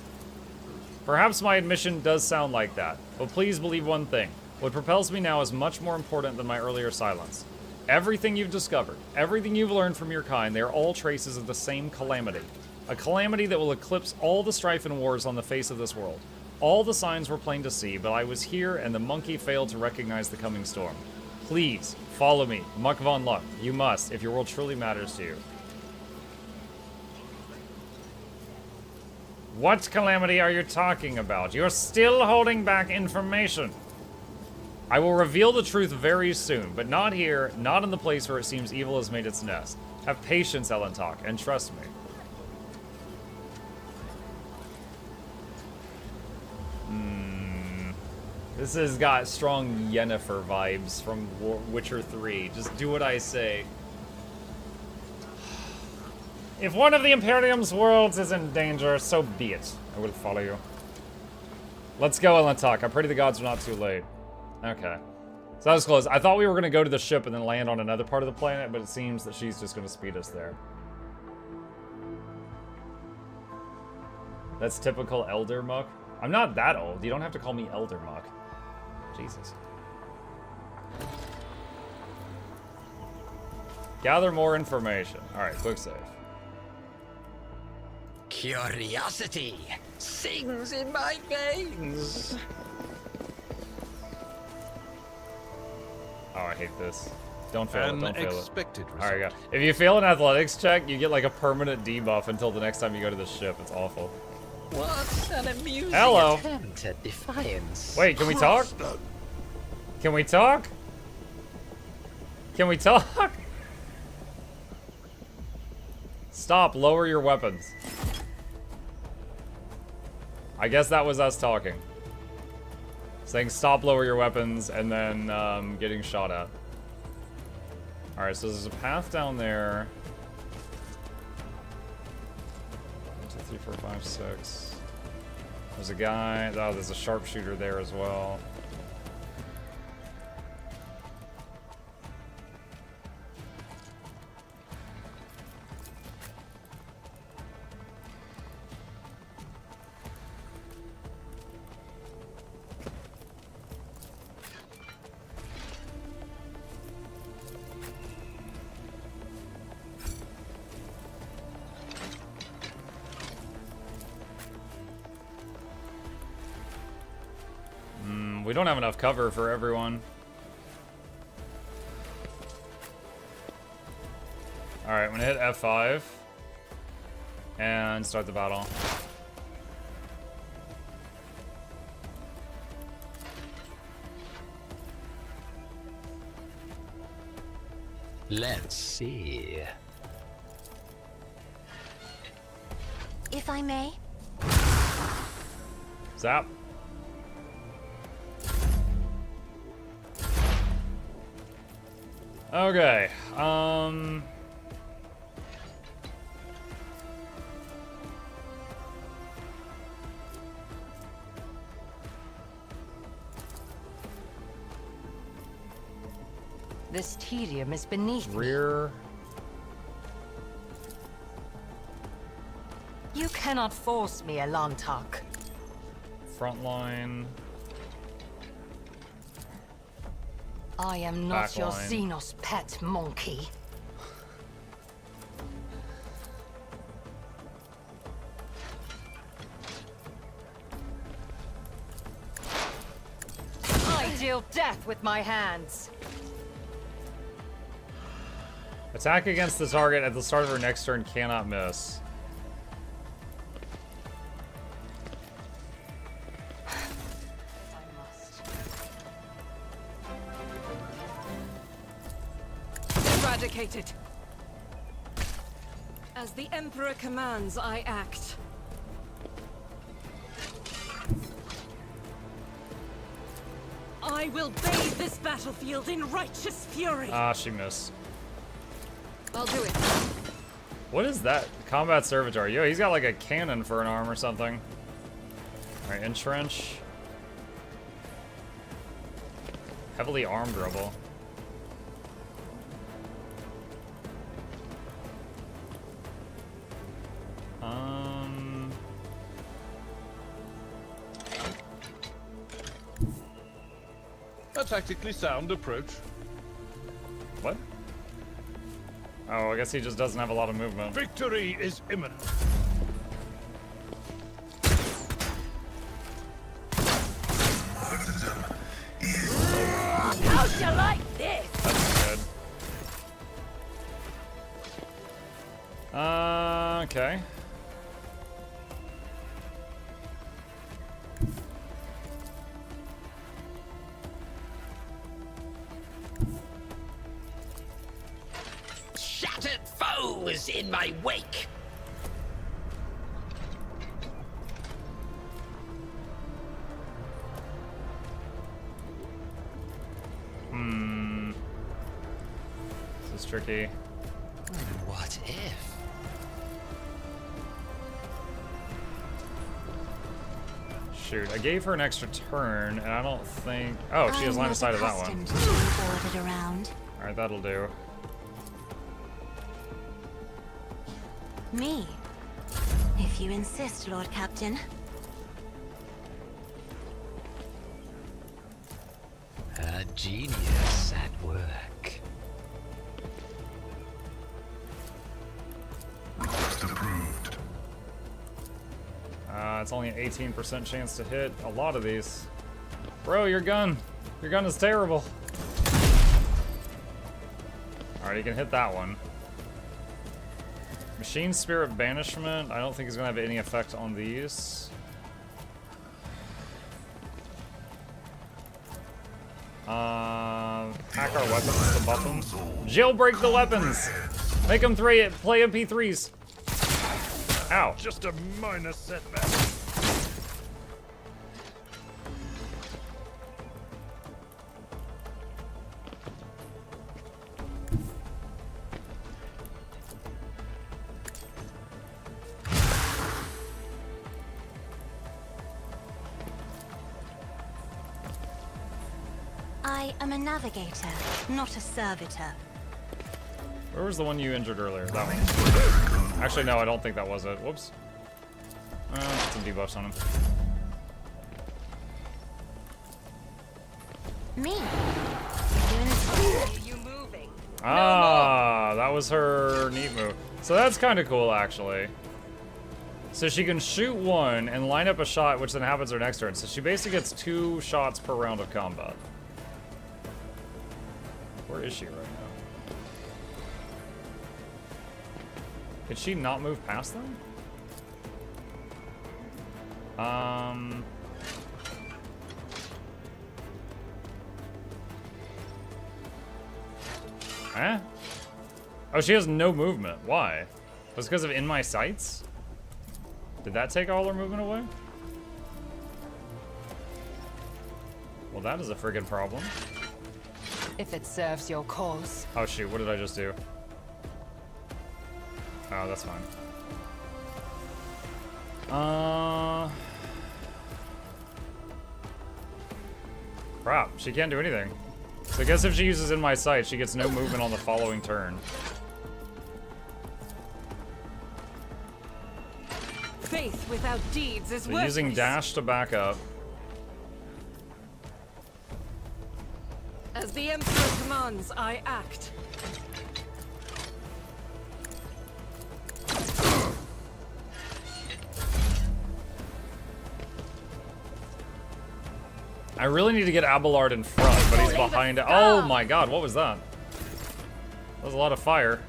Speaker 1: Perhaps my admission does sound like that, but please believe one thing. What propels me now is much more important than my earlier silence. Everything you've discovered, everything you've learned from your kind, they are all traces of the same calamity. A calamity that will eclipse all the strife and wars on the face of this world. All the signs were plain to see, but I was here and the monkey failed to recognize the coming storm. Please, follow me, Muck Von Luck. You must, if your world truly matters to you. What calamity are you talking about? You're still holding back information. I will reveal the truth very soon, but not here, not in the place where it seems evil has made its nest. Have patience, Ellen Tak, and trust me. This has got strong Yennefer vibes from Witcher 3. Just do what I say. If one of the Imperium's worlds is in danger, so be it. I will follow you. Let's go, Ellen Tak. I pray to the gods we're not too late. Okay. So that was close. I thought we were going to go to the ship and then land on another part of the planet, but it seems that she's just going to speed us there. That's typical Elder Muck. I'm not that old. You don't have to call me Elder Muck. Jesus. Gather more information. Alright, quick save.
Speaker 3: Curiosity sings in my veins.
Speaker 1: Oh, I hate this. Don't fail it, don't fail it.
Speaker 8: Unexpected result.
Speaker 1: Alright, go. If you fail an athletics check, you get like a permanent debuff until the next time you go to the ship. It's awful.
Speaker 3: What an amusing attempt at defiance.
Speaker 1: Wait, can we talk? Can we talk? Can we talk? Stop, lower your weapons. I guess that was us talking. Saying stop, lower your weapons, and then getting shot at. Alright, so there's a path down there. 1, 2, 3, 4, 5, 6. There's a guy. Oh, there's a sharpshooter there as well. We don't have enough cover for everyone. Alright, I'm gonna hit F5 and start the battle.
Speaker 3: Let's see.
Speaker 4: If I may.
Speaker 1: Zap. Okay.
Speaker 9: This tedium is beneath me.
Speaker 1: Rear.
Speaker 9: You cannot force me, Elantak.
Speaker 1: Front line.
Speaker 9: I am not your
Speaker 1: Backline.
Speaker 9: Xenos pet monkey. I deal death with my hands.
Speaker 1: Attack against the target at the start of her next turn cannot miss.
Speaker 6: Eradicated. As the Emperor commands, I act. I will bathe this battlefield in righteous fury.
Speaker 1: Ah, she missed.
Speaker 6: I'll do it.
Speaker 1: What is that? Combat Servitor. Yo, he's got like a cannon for an arm or something. Alright, entrench. Heavily armed rebel.
Speaker 8: A tactically sound approach.
Speaker 1: What? Oh, I guess he just doesn't have a lot of movement.
Speaker 8: Victory is imminent.
Speaker 6: How'd you like this?
Speaker 1: That's good. Okay.
Speaker 3: Shattered foes in my wake.
Speaker 1: This is tricky.
Speaker 3: What if?
Speaker 1: Shoot, I gave her an extra turn, and I don't think... Oh, she has line of sight of that one.
Speaker 4: I'm not accustomed to being ordered around.
Speaker 1: Alright, that'll do.
Speaker 4: Me? If you insist, Lord Captain.
Speaker 3: A genius at work.
Speaker 2: Request approved.
Speaker 1: It's only an 18% chance to hit a lot of these. Bro, your gun is terrible. Alright, you can hit that one. Machine Spirit Banishment, I don't think is going to have any effect on these. Hack our weapons to buff them. Jailbreak the weapons! Make them play MP3s. Ow.
Speaker 8: Just a minor setback.
Speaker 4: I am a navigator, not a servitor.
Speaker 1: Where was the one you injured earlier? That one. Actually, no, I don't think that was it. Whoops. Put some debuffs on him.
Speaker 4: Me?
Speaker 9: You moving?
Speaker 1: Ah, that was her neat move. So that's kind of cool, actually. So she can shoot one and line up a shot, which then happens her next turn. So she basically gets 2 shots per round of combat. Where is she right now? Could she not move past them? Eh? Oh, she has no movement. Why? Was it because of in my sights? Did that take all her movement away? Well, that is a friggin' problem.
Speaker 9: If it serves your cause.
Speaker 1: Oh shoot, what did I just do? Oh, that's fine. Crap, she can't do anything. So I guess if she uses in my sight, she gets no movement on the following turn.
Speaker 6: Faith without deeds is
Speaker 1: So
Speaker 6: worthless.
Speaker 1: using dash to back up.
Speaker 6: As the Emperor commands, I act.
Speaker 1: I really need to get Abelard in front, but he's behind it. Oh my god, what was that? That was a lot of fire.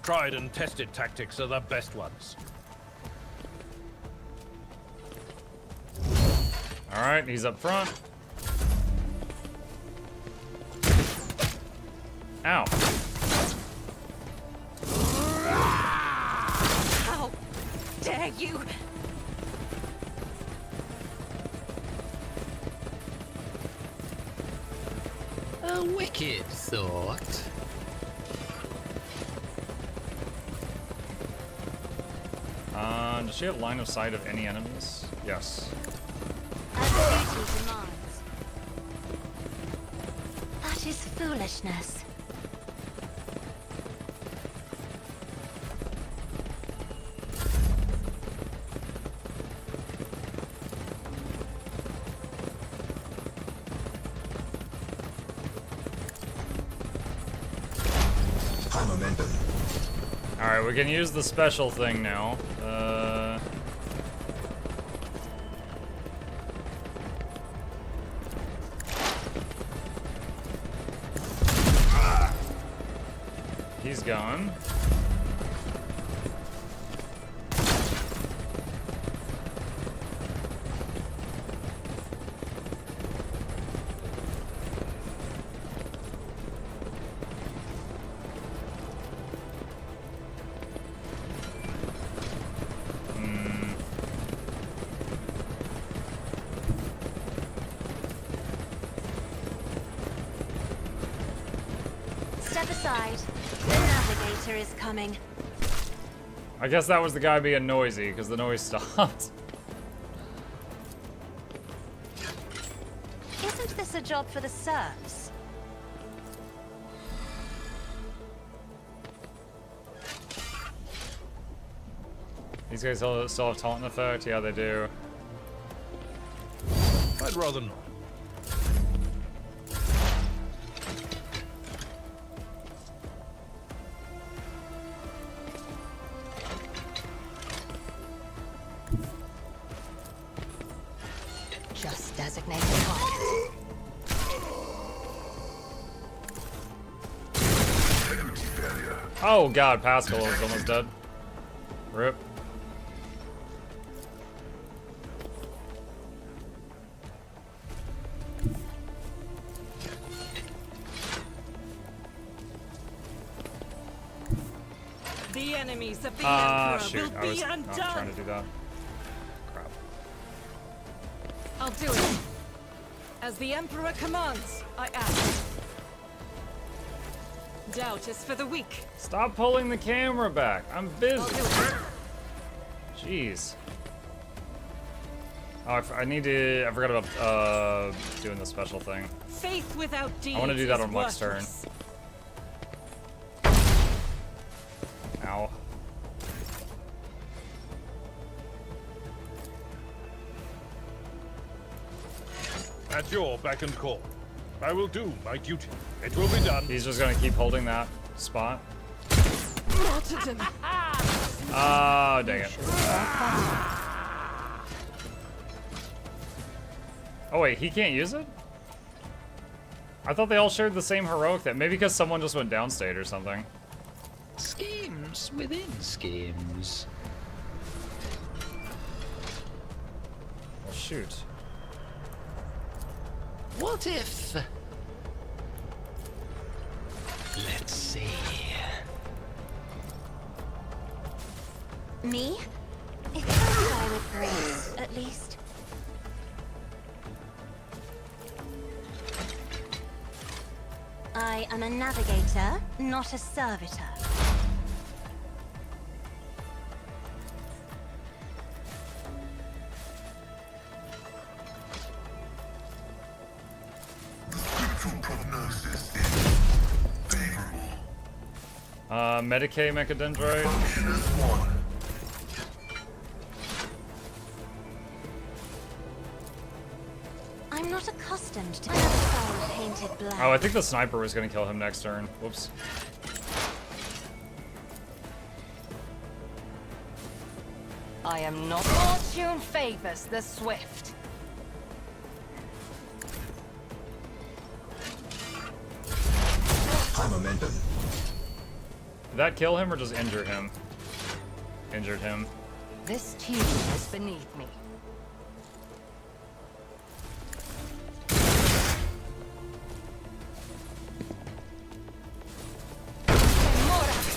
Speaker 8: Tried and tested tactics are the best ones.
Speaker 1: Alright, he's up front. Ow.
Speaker 6: How dare you!
Speaker 3: A wicked thought.
Speaker 1: Does she have line of sight of any enemies? Yes.
Speaker 4: As duty demands. That is foolishness.
Speaker 2: High momentum.
Speaker 1: Alright, we can use the special thing now. He's gone.
Speaker 4: Step aside. The navigator is coming.
Speaker 1: I guess that was the guy being noisy, because the noise stopped.
Speaker 4: Isn't this a job for the serfs?
Speaker 1: These guys still have taunt effect? Yeah, they do.
Speaker 8: I'd rather not.
Speaker 9: Just designated target.
Speaker 2: Integrity failure.
Speaker 1: Oh god, Pascal is almost dead. Rip.
Speaker 6: The enemies of the Emperor
Speaker 1: Shoot.
Speaker 6: will
Speaker 1: I was
Speaker 6: be
Speaker 1: not
Speaker 6: undone.
Speaker 1: trying to do that. Crap.
Speaker 6: I'll do it. As the Emperor commands, I act. Doubt is for the weak.
Speaker 1: Stop pulling the camera back. I'm busy.
Speaker 6: I'll do it.
Speaker 1: Jeez. Oh, I need to. I forgot about doing the special thing.
Speaker 6: Faith without deeds
Speaker 1: I want to do that
Speaker 6: is
Speaker 1: on Muck's turn.
Speaker 6: worthless.
Speaker 1: Ow.
Speaker 8: At your beck and call. I will do my duty. It will be done.
Speaker 1: He's just gonna keep holding that spot.
Speaker 6: Martyrdom.
Speaker 1: Oh, dang it. Oh wait, he can't use it? I thought they all shared the same heroic thing. Maybe because someone just went downstate or something.
Speaker 3: Schemes within schemes.
Speaker 1: shoot.
Speaker 3: What if... Let's see...
Speaker 4: Me? If I die with grace, at least. I am a navigator, not a servitor.
Speaker 2: Spiritual prognosis is favorable.
Speaker 1: Medicaid Mechadendroid.
Speaker 2: Function as one.
Speaker 4: I'm not accustomed to foul painted black.
Speaker 1: Oh, I think the sniper was gonna kill him next turn. Whoops.
Speaker 9: I am not. Fortune favors the swift.
Speaker 2: High momentum.
Speaker 1: Did that kill him or just injure him? Injured him.
Speaker 9: This tune is beneath me.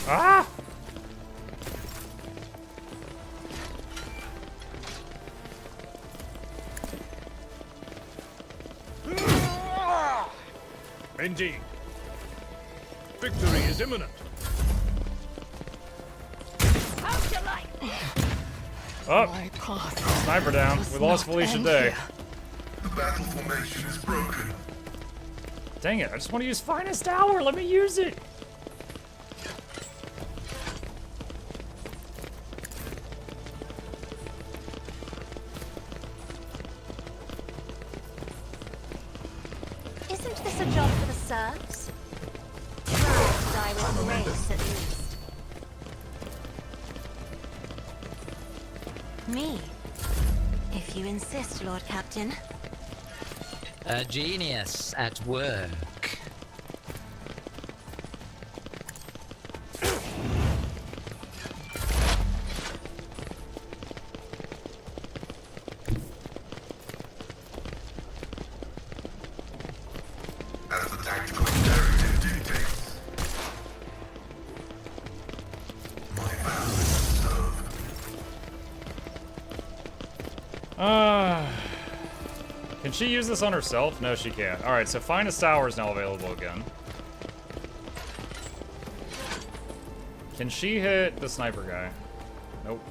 Speaker 1: Ah!
Speaker 8: Indeed. Victory is imminent.
Speaker 1: Oh,
Speaker 9: My path.
Speaker 1: sniper down. We lost
Speaker 9: not
Speaker 1: Felicia
Speaker 9: end
Speaker 1: Day.
Speaker 9: here.
Speaker 2: The battle formation is broken.
Speaker 1: Dang it, I just want to use Finest Hour. Let me use it.
Speaker 4: Isn't this a job for the serfs? Try to die with grace, at least. Me? If you insist, Lord Captain.
Speaker 3: A genius at work.
Speaker 2: As the tactical imperative dictates. My vow is to serve.
Speaker 1: Can she use this on herself? No, she can't. Alright, so Finest Hour is now available again. Can she hit the sniper guy? Nope.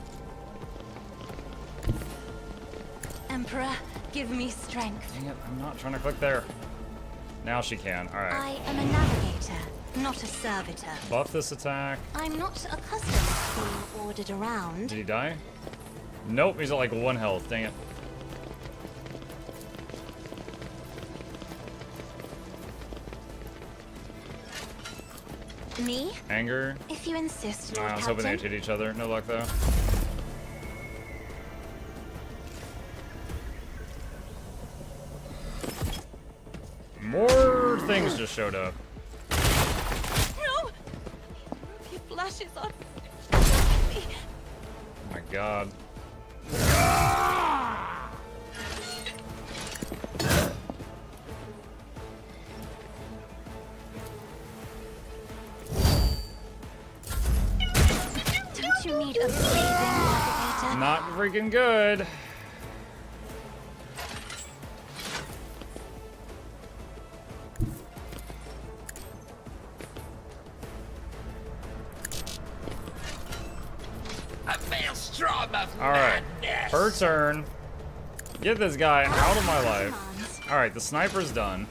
Speaker 4: Emperor, give me strength.
Speaker 1: Dang it, I'm not trying to click there. Now she can. Alright.
Speaker 4: I am a navigator, not a servitor.
Speaker 1: Buff this attack.
Speaker 4: I'm not accustomed to being ordered around.
Speaker 1: Did he die? Nope, he's at like 1 health. Dang it.
Speaker 4: Me?
Speaker 1: Anger.
Speaker 4: If you insist, Lord
Speaker 1: I was hoping they'd
Speaker 4: Captain.
Speaker 1: hit each other. No luck though. More things just showed up.
Speaker 4: No! Your flashes on me.
Speaker 1: Oh my god.
Speaker 4: Don't you need a breathing navigator?
Speaker 1: Not freaking good.
Speaker 3: A maelstrom of
Speaker 1: Alright.
Speaker 3: madness.
Speaker 1: Her turn. Get this guy out of my life. Alright, the sniper's done.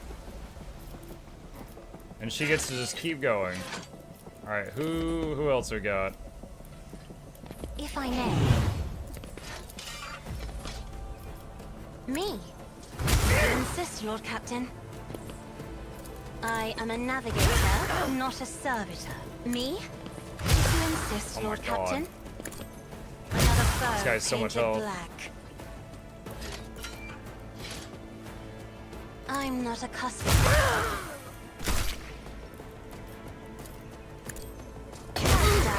Speaker 1: And she gets to just keep going. Alright, who else we got?
Speaker 4: If I may. Me? You insist, Lord Captain. I am a navigator, not a servitor. Me? If you insist,
Speaker 1: Oh my
Speaker 4: Lord
Speaker 1: God.
Speaker 4: Captain. Another foe
Speaker 1: This guy's so much
Speaker 4: painted
Speaker 1: health.
Speaker 4: black. I'm not accustomed.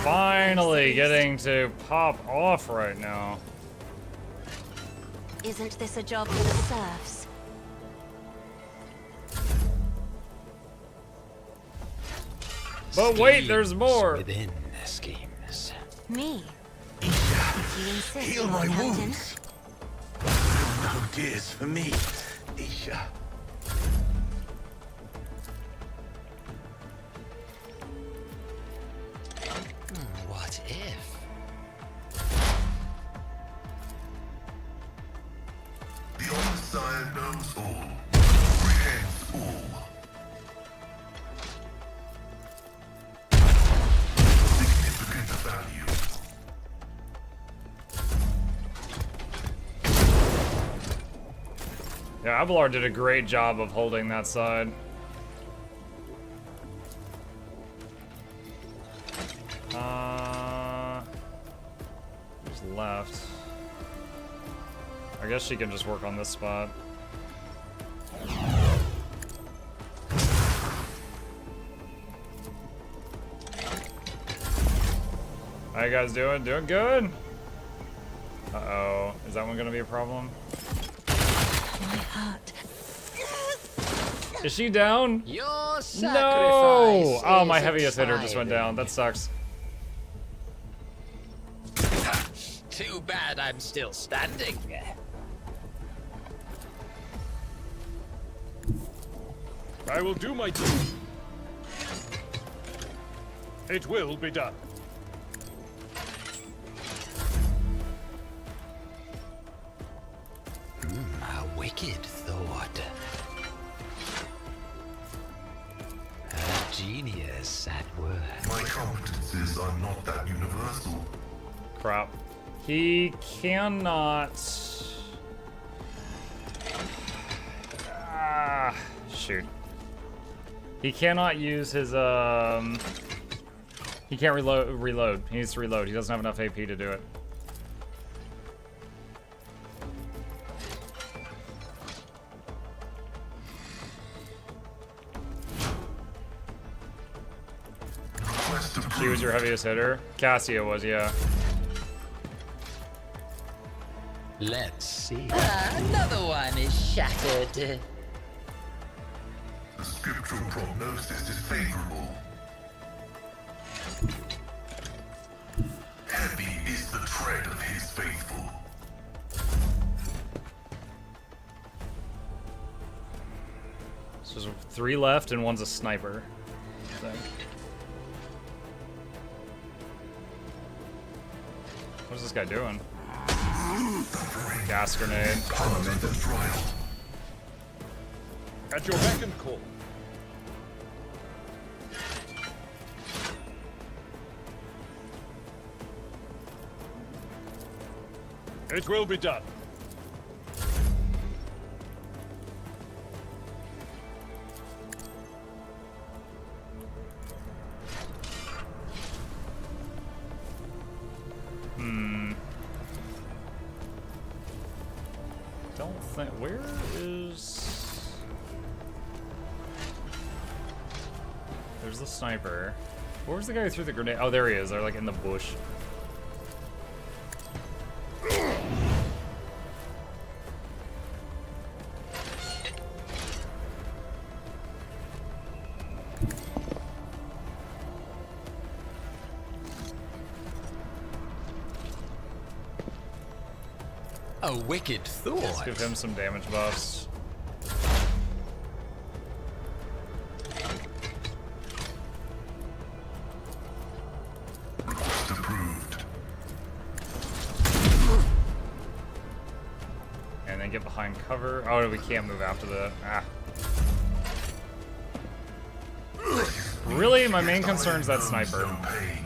Speaker 1: Finally getting to pop off right now.
Speaker 4: Isn't this a job for the serfs?
Speaker 1: But wait, there's more!
Speaker 3: Within schemes.
Speaker 4: Me? If you insist,
Speaker 2: Heal
Speaker 4: Lord
Speaker 2: my
Speaker 4: Captain.
Speaker 2: wounds. No tears for me, Isha.
Speaker 3: What if?
Speaker 2: The Omnissiah knows all, comprehends all. Significant value.
Speaker 1: Yeah, Abelard did a great job of holding that side. Who's left? I guess she can just work on this spot. How you guys doing? Doing good? Uh-oh. Is that one gonna be a problem?
Speaker 4: My heart.
Speaker 1: Is she down?
Speaker 3: Your sacrifice.
Speaker 1: No! Oh, my
Speaker 3: is
Speaker 1: heaviest hitter just went down.
Speaker 3: expiring.
Speaker 1: That sucks.
Speaker 3: Too bad I'm still standing.
Speaker 10: I will do my duty. It will be done.
Speaker 3: A wicked thought. A genius at work.
Speaker 2: My competences are not that universal.
Speaker 1: Crap. He cannot... Ah, shoot. He cannot use his, He can't reload. He needs to reload. He doesn't have enough AP to do it. She was your heaviest hitter? Cassia was, yeah.
Speaker 3: Let's see. Another one is shattered.
Speaker 2: The scriptural prognosis is favorable. Heavy is the tread of his faithful.
Speaker 1: So there's 3 left and one's a sniper. So. What's this guy doing? Gas grenade.
Speaker 10: At your beck and call. It will be done.
Speaker 1: Don't think. Where is. There's the sniper. Where's the guy who threw the grenade? Oh, there he is. They're like in the bush.
Speaker 3: A wicked thought.
Speaker 1: Let's give him some damage buffs.
Speaker 2: Approved.
Speaker 1: And then get behind cover. Oh, we can't move after that. Ah. Really? My main concern is that sniper.
Speaker 2: No pain.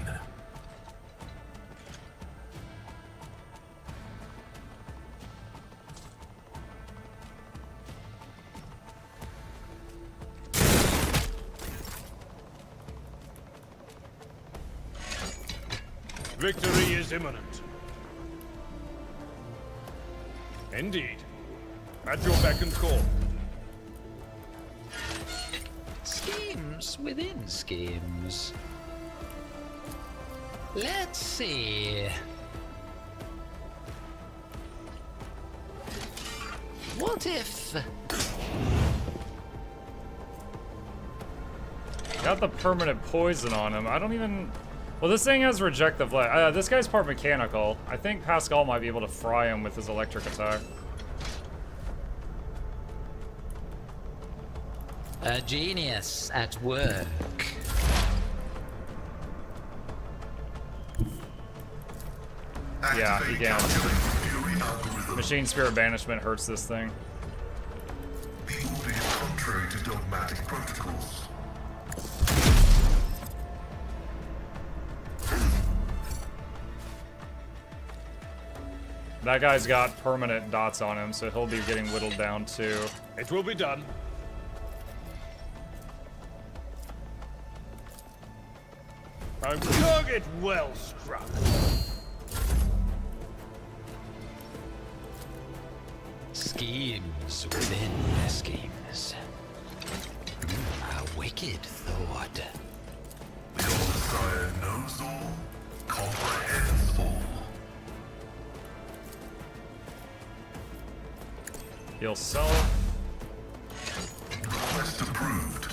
Speaker 10: Victory is imminent. Indeed. At your beck and call.
Speaker 3: Schemes within schemes. Let's see. What if...
Speaker 1: Got the permanent poison on him. I don't even... Well, this thing has reject the flag. This guy's part mechanical. I think Pascal might be able to fry him with his electric attack.
Speaker 3: A genius at work.
Speaker 1: Yeah, he can. Machine Spirit Banishment hurts this thing.
Speaker 2: The order is contrary to dogmatic protocols.
Speaker 1: That guy's got permanent dots on him, so he'll be getting whittled down too.
Speaker 10: It will be done. Our target well struck.
Speaker 3: Schemes within schemes. A wicked thought.
Speaker 2: The old Messiah knows all, comprehends all.
Speaker 1: He'll sell.
Speaker 2: Request approved.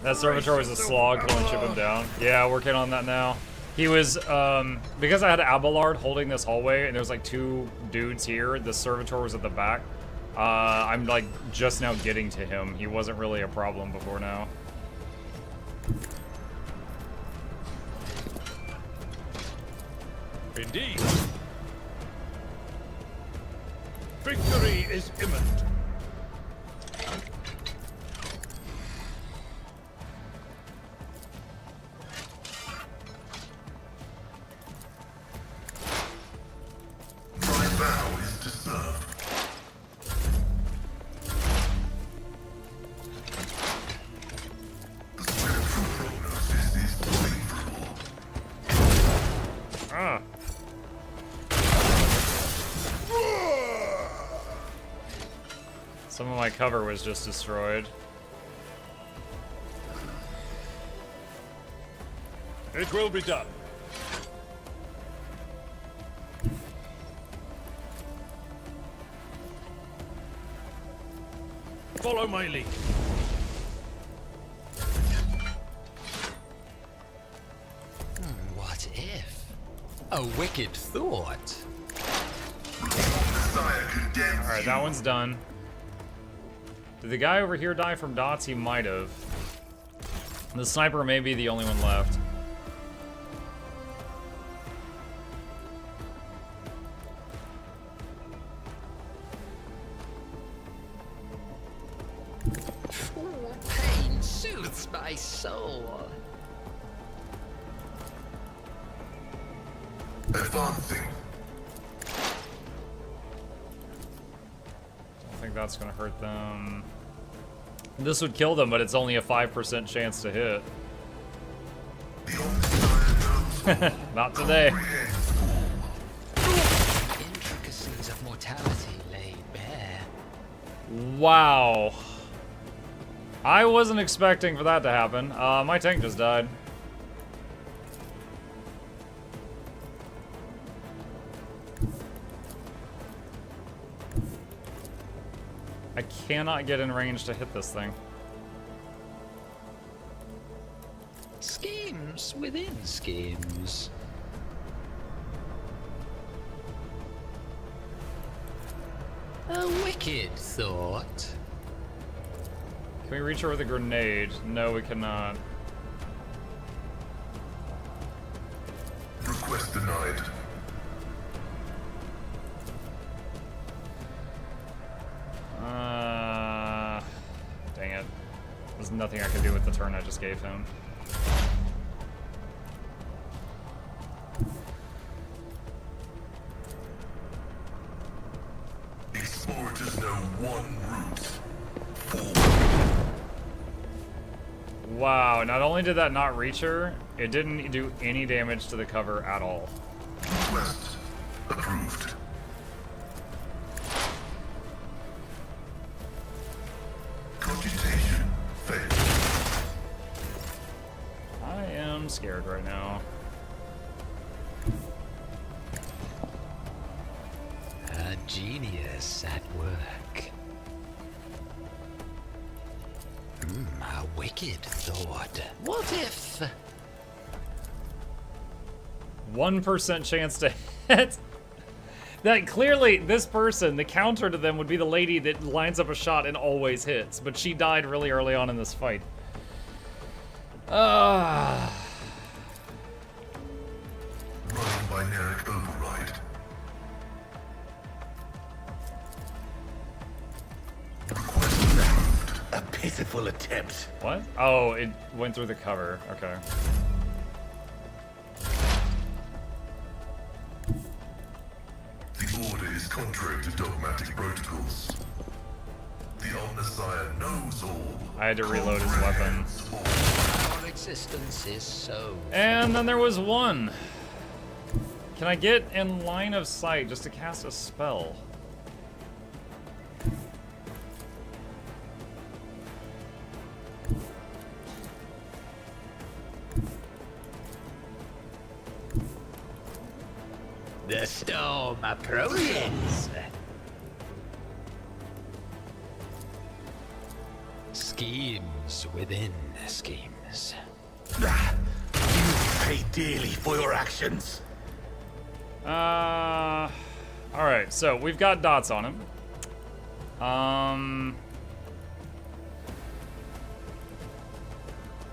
Speaker 1: That servitor was a slog, can only chip him down. Yeah, working on that now. He was, because I had Abelard holding this hallway and there's like two dudes here, the servitor was at the back. I'm like just now getting to him. He wasn't really a problem before now.
Speaker 10: Indeed. Victory is imminent.
Speaker 2: My vow is to serve. The spiritual prognosis is favorable.
Speaker 1: Ah. Some of my cover was just destroyed.
Speaker 10: It will be done. Follow my lead.
Speaker 3: What if? A wicked thought.
Speaker 1: Alright, that one's done. Did the guy over here die from dots? He might have. The sniper may be the only one left.
Speaker 3: Pain soothes my soul.
Speaker 2: Advancing.
Speaker 1: I think that's gonna hurt them. This would kill them, but it's only a 5% chance to hit. Not today.
Speaker 3: Intricacies of mortality laid bare.
Speaker 1: Wow. I wasn't expecting for that to happen. My tank just died. I cannot get in range to hit this thing.
Speaker 3: Schemes within schemes. A wicked thought.
Speaker 1: Can we reach her with a grenade? No, we cannot.
Speaker 2: Request denied.
Speaker 1: Dang it. There's nothing I can do with the turn I just gave him.
Speaker 2: Explorators know one route.
Speaker 1: Wow, not only did that not reach her, it didn't do any damage to the cover at all.
Speaker 2: Request approved. Computation failed.
Speaker 1: I am scared right now.
Speaker 3: genius at work. A wicked thought. What if...
Speaker 1: 1% chance to hit. That clearly, this person, the counter to them would be the lady that lines up a shot and always hits, but she died really early on in this fight.
Speaker 2: Run binaric override. Request approved.
Speaker 11: A pitiful attempt.
Speaker 1: What? Oh, it went through the cover. Okay.
Speaker 2: The order is contrary to dogmatic protocols. The Omnissiah knows all.
Speaker 1: I had to reload his weapon.
Speaker 3: Our existence is so...
Speaker 1: And then there was one. Can I get in line of sight just to cast a spell?
Speaker 3: The storm approaches. Schemes within schemes.
Speaker 11: You pay dearly for your actions.
Speaker 1: Alright, so we've got dots on him. Kind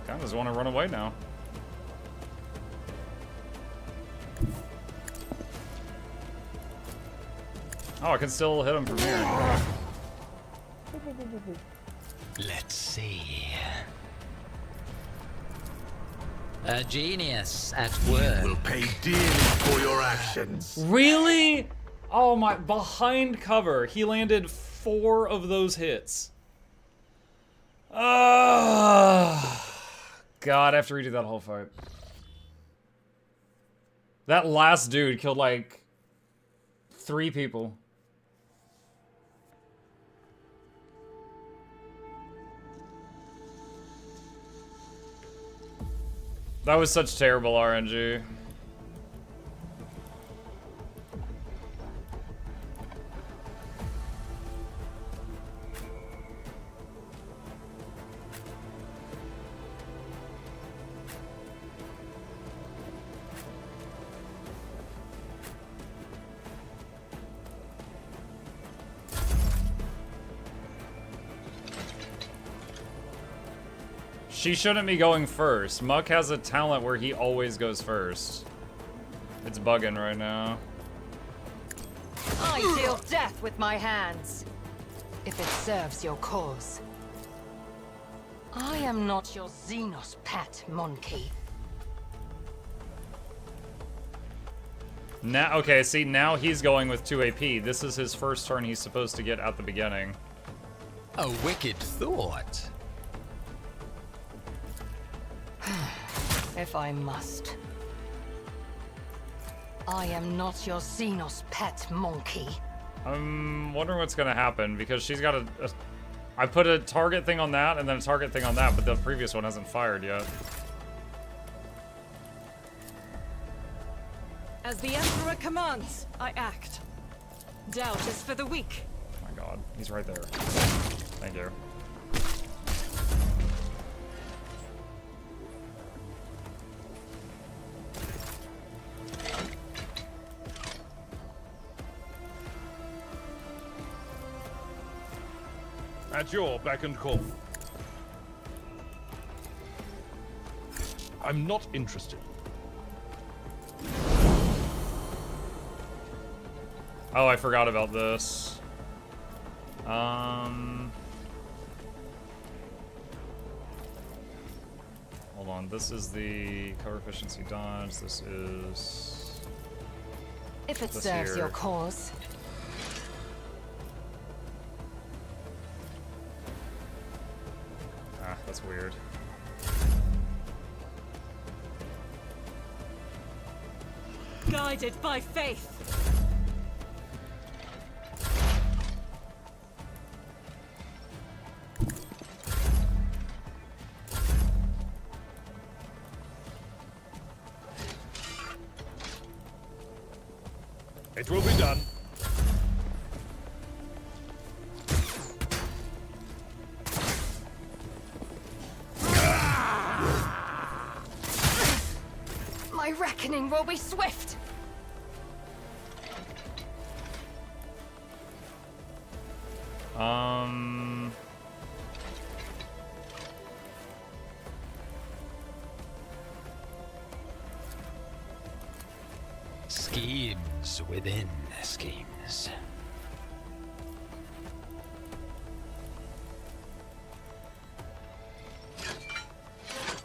Speaker 1: of just want to run away now. Oh, I can still hit him from here.
Speaker 3: Let's see. A genius at work.
Speaker 11: You will pay dearly for your actions.
Speaker 1: Really? Oh my, behind cover, he landed 4 of those hits. God, I have to redo that whole fight. That last dude killed like 3 people. That was such terrible RNG. She shouldn't be going first. Muck has a talent where he always goes first. It's bugging right now.
Speaker 9: I deal death with my hands, if it serves your cause. I am not your Xenos pet, monkey.
Speaker 1: Now, okay, see, now he's going with 2 AP. This is his first turn he's supposed to get at the beginning.
Speaker 3: A wicked thought.
Speaker 9: If I must. I am not your Xenos pet, monkey.
Speaker 1: I'm wondering what's gonna happen, because she's got I put a target thing on that, and then a target thing on that, but the previous one hasn't fired yet.
Speaker 6: As the Emperor commands, I act. Doubt is for the weak.
Speaker 1: Oh my god, he's right there. Thank you.
Speaker 10: At your beck and call. I'm not interested.
Speaker 1: Oh, I forgot about this. Hold on, this is the cover efficiency dodge. This is...
Speaker 9: If it
Speaker 1: this
Speaker 9: serves
Speaker 1: here.
Speaker 9: your cause.
Speaker 1: Ah, that's weird.
Speaker 6: Guided by faith.
Speaker 10: It will be done.
Speaker 9: will be swift.
Speaker 3: Schemes within schemes.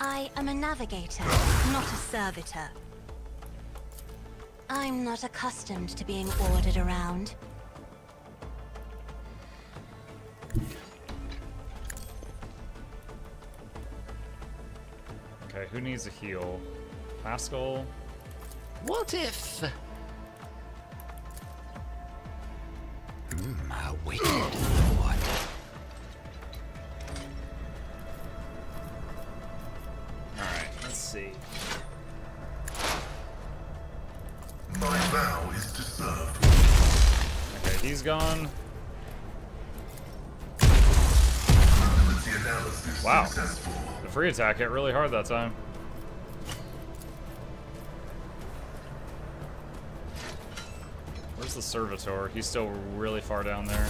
Speaker 4: I am a navigator, not a servitor. I'm not accustomed to being ordered around.
Speaker 1: Okay, who needs a heal? Pascal?
Speaker 3: What if... a wicked lord.
Speaker 1: Alright, let's see.
Speaker 2: My vow is to serve.
Speaker 1: Okay, he's gone.
Speaker 2: Ability analysis
Speaker 1: Wow.
Speaker 2: successful.
Speaker 1: The free attack hit really hard that time. Where's the servitor? He's still really far down there.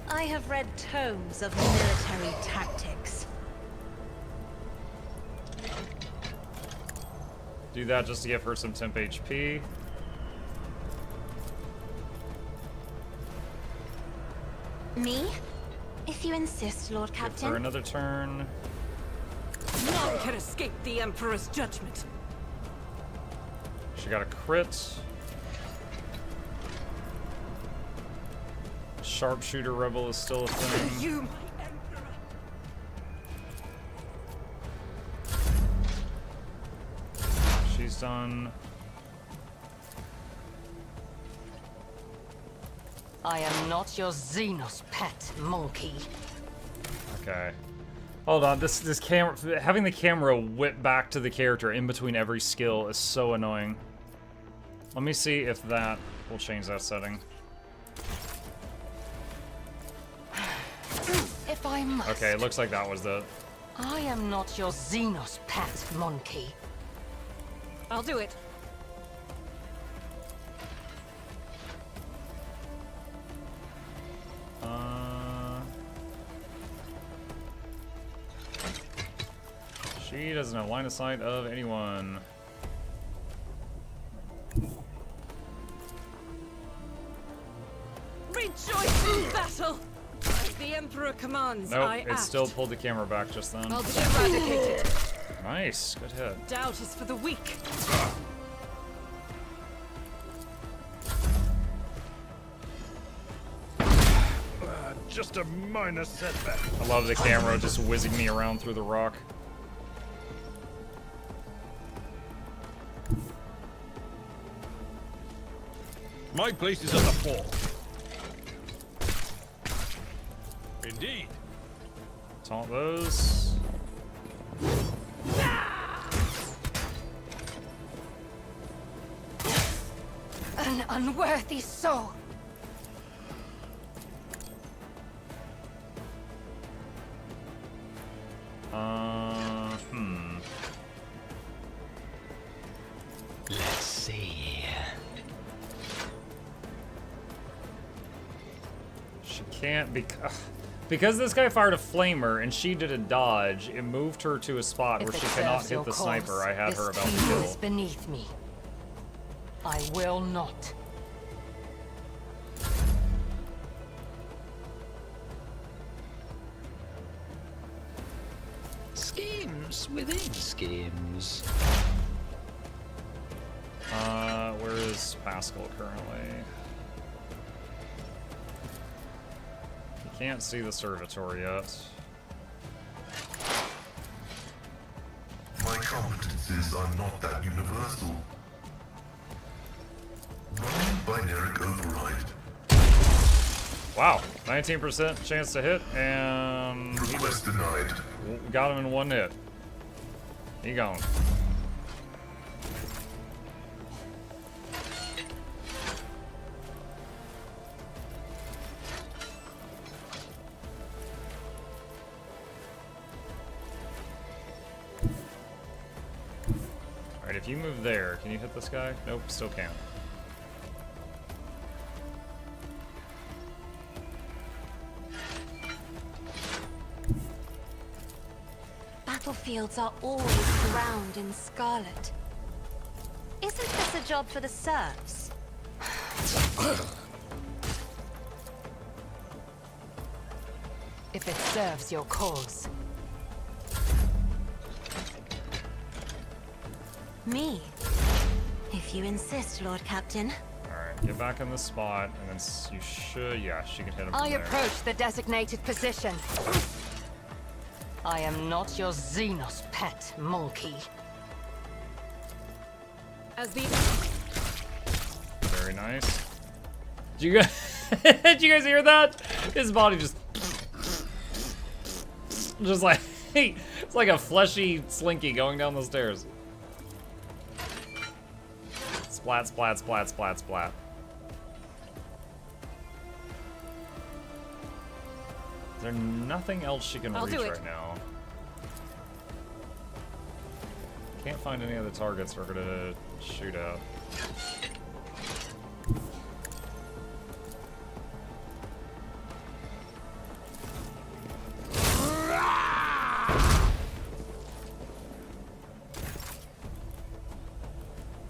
Speaker 4: I have read tomes of military tactics.
Speaker 1: Do that just to give her some temp HP.
Speaker 4: Me? If you insist, Lord
Speaker 1: Give her
Speaker 4: Captain.
Speaker 1: another turn.
Speaker 6: None can escape the Emperor's judgment.
Speaker 1: She got a crit. Sharpshooter rebel is still a thing.
Speaker 6: You, my Emperor.
Speaker 1: She's done.
Speaker 9: I am not your Xenos pet, monkey.
Speaker 1: Okay. Hold on, this camera, having the camera whip back to the character in between every skill is so annoying. Let me see if that will change that setting.
Speaker 9: If I must.
Speaker 1: Okay, it looks like that was the...
Speaker 9: I am not your Xenos pet, monkey.
Speaker 6: I'll do it.
Speaker 1: She doesn't have line of sight of anyone.
Speaker 6: Rejoice in battle! As the Emperor commands,
Speaker 1: Nope,
Speaker 6: I
Speaker 1: it
Speaker 6: act.
Speaker 1: still pulled the camera back just then.
Speaker 6: I'll be eradicated.
Speaker 1: Nice, good hit.
Speaker 6: Doubt is for the weak.
Speaker 10: Just a minor setback.
Speaker 1: I love the camera just whizzing me around through the rock.
Speaker 10: My place is at the fore. Indeed.
Speaker 1: Taunt those.
Speaker 9: An unworthy soul.
Speaker 3: Let's see.
Speaker 1: She can't because this guy fired a flamer and she did a dodge. It moved her to a spot where
Speaker 9: If
Speaker 1: she
Speaker 9: it
Speaker 1: cannot
Speaker 9: serves
Speaker 1: hit
Speaker 9: your
Speaker 1: the
Speaker 9: cause,
Speaker 1: sniper I had her
Speaker 9: this
Speaker 1: about to
Speaker 9: kingdom
Speaker 1: kill.
Speaker 9: is beneath me. I will not.
Speaker 3: Schemes within schemes.
Speaker 1: Where is Pascal currently? You can't see the servitor yet.
Speaker 2: My competencies are not that universal. Running binary override.
Speaker 1: Wow, 19% chance to hit, and he
Speaker 2: Request
Speaker 1: just
Speaker 2: denied.
Speaker 1: got him in one hit. He gone. if you move there, can you hit this guy? Nope, still can't.
Speaker 4: Battlefields are always drowned in scarlet. Isn't this a job for the serfs?
Speaker 9: If it serves your cause.
Speaker 4: Me? If you insist, Lord Captain.
Speaker 1: Alright, get back in the spot, and then you should, yeah, she can hit him from
Speaker 9: I
Speaker 1: there.
Speaker 9: approach the designated position. I am not your Xenos pet, monkey.
Speaker 6: As the
Speaker 1: Very nice. Did you guys, did you guys hear that? His body just like, it's like a fleshy slinky going down the stairs. Splat, splat, splat, splat, splat. Is there nothing else she can reach right now? Can't find any other targets for her to shoot at.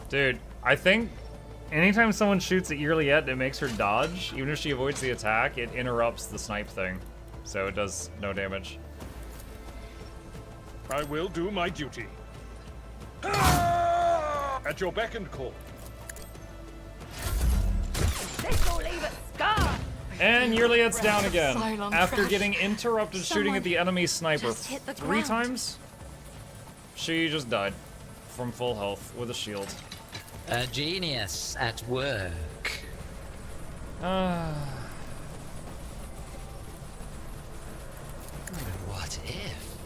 Speaker 1: Dude, I think anytime someone shoots at Yurliette and it makes her dodge, even if she avoids the attack, it interrupts the snipe thing. So it does no damage.
Speaker 10: I will do my duty. At your beck and call.
Speaker 6: This'll leave a scar.
Speaker 1: And Yurliette's down again.
Speaker 6: Silent
Speaker 1: After
Speaker 6: crash.
Speaker 1: getting interrupted shooting at the enemy sniper
Speaker 4: just hit the
Speaker 1: 3
Speaker 4: ground.
Speaker 1: times, she just died from full health with a shield.
Speaker 3: A genius at work. What if?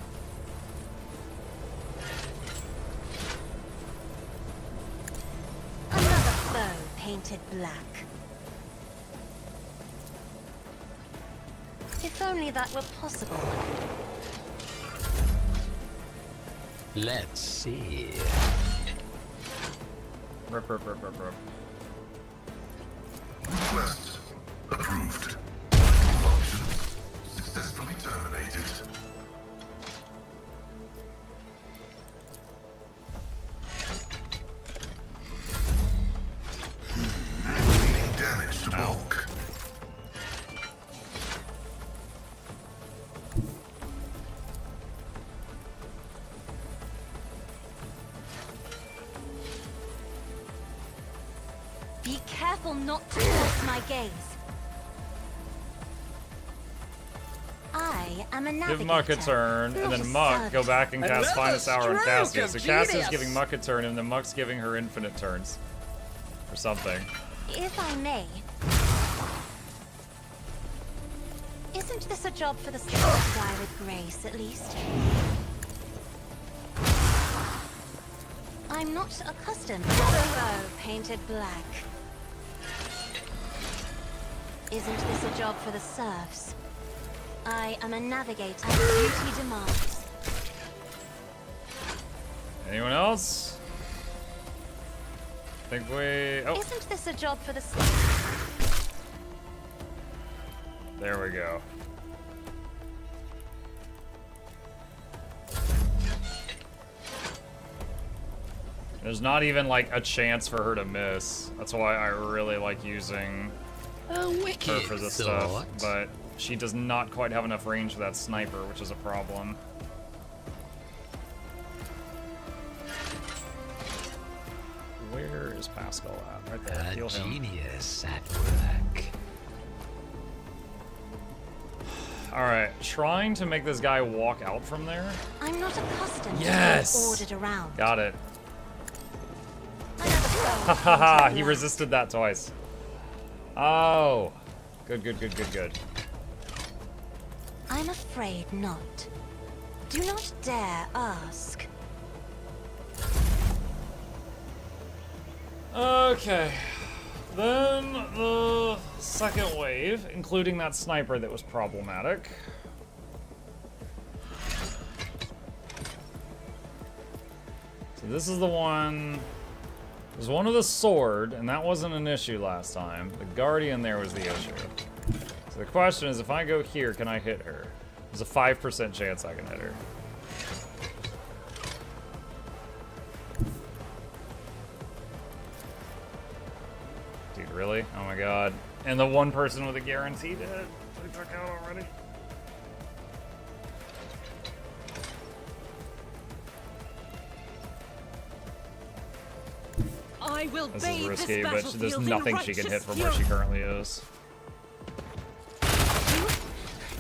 Speaker 4: Another foe painted black. If only that were possible.
Speaker 3: Let's see.
Speaker 1: Rip, rip, rip, rip, rip.
Speaker 2: Request approved. Function successfully terminated. Dealing damage to bulk.
Speaker 4: Be careful not to force my gaze. I am a navigator.
Speaker 1: Give Muck a turn, and then Muck go back and cast
Speaker 3: Another
Speaker 1: Finest Hour on
Speaker 3: stroke
Speaker 1: Cassia.
Speaker 3: of
Speaker 1: So Cassia's
Speaker 3: genius.
Speaker 1: giving Muck a turn, and then Muck's giving her infinite turns. Or something.
Speaker 4: If I may. Isn't this a job for the skilled to die with grace, at least? I'm not accustomed to the foe painted black. Isn't this a job for the serfs? I am a navigator as duty demands.
Speaker 1: Anyone else? Think we... Oh,
Speaker 4: Isn't this a job for the
Speaker 1: there we go. There's not even like a chance for her to miss. That's why I really like using
Speaker 3: A
Speaker 1: her
Speaker 3: wicked
Speaker 1: for this
Speaker 3: thought.
Speaker 1: stuff. But she does not quite have enough range for that sniper, which is a problem. Where is Pascal at? Right there.
Speaker 3: A
Speaker 1: Heal him.
Speaker 3: genius at work.
Speaker 1: Alright, trying to make this guy walk out from there.
Speaker 4: I'm not accustomed
Speaker 1: Yes!
Speaker 4: to being ordered around.
Speaker 1: Got it.
Speaker 4: Another foe
Speaker 1: Haha,
Speaker 4: painted
Speaker 1: he
Speaker 4: black.
Speaker 1: resisted that twice. Oh. Good, good, good, good, good.
Speaker 4: I'm afraid not. Do not dare ask.
Speaker 1: Okay. Then the second wave, including that sniper that was problematic. So this is the one. There's one with a sword, and that wasn't an issue last time. The Guardian there was the issue. So the question is, if I go here, can I hit her? There's a 5% chance I can hit her. Dude, really? Oh my god. And the one person with a guaranteed hit, they took out already.
Speaker 6: I will
Speaker 1: This is
Speaker 6: bathe
Speaker 1: risky, but
Speaker 6: this
Speaker 1: there's
Speaker 6: battlefield
Speaker 1: nothing
Speaker 6: in
Speaker 1: she can hit
Speaker 6: righteous
Speaker 1: from where she
Speaker 6: fury.
Speaker 1: currently is.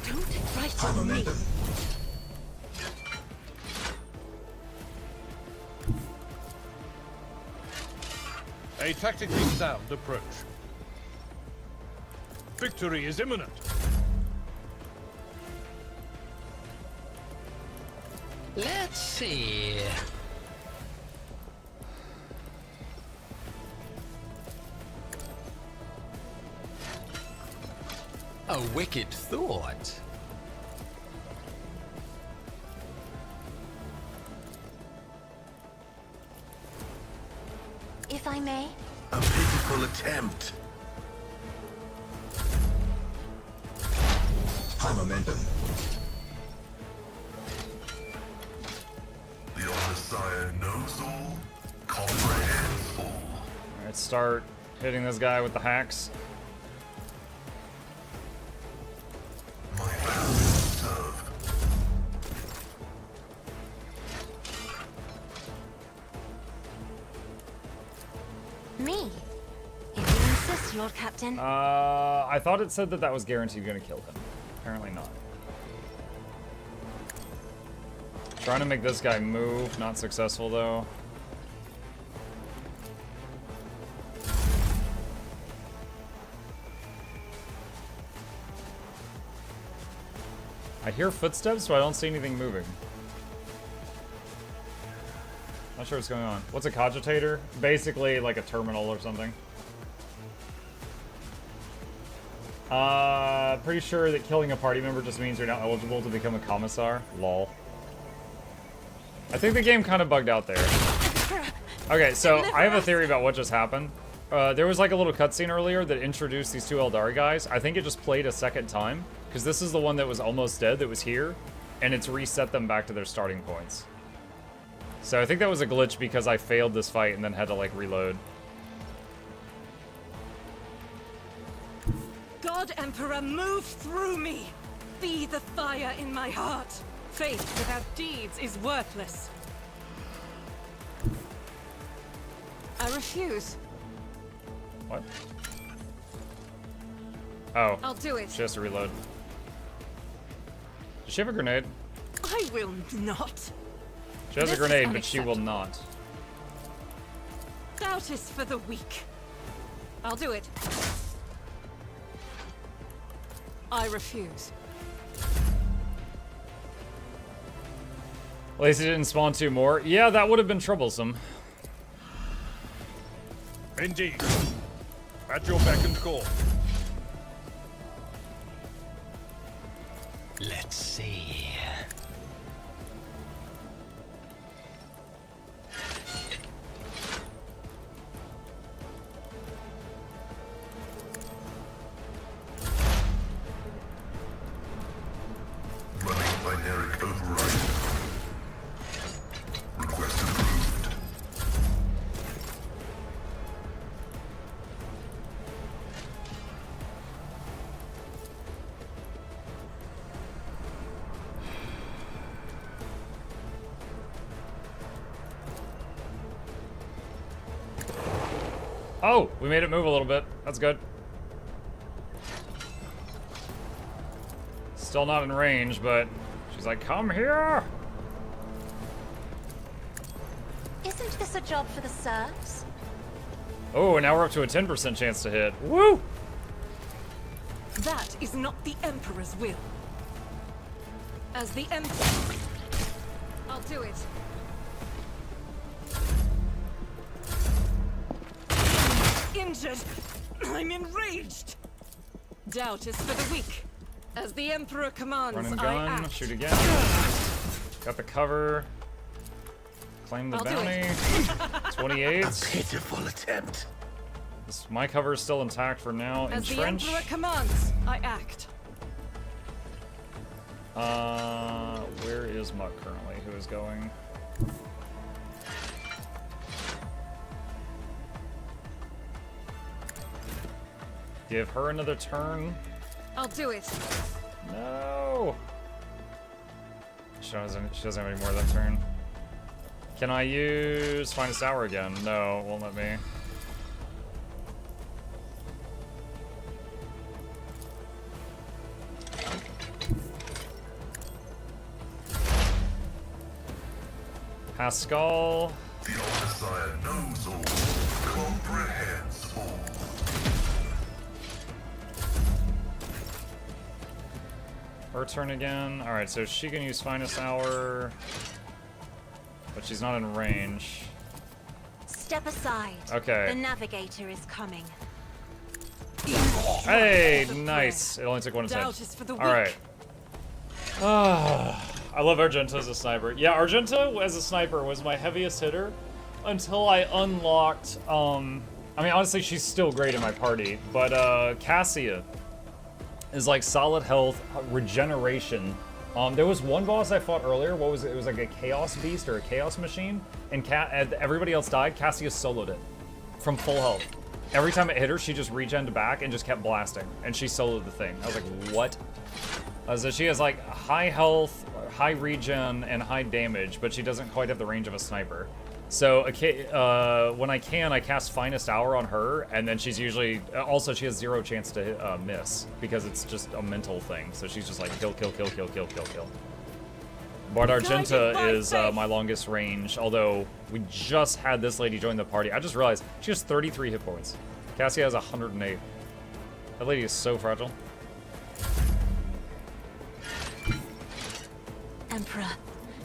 Speaker 6: Don't frighten me.
Speaker 10: A tactically sound approach. Victory is imminent.
Speaker 3: Let's see. A wicked thought.
Speaker 4: If I may.
Speaker 11: A pitiful attempt. High momentum.
Speaker 2: The Omnissiah knows all, comprehends all.
Speaker 1: Alright, start hitting this guy with the hacks.
Speaker 2: My vow is to serve.
Speaker 4: Me? If you insist, Lord Captain.
Speaker 1: I thought it said that that was guaranteed going to kill him. Apparently not. Trying to make this guy move, not successful though. I hear footsteps, but I don't see anything moving. Not sure what's going on. What's a cogitator? Basically like a terminal or something. Pretty sure that killing a party member just means you're now eligible to become a commissar. Lol. I think the game kind of bugged out there. Okay, so I have a theory about what just happened. There was like a little cutscene earlier that introduced these two Eldari guys. I think it just played a second time, because this is the one that was almost dead that was here, and it's reset them back to their starting points. So I think that was a glitch because I failed this fight and then had to like reload.
Speaker 6: God Emperor, move through me! Be the fire in my heart! Faith without deeds is worthless. I refuse.
Speaker 1: What? Oh.
Speaker 6: I'll do it.
Speaker 1: She has to reload. Does she have a grenade?
Speaker 6: I will not.
Speaker 1: She has a
Speaker 6: This is
Speaker 1: grenade, but she will not.
Speaker 6: Doubt is for the weak. I'll do it. I refuse.
Speaker 1: At least it didn't spawn two more. Yeah, that would have been troublesome.
Speaker 10: Indeed. At your beck and call.
Speaker 3: Let's see.
Speaker 2: Running binaric override. Request approved.
Speaker 1: Oh, we made it move a little bit. That's good. Still not in range, but she's like, come here!
Speaker 4: Isn't this a job for the serfs?
Speaker 1: Oh, and now we're up to a 10% chance to hit. Woo!
Speaker 6: That is not the Emperor's will. As the Emperor, I'll do it. Injured. I'm enraged. Doubt is for the weak. As the Emperor commands,
Speaker 1: Run and
Speaker 6: I
Speaker 1: gun,
Speaker 6: act.
Speaker 1: shoot again. Got the cover. Claim the
Speaker 6: I'll do
Speaker 1: bounty.
Speaker 6: it.
Speaker 1: 28.
Speaker 11: A pitiful attempt.
Speaker 1: My cover is still intact for now.
Speaker 6: As the
Speaker 1: Entrench.
Speaker 6: Emperor commands, I act.
Speaker 1: Where is Muck currently? Who is going? Give her another turn.
Speaker 6: I'll do it.
Speaker 1: No. She doesn't have any more that turn. Can I use Finest Hour again? No, it won't let me. Pascal.
Speaker 2: The Messiah knows all, comprehends all.
Speaker 1: Her turn again. Alright, so she can use Finest Hour, but she's not in range.
Speaker 4: Step aside.
Speaker 1: Okay.
Speaker 4: The navigator is coming.
Speaker 1: Hey, nice. It only took one
Speaker 6: Doubt
Speaker 1: attempt.
Speaker 6: is for the weak.
Speaker 1: Alright. I love Argenta as a sniper. Yeah, Argenta as a sniper was my heaviest hitter until I unlocked, I mean, honestly, she's still great in my party, but Cassia is like solid health, regeneration. There was one boss I fought earlier. What was it? It was like a Chaos Beast or a Chaos Machine, and everybody else died. Cassia soloed it from full health. Every time it hit her, she just regened back and just kept blasting, and she soloed the thing. I was like, what? So she has like high health, high regen, and high damage, but she doesn't quite have the range of a sniper. So when I can, I cast Finest Hour on her, and then she's usually... Also, she has 0 chance to miss, because it's just a mental thing. So she's just like, kill, kill, kill, kill, kill, kill, kill. But Argenta is my longest range, although we just had this lady join the party. I just realized she has 33 hit points. Cassia has 108. That lady is so fragile.
Speaker 4: Emperor,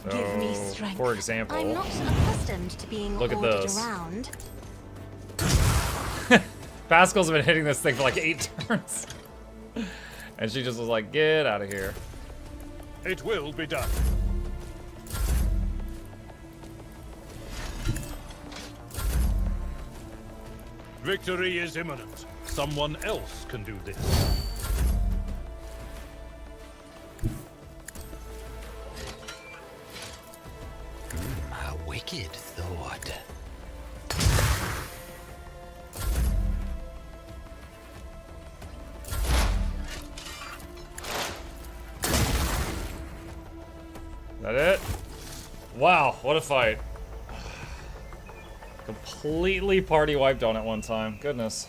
Speaker 1: So,
Speaker 4: give me strength.
Speaker 1: for example,
Speaker 4: I'm not accustomed to being
Speaker 1: look at
Speaker 4: ordered
Speaker 1: this.
Speaker 4: around.
Speaker 1: Pascal's been hitting this thing for like 8 turns. And she just was like, get out of here.
Speaker 10: It will be done. Victory is imminent. Someone else can do this.
Speaker 3: A wicked thought.
Speaker 1: That it? Wow, what a fight. Completely party wiped on at one time. Goodness.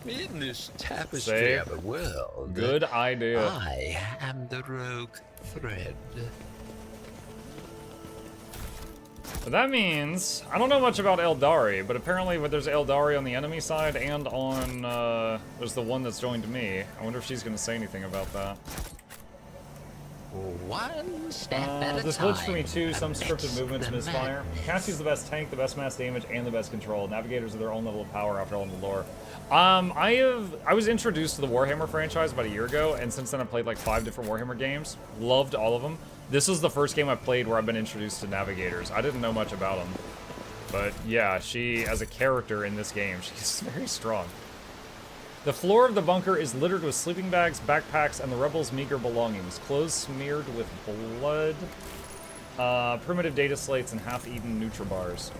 Speaker 3: In this tapestry
Speaker 1: Save.
Speaker 3: of the world,
Speaker 1: Good idea.
Speaker 3: I am the rogue thread.
Speaker 1: But that means, I don't know much about Eldari, but apparently there's Eldari on the enemy side and on, there's the one that's joined me. I wonder if she's going to say anything about that.
Speaker 3: One step at a
Speaker 1: This
Speaker 3: time.
Speaker 1: glitch for me too, some
Speaker 3: amidst
Speaker 1: scripted movements
Speaker 3: the
Speaker 1: misfire.
Speaker 3: madness.
Speaker 1: Cassie's the best tank, the best mass damage, and the best control. Navigators are their own level of power after all in the lore. I was introduced to the Warhammer franchise about a year ago, and since then I've played like 5 different Warhammer games. Loved all of them. This was the first game I played where I've been introduced to Navigators. I didn't know much about them. But yeah, she, as a character in this game, she's very strong. The floor of the bunker is littered with sleeping bags, backpacks, and the rebels' meager belongings. Clothes smeared with blood, primitive data slates, and half-eaten Nutribars.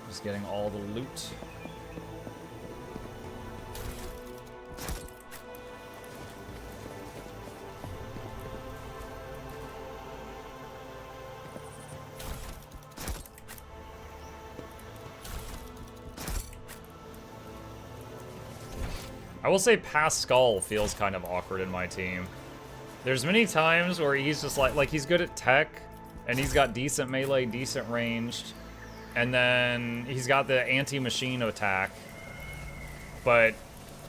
Speaker 1: Just getting all the loot. I will say Pascal feels kind of awkward in my team. There's many times where he's just like he's good at tech, and he's got decent melee, decent ranged, and then he's got the anti-machine attack, but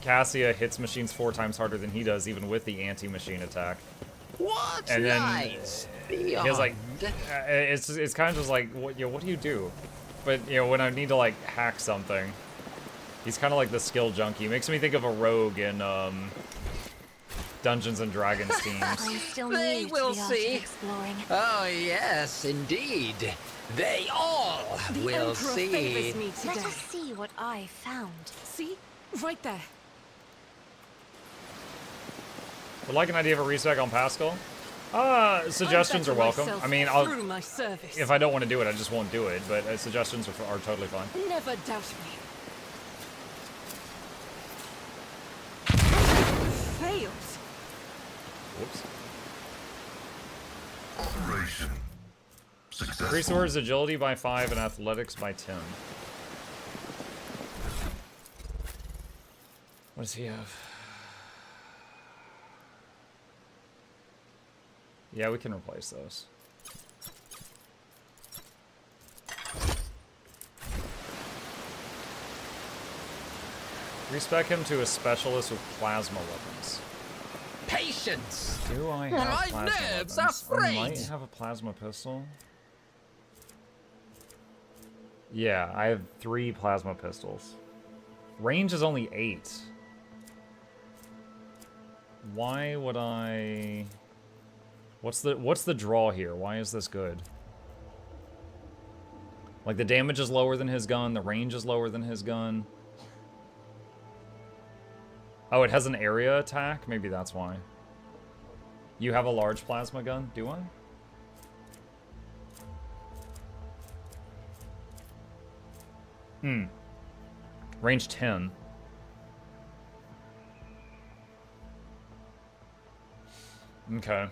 Speaker 1: Cassia hits machines 4 times harder than he does, even with the anti-machine attack.
Speaker 3: What
Speaker 1: And then
Speaker 3: lies
Speaker 1: he has like,
Speaker 3: beyond?
Speaker 1: it's kind of just like, what do you do? But when I need to like hack something, he's kind of like the skill junkie. He makes me think of a rogue in Dungeons and Dragons teams.
Speaker 4: I'm still
Speaker 3: They
Speaker 4: new
Speaker 3: will
Speaker 4: to the art of
Speaker 3: see.
Speaker 4: exploring.
Speaker 3: Oh yes, indeed. They all
Speaker 6: The
Speaker 3: will
Speaker 6: Emperor
Speaker 3: see.
Speaker 6: favors me
Speaker 4: Let
Speaker 6: today.
Speaker 4: us see what I found.
Speaker 6: See? Right there.
Speaker 1: Would like an idea of a respec on Pascal? Suggestions are
Speaker 6: better
Speaker 1: welcome.
Speaker 6: myself
Speaker 1: I mean,
Speaker 6: through my service.
Speaker 1: if I don't want to do it, I just won't do it. But suggestions are totally fine.
Speaker 6: Never doubt me. Failed.
Speaker 1: Whoops.
Speaker 2: Operation. Successful.
Speaker 1: Resource agility by 5 and athletics by 10. What does he have? Yeah, we can replace those. Respec him to a specialist with plasma weapons.
Speaker 3: Patience.
Speaker 1: Do I have
Speaker 3: My
Speaker 1: plasma
Speaker 3: nerves
Speaker 1: weapons?
Speaker 3: are
Speaker 1: I might
Speaker 3: frayed.
Speaker 1: have a plasma pistol. Yeah, I have 3 plasma pistols. Range is only 8. Why would I... What's the draw here? Why is this good? Like, the damage is lower than his gun, the range is lower than his gun. Oh, it has an area attack? Maybe that's why. You have a large plasma gun, do I? Range 10. Okay.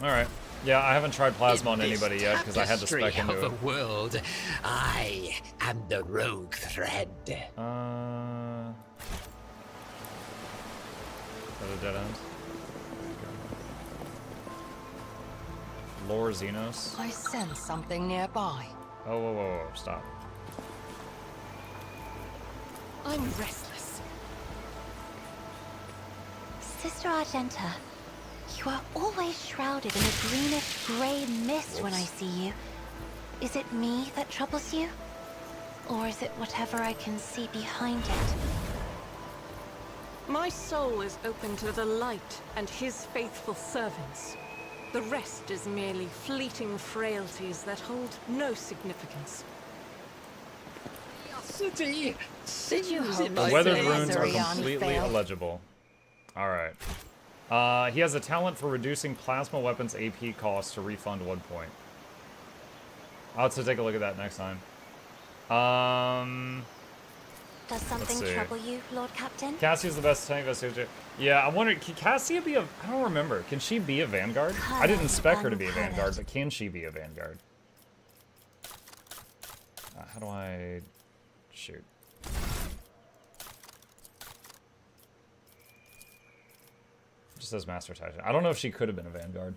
Speaker 1: Alright. Yeah, I haven't tried plasma on
Speaker 3: In
Speaker 1: anybody
Speaker 3: this
Speaker 1: yet because I had to spec
Speaker 3: tapestry
Speaker 1: into
Speaker 3: of
Speaker 1: it.
Speaker 3: the world, I am the rogue thread.
Speaker 1: Is that a dead end? Lore Xenos.
Speaker 9: I sense something nearby.
Speaker 1: Oh, whoa, stop.
Speaker 6: I'm restless.
Speaker 4: Sister Argenta, you are always shrouded in a greenish-gray mist when I see you. Is it me that troubles you? Or is it whatever I can see behind it?
Speaker 6: My soul is open to the light and his faithful servants. The rest is merely fleeting frailties that hold no significance.
Speaker 3: City sings
Speaker 9: you
Speaker 3: in
Speaker 9: hope
Speaker 3: my
Speaker 1: The weathered
Speaker 9: say
Speaker 1: runes are
Speaker 9: Zuriani
Speaker 1: completely
Speaker 9: failed?
Speaker 1: illegible. Alright. He has a talent for reducing plasma weapons AP cost to refund 1 point. I'll have to take a look at that next time.
Speaker 4: Does something
Speaker 1: see.
Speaker 4: trouble you, Lord Captain?
Speaker 1: Cassia's the best tank vestige. Yeah, I'm wondering, can Cassia be a... I don't remember. Can she be a Vanguard? I didn't spec her to be a Vanguard, but can she be a Vanguard? How do I... Shoot. It just says Master Tactician. I don't know if she could have been a Vanguard.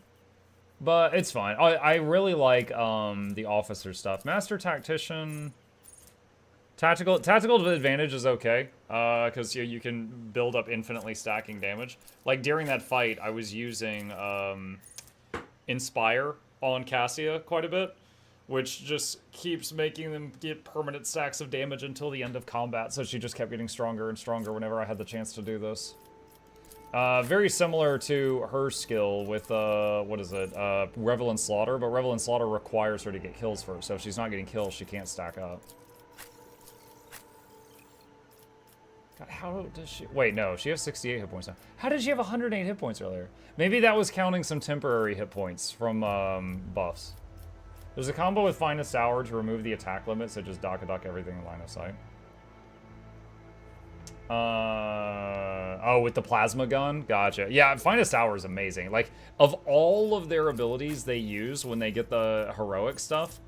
Speaker 1: But it's fine. I really like the officer stuff. Master Tactician... Tactical advantage is okay, because you can build up infinitely stacking damage. Like, during that fight, I was using Inspire on Cassia quite a bit, which just keeps making them get permanent stacks of damage until the end of combat, so she just kept getting stronger and stronger whenever I had the chance to do this. Very similar to her skill with, what is it, Revel and Slaughter, but Revel and Slaughter requires her to get kills first, so if she's not getting kills, she can't stack up. God, how does she... Wait, no, she has 68 hit points now. How did she have 108 hit points earlier? Maybe that was counting some temporary hit points from buffs. There's a combo with Finest Hour to remove the attack limit, so just duck everything in line of sight. Oh, with the plasma gun? Gotcha. Yeah, Finest Hour is amazing. Like, of all of their abilities they use when they get the heroic stuff,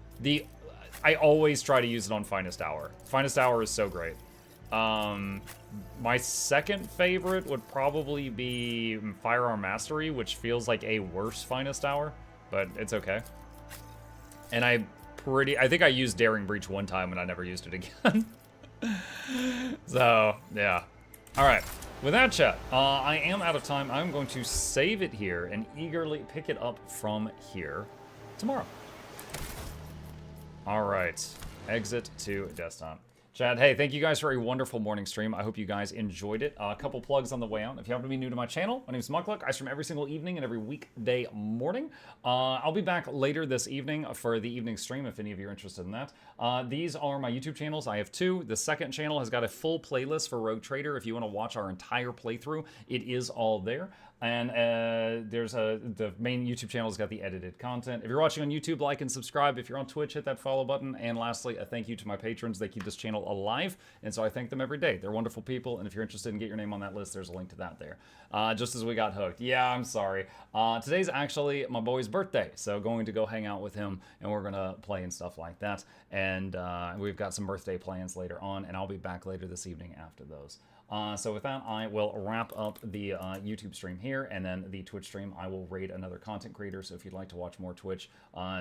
Speaker 1: I always try to use it on Finest Hour. Finest Hour is so great. My second favorite would probably be Firearm Mastery, which feels like a worse Finest Hour, but it's okay. And I think I used Daring Breach one time and I never used it again. So, yeah. Alright. With that, chat, I am out of time. I'm going to save it here and eagerly pick it up from here tomorrow. All right, exit to desktop. Chad, hey, thank you guys for a wonderful morning stream. I hope you guys enjoyed it. A couple plugs on the way out. If you happen to be new to my channel, my name is Mukluk. I stream every single evening and every weekday morning. I'll be back later this evening for the evening stream if any of you are interested in that. These are my YouTube channels. I have two. The second channel has got a full playlist for Rogue Trader. If you want to watch our entire playthrough, it is all there. And the main YouTube channel has got the edited content. If you're watching on YouTube, like and subscribe. If you're on Twitch, hit that follow button. And lastly, a thank you to my patrons. They keep this channel alive, and so I thank them every day. They're wonderful people, and if you're interested in get your name on that list, there's a link to that there. Just as we got hooked. Yeah, I'm sorry. Today's actually my boy's birthday, so going to go hang out with him, and we're going to play and stuff like that. And we've got some birthday plans later on, and I'll be back later this evening after those. So with that, I will wrap up the YouTube stream here, and then the Twitch stream, I will raid another content creator. So if you'd like to watch more Twitch,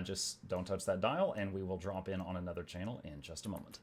Speaker 1: just don't touch that dial, and we will drop in on another channel in just a moment.